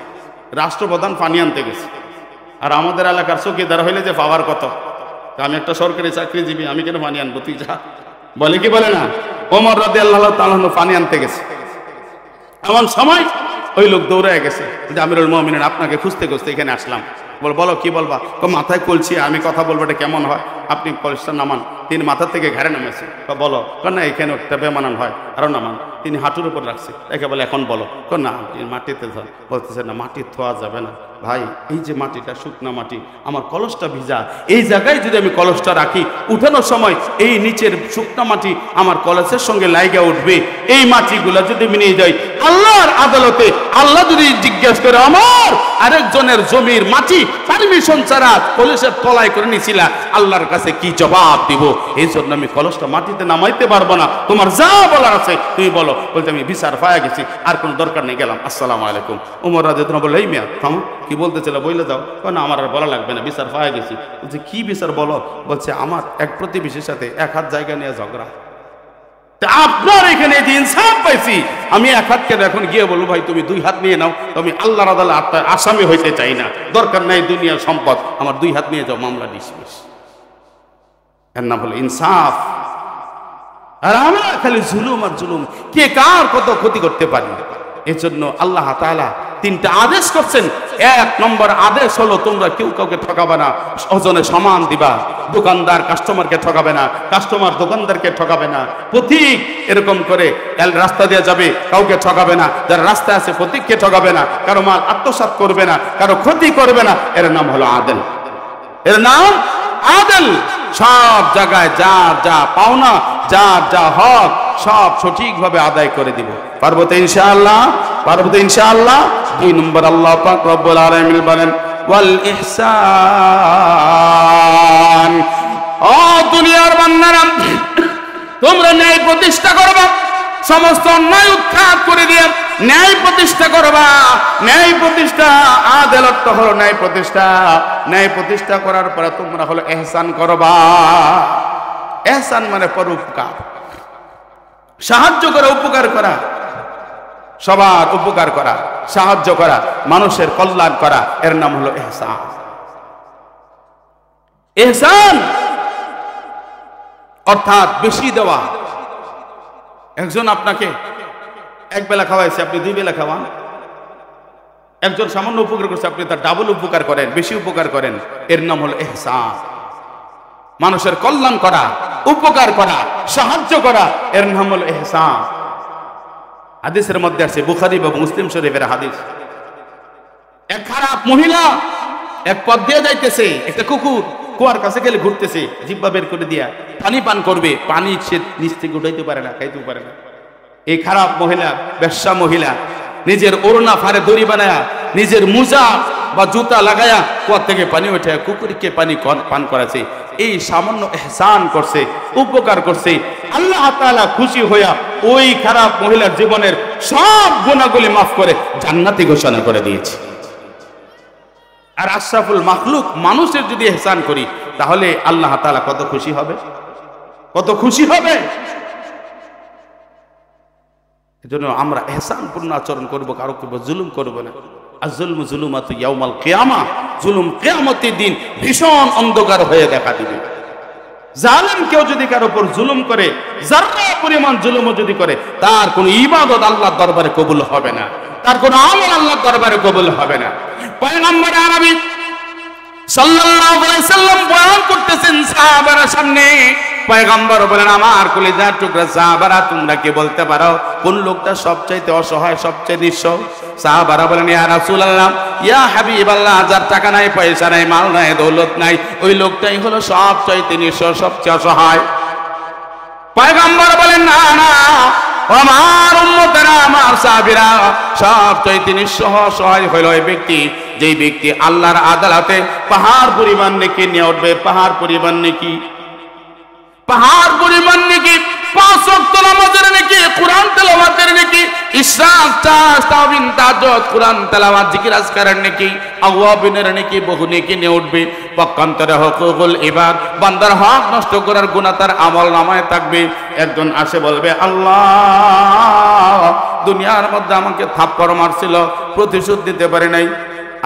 রাষ্ট্রপ্রধান পানি আনতে গেছে। আর আমাদের এলাকার চৌকিদার হইলে যে পাওয়ার কত, আমি একটা সরকারি চাকরিজীবী, আমি কেন পানি আনবো, তুই যা। বলে কি বলে না? ওমর রাদিয়াল্লাহু তাআলা পানি আনতে গেছে। এমন সময় ওই লোক দৌড়ায় গেছে, যে আমিরুল মুমিনিন, আপনাকে খুঁজতে খুঁজতে এখানে আসলাম। বলো কি বলবা? মাথায় কলছি, আমি কথা বলবো, এটা কেমন হয়? আপনি কলসটা নামান। তিনি মাথার থেকে ঘাড়ে নামেছে। বলো। না এখানে একটা বেমানান হয়, আরো নামান। তিনি হাঁটুর উপর রাখছে। একে বলে এখন বলো। না মাটিতে ধর। বলতেছে না, মাটি ধোয়া যাবে না ভাই, এই যে মাটিটা শুকনা মাটি, আমার কলসটা ভিজা, এই জায়গায় যদি আমি কলসটা রাখি, উঠানোর সময় এই নিচের শুকনা মাটি আমার কলসের সঙ্গে লাইগা উঠবে। এই মাটিগুলা যদি আমি নিয়ে যাই আল্লাহর আদালতে, আল্লাহ যদি জিজ্ঞেস করে, আমার আরেকজনের জমির মাটি পারমিশন ছাড়া কলসের তলায় করে নিছিলা, আল্লাহর কাছে কি জবাব দিব? এই জন্য আমি কলসটা মাটিতে নামাইতে পারবো না, তোমার যা বলার আছে তুমি বলো। বলতে আমি বিচার পায়া গেছি, আর কোনো দরকার নেই, গেলাম, আসসালামু আলাইকুম। ওমর রাদিয়াল্লাহু আনহু বলল, এই মিয়া থামো, কি বলতেছিল বইলে যাও। না আমার আর বলা লাগবে না, বিচার পায়া গেছি। বলছে কি বিচার বলো? বলছে আমার এক প্রতিবেশীর সাথে এক হাত জায়গা নিয়ে ঝগড়া, আপনার এখানে যে ইনসাফ পাইছি, আমি এক হাত কেন এখন গিয়ে বলবো ভাই তুমি 2 হাত নিয়ে নাও, তুমি আল্লাহর আদালতে আসামি হইতে চাই না, দরকার নাই দুনিয়ার সম্পদ, আমার 2 হাত নিয়ে যাও, মামলা ডিসমিস। এর নাম হলো ইনসাফ। আর আমরা খালি জুলুম আর জুলুম, কে কার কত ক্ষতি করতে পারি। এজন্য আল্লাহ তাআলা 3টা আদেশ করছেন। 1 নম্বর আদেশ হলো তোমরা কেউ কাউকে ঠকাবে না, ওজনে সমান দিবা। দোকানদার কাস্টমারকে ঠকাবে না, কাস্টমার দোকানদারকে ঠকাবে না। পথিক এরকম করে রাস্তা দিয়ে যাবে, কাউকে ঠকাবে না। যারা রাস্তায় আছে পথিককে ঠকাবে না, কারো মাল আত্মসাৎ করবে না, কারো ক্ষতি করবে না। এর নাম হলো আদেল, এর নাম আদেল। সব জায়গায় যার যা পাওনা, যার যা হক সব সঠিকভাবে আদায় করে দিব। পারবো তো ইনশাআল্লাহ, পারবো তো ইনশাআল্লাহ। 2 নম্বর আল্লাহ পাক রব্বুল আলামিন বলেন ওয়াল ইহসান। ও দুনিয়ার বান্দারা, তোমরা ন্যায় প্রতিষ্ঠা করবা, সমস্ত অন্যায় উৎখাত করে দিয়ে ন্যায় প্রতিষ্ঠা করবা। ন্যায় প্রতিষ্ঠা, আদেল অর্থ হলো ন্যায় প্রতিষ্ঠা। ন্যায় প্রতিষ্ঠা করার পরে তোমরা হলো ইহসান করবা। ইহসান মানে পরোপকার, সাহায্য করা, উপকার করা, সবার উপকার করা, সাহায্য করা, মানুষের কল্যাণ করা, এর নাম হলো ইহসান। ইহসান অর্থাৎ বেশি দেওয়া। একজন আপনাকে 1 বেলা খাওয়াইছে, আপনি 2 বেলা খাওয়ান। একজন সামান্য উপকার করছে, আপনি তার ডাবল উপকার করেন, বেশি উপকার করেন, এর নাম হলো ইহসান। মানুষের কল্যাণ করা, উপকার করা, সাহায্য করা, এর নাম হলো ইহসান। হাদিসের মধ্যে আছে, বুখারী এবং মুসলিম শরীফের হাদিস। এক খারাপ মহিলা এক পথ দিয়ে যাইতেছে, একটা কুকুর কুয়ার কাছে গেলে ঘুরতেছে, জিহ্বা বের করে দিয়া পানি পান করবে, পানি সে নিচ থেকে উঠাইতে পারে না, খাইতেও পারে না। এই খারাপ মহিলা, বেশ্যা মহিলা, নিজের ওড়না ফাড়ে দড়ি বানায়া, নিজের মোজা বা জুতা লাগায়া কুয়ার থেকে পানি উঠে কুকুরকে পানি পান করাছে। এই সামান্য ইহসান করছে, উপকার করছে। আল্লাহ তাআলা খুশি হইয়া ওই খারাপ মহিলার জীবনের সব গুনাহগুলি মাফ করে জান্নাতি ঘোষণা করে দিয়েছে। আর আশরাফুল মাখলুক মানুষের যদি ইহসান করি, তাহলে আল্লাহ তাআলা কত খুশি হবে, কত খুশি হবে। এজন্য আমরা ইহসানপূর্ণ আচরণ করব, কারো কেউ জুলুম করব না। আয-যুলমু যুলুমাতু ইয়াউমাল কিয়ামাহ। জুলুম কিয়ামতের দিন ভীষণ অন্ধকার হয়ে দেখা দিবে। জালেম কেউ যদি কারো উপর জুলুম করে, যারা পরিমাণ জুলুমও যদি করে, তার কোনো ইবাদত আল্লাহর দরবারে কবুল হবে না, তার কোনো আমল আল্লাহর দরবারে কবুল হবে না। পয়গম্বর আরবি সাল্লাল্লাহু আলাইহি সাল্লাম বয়ান করতেছেন সাহাবারা সামনে। পয়গম্বর বলেন, আমার কলিজার টুকরা সাহাবারা, তোমরা কি বলতে পারো কোন লোকটা সবচাইতে অসহায়, সবচেয়ে নিঃস্ব? সাহাবারা বলেন, ইয়া রাসূলুল্লাহ, ইয়া হাবিবাল্লাহ, যার টাকা নাই, পয়সা নাই, মাল নাই, দৌলত নাই, ওই লোকটাই হলো সবচাইতে নিঃস্ব, সবচেয়ে অসহায়। পয়গম্বর বলেন, না না, আমার উম্মতেরা, আমার সাহাবীরা, সবচাইতে নিঃস্ব অসহায় হলো ওই ব্যক্তি, যেই ব্যক্তি আল্লাহর আদালতে পাহাড় পরিমাণ নেকি নিয়ে উঠবে। পাহাড় পরিমাণ নেকি, পাহাড় পরিমাণ নেকি, 5 ওয়াক্ত নামাজের নেকি, কুরআন তেলাওয়াতের নেকি, ইশরাক, তাসবিহ, তাহাজ্জুদ, কুরআন তেলাওয়াত, জিকির আজকারের নেকি, আওয়াবিনের নেকি, বহু নেকি নিয়ে উঠবে। পক্ষান্তরে হুকুকুল ইবাদ, বান্দার হক নষ্ট করার গুনাহ তার আমলনামায় থাকবে। একজন আসে বলবে, আল্লাহ, দুনিয়ার মধ্যে আমাকে থাপ্পড় মারছিল, প্রতিশোধ দিতে পারে নাই,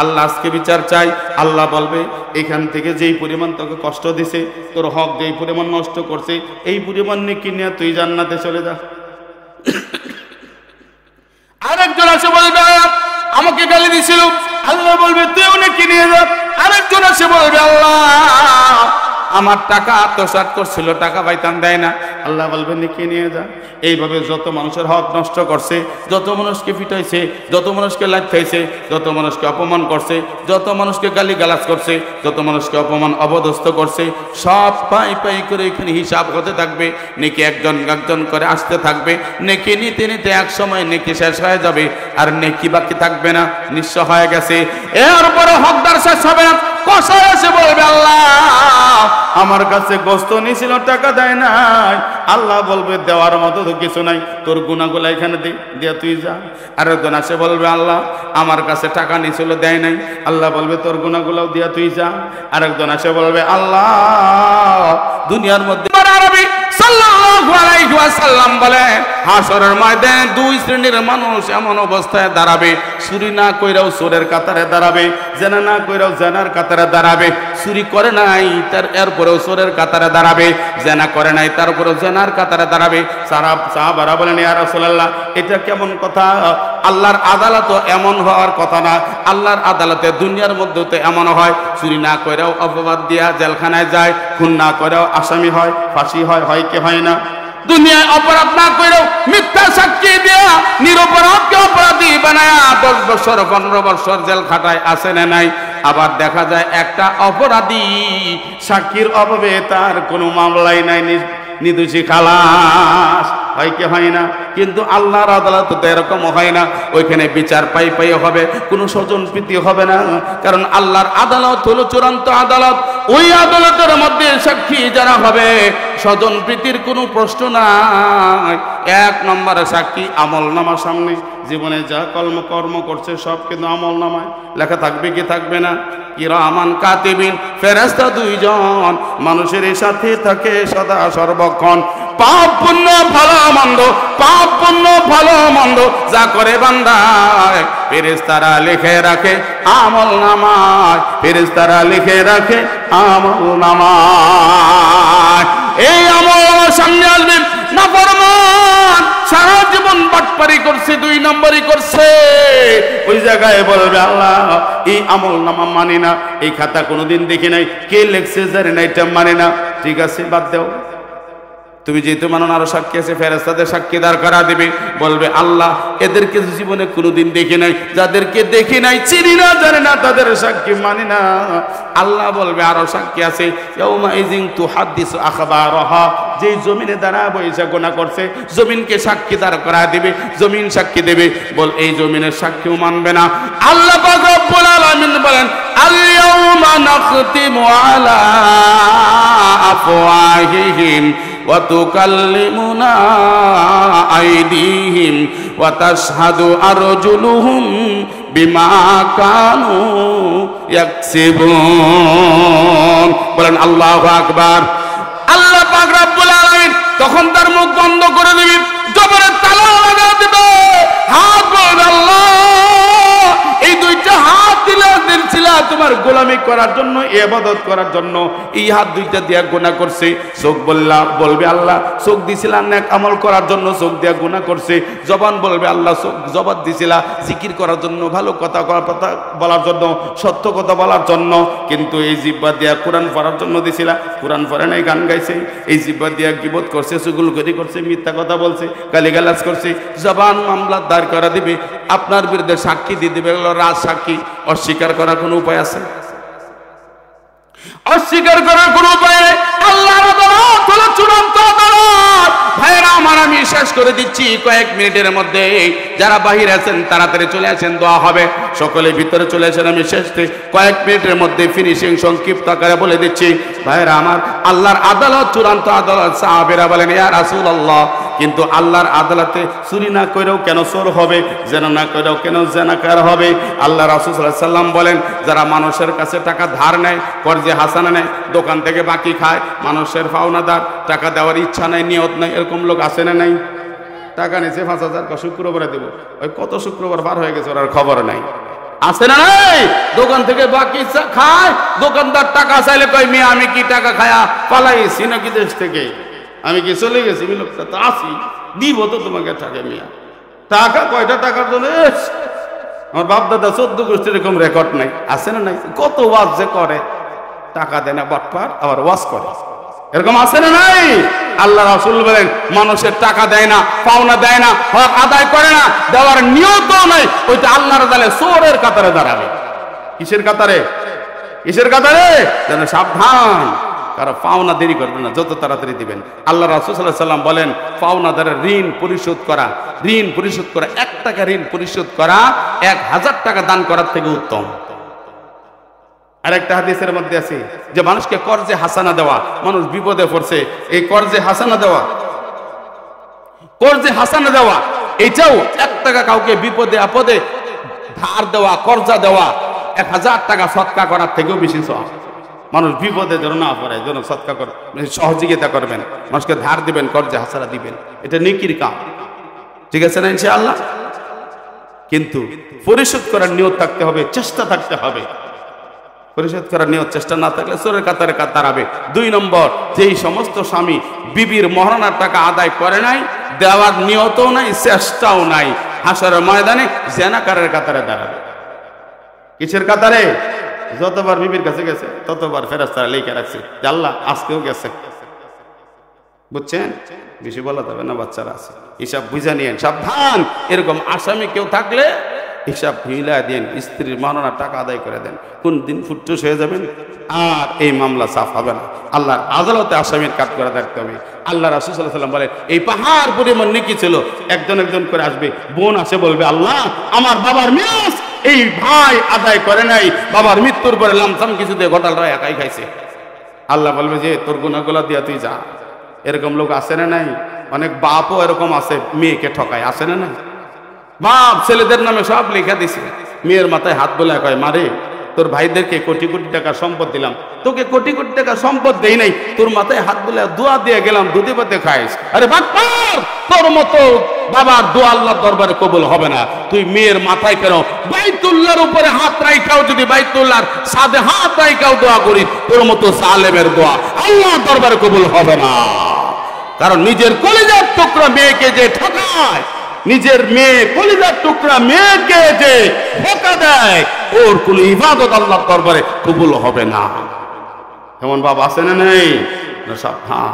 আল্লাহ আজকে বিচার চাই। আল্লাহ বলবে, এখান থেকে যেই পরিমাণ তোকে কষ্ট দিছে, তোর হক যেই পরিমাণ নষ্ট করছে, এই পরিমাণ নেকি নিয়ে তুই জান্নাতে চলে যা। আরেকজন আসে বলবে, আমাকে গালি দিছিল, আল্লাহ বলবে, তুইও নেকি নিয়ে যা। আরেকজন আসে বলবে, আল্লাহ, আমার টাকা আত্মসাৎ করছিল, টাকা পাইতাম, দেয় না, আল্লাহ বলবে, নেকি নিয়ে যা। এইভাবে যত মানুষের হক নষ্ট করছে, যত মানুষকে পিটাইছে, যত মানুষকে লাথিয়েছে, যত মানুষকে অপমান করছে, যত মানুষকে গালি গালাজ করছে, যত মানুষকে অপমান অবদস্থ করছে, সব পাই পাই করে এখানে হিসাব হতে থাকবে। নেকি একজন একজন করে আসতে থাকবে। নেকি নিতে নিতে এক সময় নেকি শেষ হয়ে যাবে, আর নেকি বাকি থাকবে না, নিঃস্ব হয়ে গেছে। এরপরে হকদার শেষ হবে না, কষায় এসে বলবে, আল্লাহ, আমার কাছে গোস্ত নিয়েছিল, টাকা দেয় নাই। আল্লাহ বলবে, দেওয়ার মতো তো কিছু নাই, তোর গুনাহগুলো এখানে দিয়া তুই যা। আরেকজন আসে বলবে, আল্লাহ, আমার কাছে টাকা নিয়েছিল, দেয় নাই। আল্লাহ বলবে, তোর গুনাহগুলোও দিয়া তুই যা। আরেকজন আসে বলবে, আল্লাহ, দুনিয়ার মধ্যে আরবি সাল্লাল্লাহু সাল্লাল্লাহু আলাইহি ওয়াসাল্লাম বলেন হাশরের ময়দানে দুই শ্রেণীর মানুষ এমন অবস্থায় দাঁড়াবে, চুরি না কইরাও চোরের কাতারে দাঁড়াবে, জেনা না কইরাও জেনার কাতারে দাঁড়াবে, চুরি করে নাই তার এরপরেও চোরের কাতারে দাঁড়াবে, জেনা করে নাই তারপরেও জেনার কাতারে দাঁড়াবে। সাহাবারা বলেন ইয়া রাসূলুল্লাহ এটা কেমন কথা? আল্লাহর আদালত এমন হওয়ার কথা না। আল্লাহর আদালতে দুনিয়ার মধ্যে তো এমন হয়, চুরি না কইরাও অপবাদ দিয়া জেলখানায় যায়, খুন না কইরাও আসামি হয়, ফাঁসি হয় কি হয় না? দুনিয়ায় অপরাধ না কইরাও মিথ্যা সাক্ষী দিয়া নিরপরাধকে অপরাধী বানায়া 10 বছর 15 বছর জেল খাটায়, আছে না নাই? আবার দেখা যায় একটা অপরাধী সাক্ষীর অভাবে তার কোনো মামলাই নাই, নির্দোষী খালাস, হয় কি হয় না? কিন্তু আল্লাহর আদালত তো এরকম হয় না, ওইখানে বিচার পাই হবে, কোনো স্বজন প্রীতি হবে না। কারণ আল্লাহর আদালত হলো চূড়ান্ত আদালত। ওই আদালতের মধ্যে সাক্ষী যারা হবে স্বজন প্রীতির কোনো প্রশ্ন নাই। 1 নম্বরে সাক্ষী আমলনামার সামনে, জীবনে যা কর্ম করছে সব কিন্তু আমলনামায় লেখা থাকবে কি থাকবে না? কিরামান কাতিবিন, ফেরেশতা 2 জন মানুষের সাথে থাকে সদা সর্বক্ষণ। পাপ পুণ্য ভালো মন্দ, পাপ পুণ্য ভালো মন্দ যা করে বান্দা ফেরেশতারা লিখে রাখে আমলনামায়, ফেরেশতারা লিখে রাখে আমলনামায়। এই আমলনামার সামনে আসবেন নাফরমান, সারা জীবন বাটপারি করছে, 2 নম্বরই করছে, ওই জায়গায় বলবে আল্লাহ এই আমলনামা মানি না, এই খাতা কোনোদিন দেখি নাই, কে লিখছে জানি না, এটা মানে না। ঠিক আছে বাদ দাও, তুমি যেহেতু মানো না, আরো সাক্ষী আছে, ফেরেশতাদের সাক্ষী দাঁড় করা দিবে, বলবে আল্লাহ এদেরকে জীবনে কোনোদিন দেখি নাই, যাদেরকে দেখি নাই চিনি না জানি না তাদের সাক্ষী মানি না। আল্লাহ বলবে আরো সাক্ষী আছে, ইয়াউমা ইযিন তুহাদ্দিসু আখবারাহা, যেই জমিনে দাঁড়া বইসা গুনাহ করছে জমিনকে সাক্ষী দাঁড় করা দিবে, জমিন সাক্ষী দেবে, বল এই জমিনের সাক্ষীও মানবে না। আল্লাহ পাক রব্বুল আলামিন বলেন আল ইয়াউমা নাখতিমু আলা আফওয়াহিহিম ওয়া তুকাল্লিমুনা আইদিহিম ওয়া তাশহাদু আরজুলুহুম বিমা কানু ইয়াকসিবুন। বলেন আল্লাহু আকবার। আল্লাহ পাক রব্বুল আলামিন তখন তার মুখ বন্ধ করে দিবেন, জবরে তালা লাগা দিবে, হাত বলবে আল্লাহ এই 2টা হাত দিলা তোমার গোলামি করার জন্য, ইবাদত করার জন্য, এই হাত 2টা দিয়া গুনাহ করছে। চোখ বলবে আল্লাহ চোখ দিছিলাম নেক আমল করার জন্য, চোখ দিয়া গুনাহ করছে। জবান বলবে আল্লাহ জবান দিছিলা জিকির করার জন্য, ভালো কথা বলার জন্য, সত্য কথা বলার জন্য, কিন্তু এই জিহ্বা দিয়া কোরআন পড়ার জন্য দিছিলা, কোরআন পড়ে নাই, গান গাইছে। এই জিহ্বা দিয়া গীবত করছে, চুগলখড়ি করছে, মিথ্যা কথা বলছে, গালিগালাজ করছে। জবান মামলা দাঁড় করা দিবে, আপনার বিরুদ্ধে সাক্ষী দিয়ে দিবে, রাজ সাক্ষী। অস্বীকার করার কোনো উপায় আছে? অস্বীকার করার কোনো উপায় নেই। আল্লাহর আদালত হলো চূড়ান্ত আদালত। ভাইরা আমার, আমি শেষ করে দিচ্ছি কয়েক মিনিটের মধ্যে। যারা বাহিরে আছেন তাড়াতাড়ি চলে আসেন, দোয়া হবে। সকলে ভিতরে চলে আসেন, আমি শেষ কয়েক মিনিটের মধ্যে ফিনিশিং সংক্ষিপ্ত আকারে বলে দিচ্ছি। ভাইরা আমার, আল্লাহর আদালত চূড়ান্ত আদালত। সাহাবীরা বলেন ইয়া রাসূলুল্লাহ, কিন্তু আল্লাহর আদালতে চুরি না করেও কেন চোর হবে, জেনা না করেও কেন জেনাকার হবে? আল্লাহ রাসূল সাল্লাল্লাহু আলাইহি ওয়াসাল্লাম বলেন যারা মানুষের কাছে টাকা ধার নেয়, কর্জে হাসানা নেয়, দোকান থেকে বাকি খায়, মানুষের পাওনাদার, টাকা দেওয়ার ইচ্ছা নাই, নিয়ত নাই, এরকম লোক আছে না নাই? টাকা নিয়েছে 5000, শুক্রবারে দেবো, ওই কত শুক্রবার পার হয়ে গেছে, ওর খবর নাই, আছে না নাই? দোকান থেকে বাকি খায়, দোকানদার টাকা চাইলে কয় মিয়া আমি কি টাকা খায়া পালাইছি নাকি দেশ থেকে, আমি কি চলে গেছি? লোকটা তো আসি, দিব তো তোমাকে টাকা। মিয়া টাকা কয়টা টাকার জন্য? আমার বাপ দাদা 14 গোষ্ঠীর এরকম রেকর্ড নাই, আছে না নাই? কত ওয়াজ যে করে, টাকা দেয় না বাটপার, আবার ওয়াজ করে, এরকম আছে না নাই? আল্লাহ রাসূল বলেন মানুষের টাকা দেয় না, পাওনা দেয় না, হক আদায় করে না, দেওয়ার নিয়তও নাই, ওইটা আল্লাহর আদালতে চোরের কাতারে দাঁড়াবে। কিসের কাতারে? কিসের কাতারে? যেন সাবধান, কারো পাওনা দেরি করবেন না, যত তাড়াতাড়ি দিবেন। আল্লাহ রাসূল সাল্লাল্লাহু আলাইহি ওয়াসাল্লাম বলেন পাওনাদারের ঋণ পরিশোধ করা, 1 টাকা ঋণ পরিশোধ করা 1000 টাকা দান করার থেকে উত্তম। আরেকটা হাদিসের মধ্যে আছে যে মানুষকে কর্জে হাসানা দেওয়া, মানুষ বিপদে পড়ছে, এই কর্জে হাসানা দেওয়া এটাও 1 টাকা কাউকে বিপদে আপদে ধার দেওয়া, কর্জা দেওয়া 1000 টাকা সদকা করার থেকেও বেশি সওয়াব। মানুষ বিপদে যেন না পড়ে, যেন সৎকার করে সহযোগিতা করবেন, মানুষকে ধার দিবেন, কর্জে হাসারা দিবেন, এটা নেকির কাম। ঠিক আছে না ইনশাআল্লাহ? কিন্তু পরিশোধ করার নিয়ত থাকতে হবে, চেষ্টা থাকতে হবে। পরিশোধ করার নিয়ত চেষ্টা না থাকলে চোরের কাতারে দাঁড়াবে। 2 নম্বর, যেই সমস্ত স্বামী বিবির মহারণার টাকা আদায় করে নাই, দেওয়ার নিয়তও নাই, চেষ্টাও নাই, হাসরের ময়দানে জেনাকারের কাতারে দাঁড়াবে। কিসের কাতারে? যতবার বিবির কাছে গেছে ততবার ফেরেশতারা লিখে রাখছে যে আল্লাহ আজকেও গেছে। বুঝছেন? বেশি বলা যাবে না, বাচ্চারা আছে, হিসাব বুঝা নিয়েন, সাবধান। এরকম আসামি কেউ থাকলে হিসাব মিলা দেন, স্ত্রীর মহারণার টাকা আদায় করে দেন, কোন দিন ফুটটুস হয়ে যাবেন, আর এই মামলা সাফ হবে না। আল্লাহর আদালতে আসামির কাজ করে দেখতে হবে। আল্লাহ রাসূল সাল্লাল্লাহু আলাইহি ওয়াসাল্লাম বলেন, এই পাহাড় পরিমাণ নেকি ছিল, একজন একজন করে আসবে, বোন আসে বলবে আল্লাহ আমার বাবার মিরাস এই ভাই আদায় করে নাই, বাবার মৃত্যুর পরে লামসাম কিছু দিয়ে ঘটালরা একাই খাইছে। আল্লাহ বলবে যে তোর গুনাহগুলো দিয়া তুই যা। এরকম লোক আছে না নাই? অনেক বাপও এরকম আছে, মেয়েকে ঠকায়, আছে না নাই? বাপ ছেলেদের নামে সব লেখা দিছে, মেয়ের মাথায় হাত বলে কয় মারে তোর ভাইদেরকে কোটি কোটি টাকা সম্পদ দিলাম, তোকে কোটি কোটি টাকা সম্পদ দেই নাই, তোর মাথায় হাত বলে দোয়া দিয়ে গেলাম, দুধে ভাতে খাইস। আরে বাটপার, তোর মতো বাবার দোয়া আল্লাহর দরবারে কবুল হবে না। তুই মেয়ের মাথায় কেন বাইতুল্লাহর উপরে হাত রাইখাও, যদি বাইতুল্লাহর সাদে হাত রাইখাও দোয়া করি, তোর মতো সালেমের দোয়া আল্লাহর দরবারে কবুল হবে না। কারণ নিজের কলিজার টুকরা মেয়েকে যে ঠকায়, নিজের মেয়ে কলিজার টুকরা মেয়েকে যে ধোঁকা দেয়, ওর কোন ইবাদত আল্লাহর দরবারে কবুল হবে না। এমন বাবা আছে না নেই? হ্যাঁ,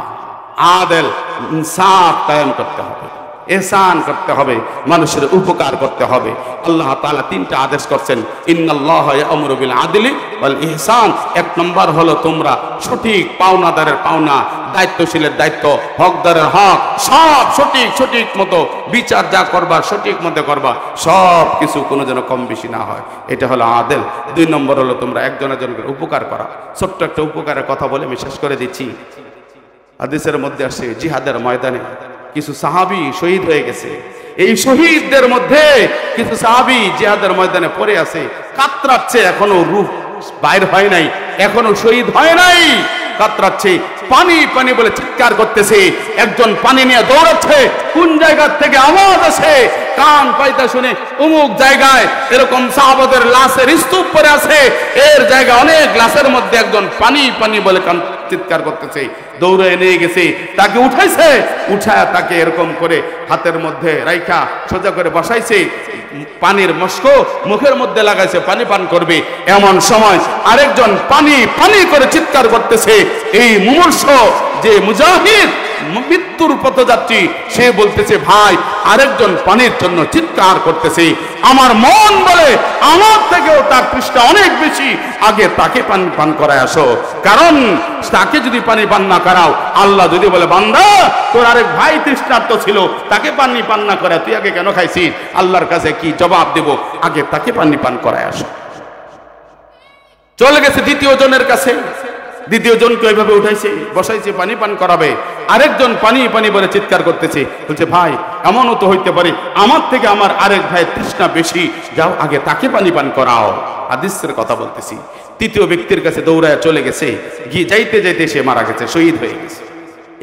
আদেল ইনসাফ কায়েম করতে হবে, ইহসান করতে হবে, মানুষের উপকার করতে হবে। আল্লাহ তাআলা 3টা আদেশ করছেন, ইন্নাল্লাহা ইয়া'মুরু বিল আদলি ওয়াল ইহসান। 1 নম্বর হলো তোমরা সঠিক পাওনাদারের পাওনা, দায়িত্বশীলের দায়িত্ব, হকদারের হক সব সঠিক মতো বিচার যা করবা সঠিক মতো করবা, সব কিছু কোনো যেন কম বেশি না হয়, এটা হলো আদেল। 2 নম্বর হলো তোমরা একজন একজনকে উপকার করা। ছোট্ট একটা উপকারের কথা বলে আমি শেষ করে দিচ্ছি। হাদিসের মধ্যে আসে জিহাদের ময়দানে কিছু সাহাবী শহীদ হয়ে গেছে। এই শহীদদের মধ্যে কিছু সাহাবী জিহাদের ময়দানে পড়ে আছে, কাতরাচ্ছে, এখনো রূহ বাইর হয় নাই, এখনো শহীদ হয় নাই, কাতরাচ্ছে, পানি পানি বলে চিৎকার করতেছে। একজন পানি নিয়ে দৌড়াচ্ছে, কোন জায়গা থেকে আওয়াজ আসে, কান পাইতা শুনে অমুক জায়গায় এরকম সাহাবাদের লাশের স্তূপ পড়ে আছে, এর জায়গা অনেক লাশের মধ্যে একজন পানি পানি বলে কান চিৎকার করতেছে। দৌড়ে নিয়ে গেছে, তাকে উঠাইছে, উঠায় তাকে এরকম করে হাতের মধ্যে রাইখা সোজা করে বসাইছে, পানির মস্ক মুখের মধ্যে লাগাইছে, পানি পান করবে। এমন সময় আরেকজন পানি পানি করে চিৎকার করতেছে। এই মুমূর্ষ যে মুজাহিদ, মৃত্যুর পথযাত্রী, সে বলতেছে ভাই আরেকজন পানির জন্য চিৎকার করতেছে, আমার মন বলে আমার থেকেও তার তৃষ্ণা অনেক বেশি, আগে তাকে পানি পান করায় আসো। কারণ তাকে যদি পানি পান না করাও, আল্লাহ যদি বলে বান্দা তোর আরেক ভাই তৃষ্ণার্ত ছিল, তাকে পানি পান না করা তুই আগে কেন খাইছিস, আল্লাহর কাছে কি জবাব দেব? আগে তাকে পানি পান করায় আসো। চলে গেছে দ্বিতীয় জনের কাছে, দ্বিতীয় জনকে ওইভাবে উঠাইছে, বসাইছে, পানি পান করাবে। আরেকজন পানি পানি বলে চিৎকার করতেছে, বলছে ভাই এমনও তো হইতে পারে আমার থেকে আমার আরেক ভাই তৃষ্ণা বেশি, যাও আগে তাকে পানি পান করাও। হাদিসের কথা বলতেছি। তৃতীয় ব্যক্তির কাছে দৌড়ায় চলে গেছে, গিয়ে যাইতে যাইতে সে মারা গেছে, শহীদ হয়ে গেছে।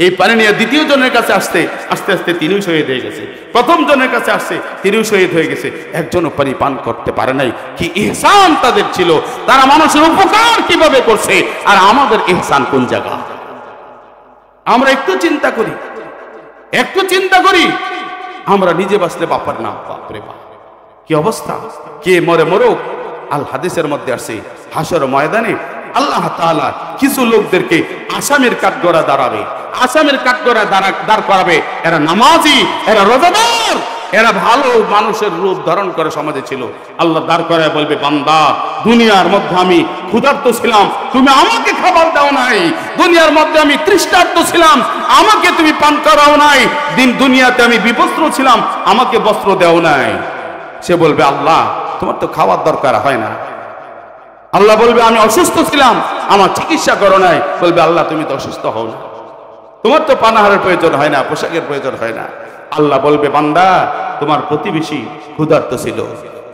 এই পানি নিয়ে দ্বিতীয় জনের কাছে আসতে আস্তে আস্তে তিনিও শহীদ হয়ে গেছে। প্রথম জনের কাছে আসছে, তিনিও শহীদ হয়ে গেছে। একজনও পানি পান করতে পারে নাই। কি ইহসান তাদের ছিল, তারা মানুষের উপকার কিভাবে করছে, আর আমাদের ইহসান কোন জায়গা? আমরা একটু চিন্তা করি, একটু চিন্তা করি। আমরা নিজে বাঁচলে বাপার নাম, বাপরে বাপ কি অবস্থা, কে মরে মরুক। আল হাদিসের মধ্যে আসছে হাসর ময়দানে আল্লাহ তাআলা কিছু লোকদেরকে আসামির কাঠগড়া দাঁড়াবে, আসামির কাঠগড়া দাঁড় করাবে। এরা নামাজি, এরা রোজাদার, এরা ভালো মানুষের রূপ ধারণ করে সমাজে ছিল। আল্লাহ দাঁড় করায় বলবে বান্দা দুনিয়ার মধ্যে আমি ক্ষুধার্ত ছিলাম, তুমি আমাকে খাবার দাও নাই। দুনিয়ার মধ্যে আমি তৃষ্ণার্ত ছিলাম, আমাকে তুমি পান করাও নাই। দুনিয়াতে আমি বিবস্ত্র ছিলাম, আমাকে বস্ত্র দেও নাই। সে বলবে আল্লাহ তোমার তো খাওয়ার দরকার হয় না। আল্লাহ বলবে আমি অসুস্থ ছিলাম, আমার চিকিৎসা করো নাই। বলবে আল্লাহ তুমি তো অসুস্থ হও না, তোমার তো পানাহারের প্রয়োজন হয় না, পোশাকের প্রয়োজন হয় না। আল্লাহ বলবে বান্দা তোমার প্রতিবেশী ক্ষুধার্ত ছিল,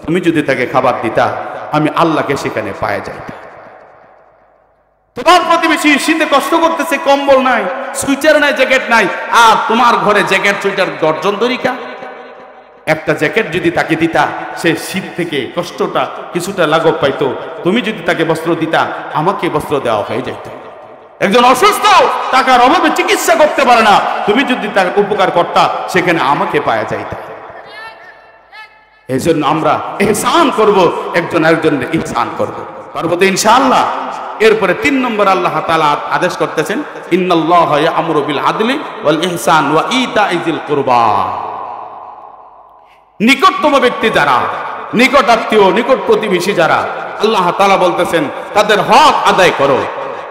তুমি যদি তাকে খাবার দিতা আমি আল্লাহকে সেখানে পায়ে যাইতাম। তোমার প্রতিবেশী শীতে কষ্ট করতেছে, কম্বল নাই, সুইটার নাই, জ্যাকেট নাই, আর তোমার ঘরে জ্যাকেট সুইটার দর্জন দরিকা। একটা জ্যাকেট যদি তাকে দিতা, সে শীত থেকে কষ্টটা কিছুটা লাঘব পাইতো। তুমি যদি তাকে বস্ত্র দিতা, আমাকে বস্ত্র দেওয়া হয়ে যাইত। একজন অসুস্থ, টাকার অভাবে চিকিৎসা করতে পারে না, তুমি যদি তার উপকার করতা, সেখানে আমাকে পাওয়া যাইত। এই জন্য আমরা ইহসান করব, একজন আরেকজনের ইহসান করব, পারবো তো ইনশাআল্লাহ। এরপরে 3 নম্বর আল্লাহ তাআলা আদেশ করতেছেন, ইন্নাল্লাহা ইয়া'মুরু বিল আদলি ওয়াল ইহসান ওয়া ইতা'i যিল কুরবা। নিকটতম ব্যক্তি যারা, নিকট আত্মীয়, নিকট প্রতিবেশী যারা, আল্লাহ তাআলা বলতেছেন তাদের হক আদায় করো।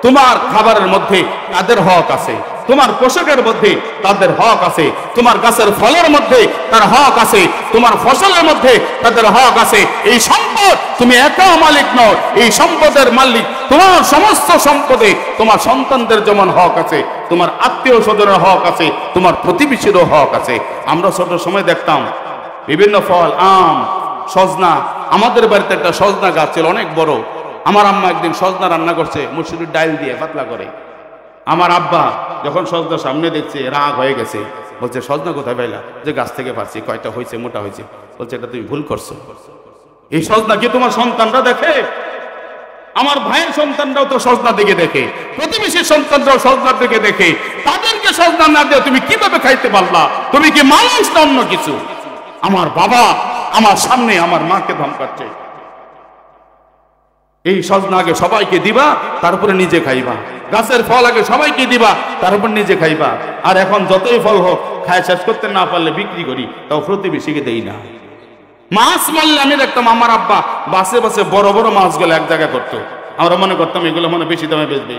তোমার খাবারের মধ্যে তাদের হক আছে, তোমার পোশাকের মধ্যে তাদের হক আছে, তোমার গাছের ফলের মধ্যে তার হক আছে, তোমার ফসলের মধ্যে তাদের হক আছে। এই সম্পদ তুমি একা মালিক নও, এই সম্পদের মালিক তোমার সমস্ত সম্পদে তোমার সন্তানদের যেমন হক আছে, তোমার আত্মীয় স্বজনের হক আছে, তোমার প্রতিবেশীরও হক আছে। আমরা ছোট সময় দেখতাম বিভিন্ন ফল, আম, সজনা। আমাদের বাড়িতে একটা সজনা গাছ ছিল, অনেক বড়। আমার আম্মা একদিন সজনা রান্না করছে মসুরির ডাল দিয়ে পাতলা করে। আমার আব্বা যখন সজনা সামনে দেখছে রাগ হয়ে গেছে, বলছে সজনা কোথায় পাইলা? যে গাছ থেকে পাচ্ছি। কয়টা হয়েছে? মোটা হয়েছে। বলছে এটা তুমি ভুল করছো, এই সজনা কি তোমার সন্তানরা দেখে? আমার ভাইয়ের সন্তানরাও তো সজনা দিকে দেখে, প্রতিবেশীর সন্তানরাও সজনার দিকে দেখে। তাদেরকে সজনা না দিয়ে তুমি কিভাবে খাইতে পারলা? তুমি কি মানুষ না অন্য কিছু? আমার বাবা আমার সামনে আমার মাকে ধমকাচ্ছে, এই সজনা আগে সবাইকে দিবা, তারপরে নিজে খাইবা। গাছের ফল আগে সবাইকে দিবা, তারপর নিজে খাইবা। আর এখন যতই ফল হোক, খায় শেষ করতে না পারলে বিক্রি করি, তাও প্রতিবেশীকে দেই না। মাছ মারলে আমি দেখতাম আমার আব্বা বাসে বাসে বড় বড় মাছগুলো এক জায়গায় করতো। আমরা মনে করতাম এগুলো মনে বেশি দামে বেচবে।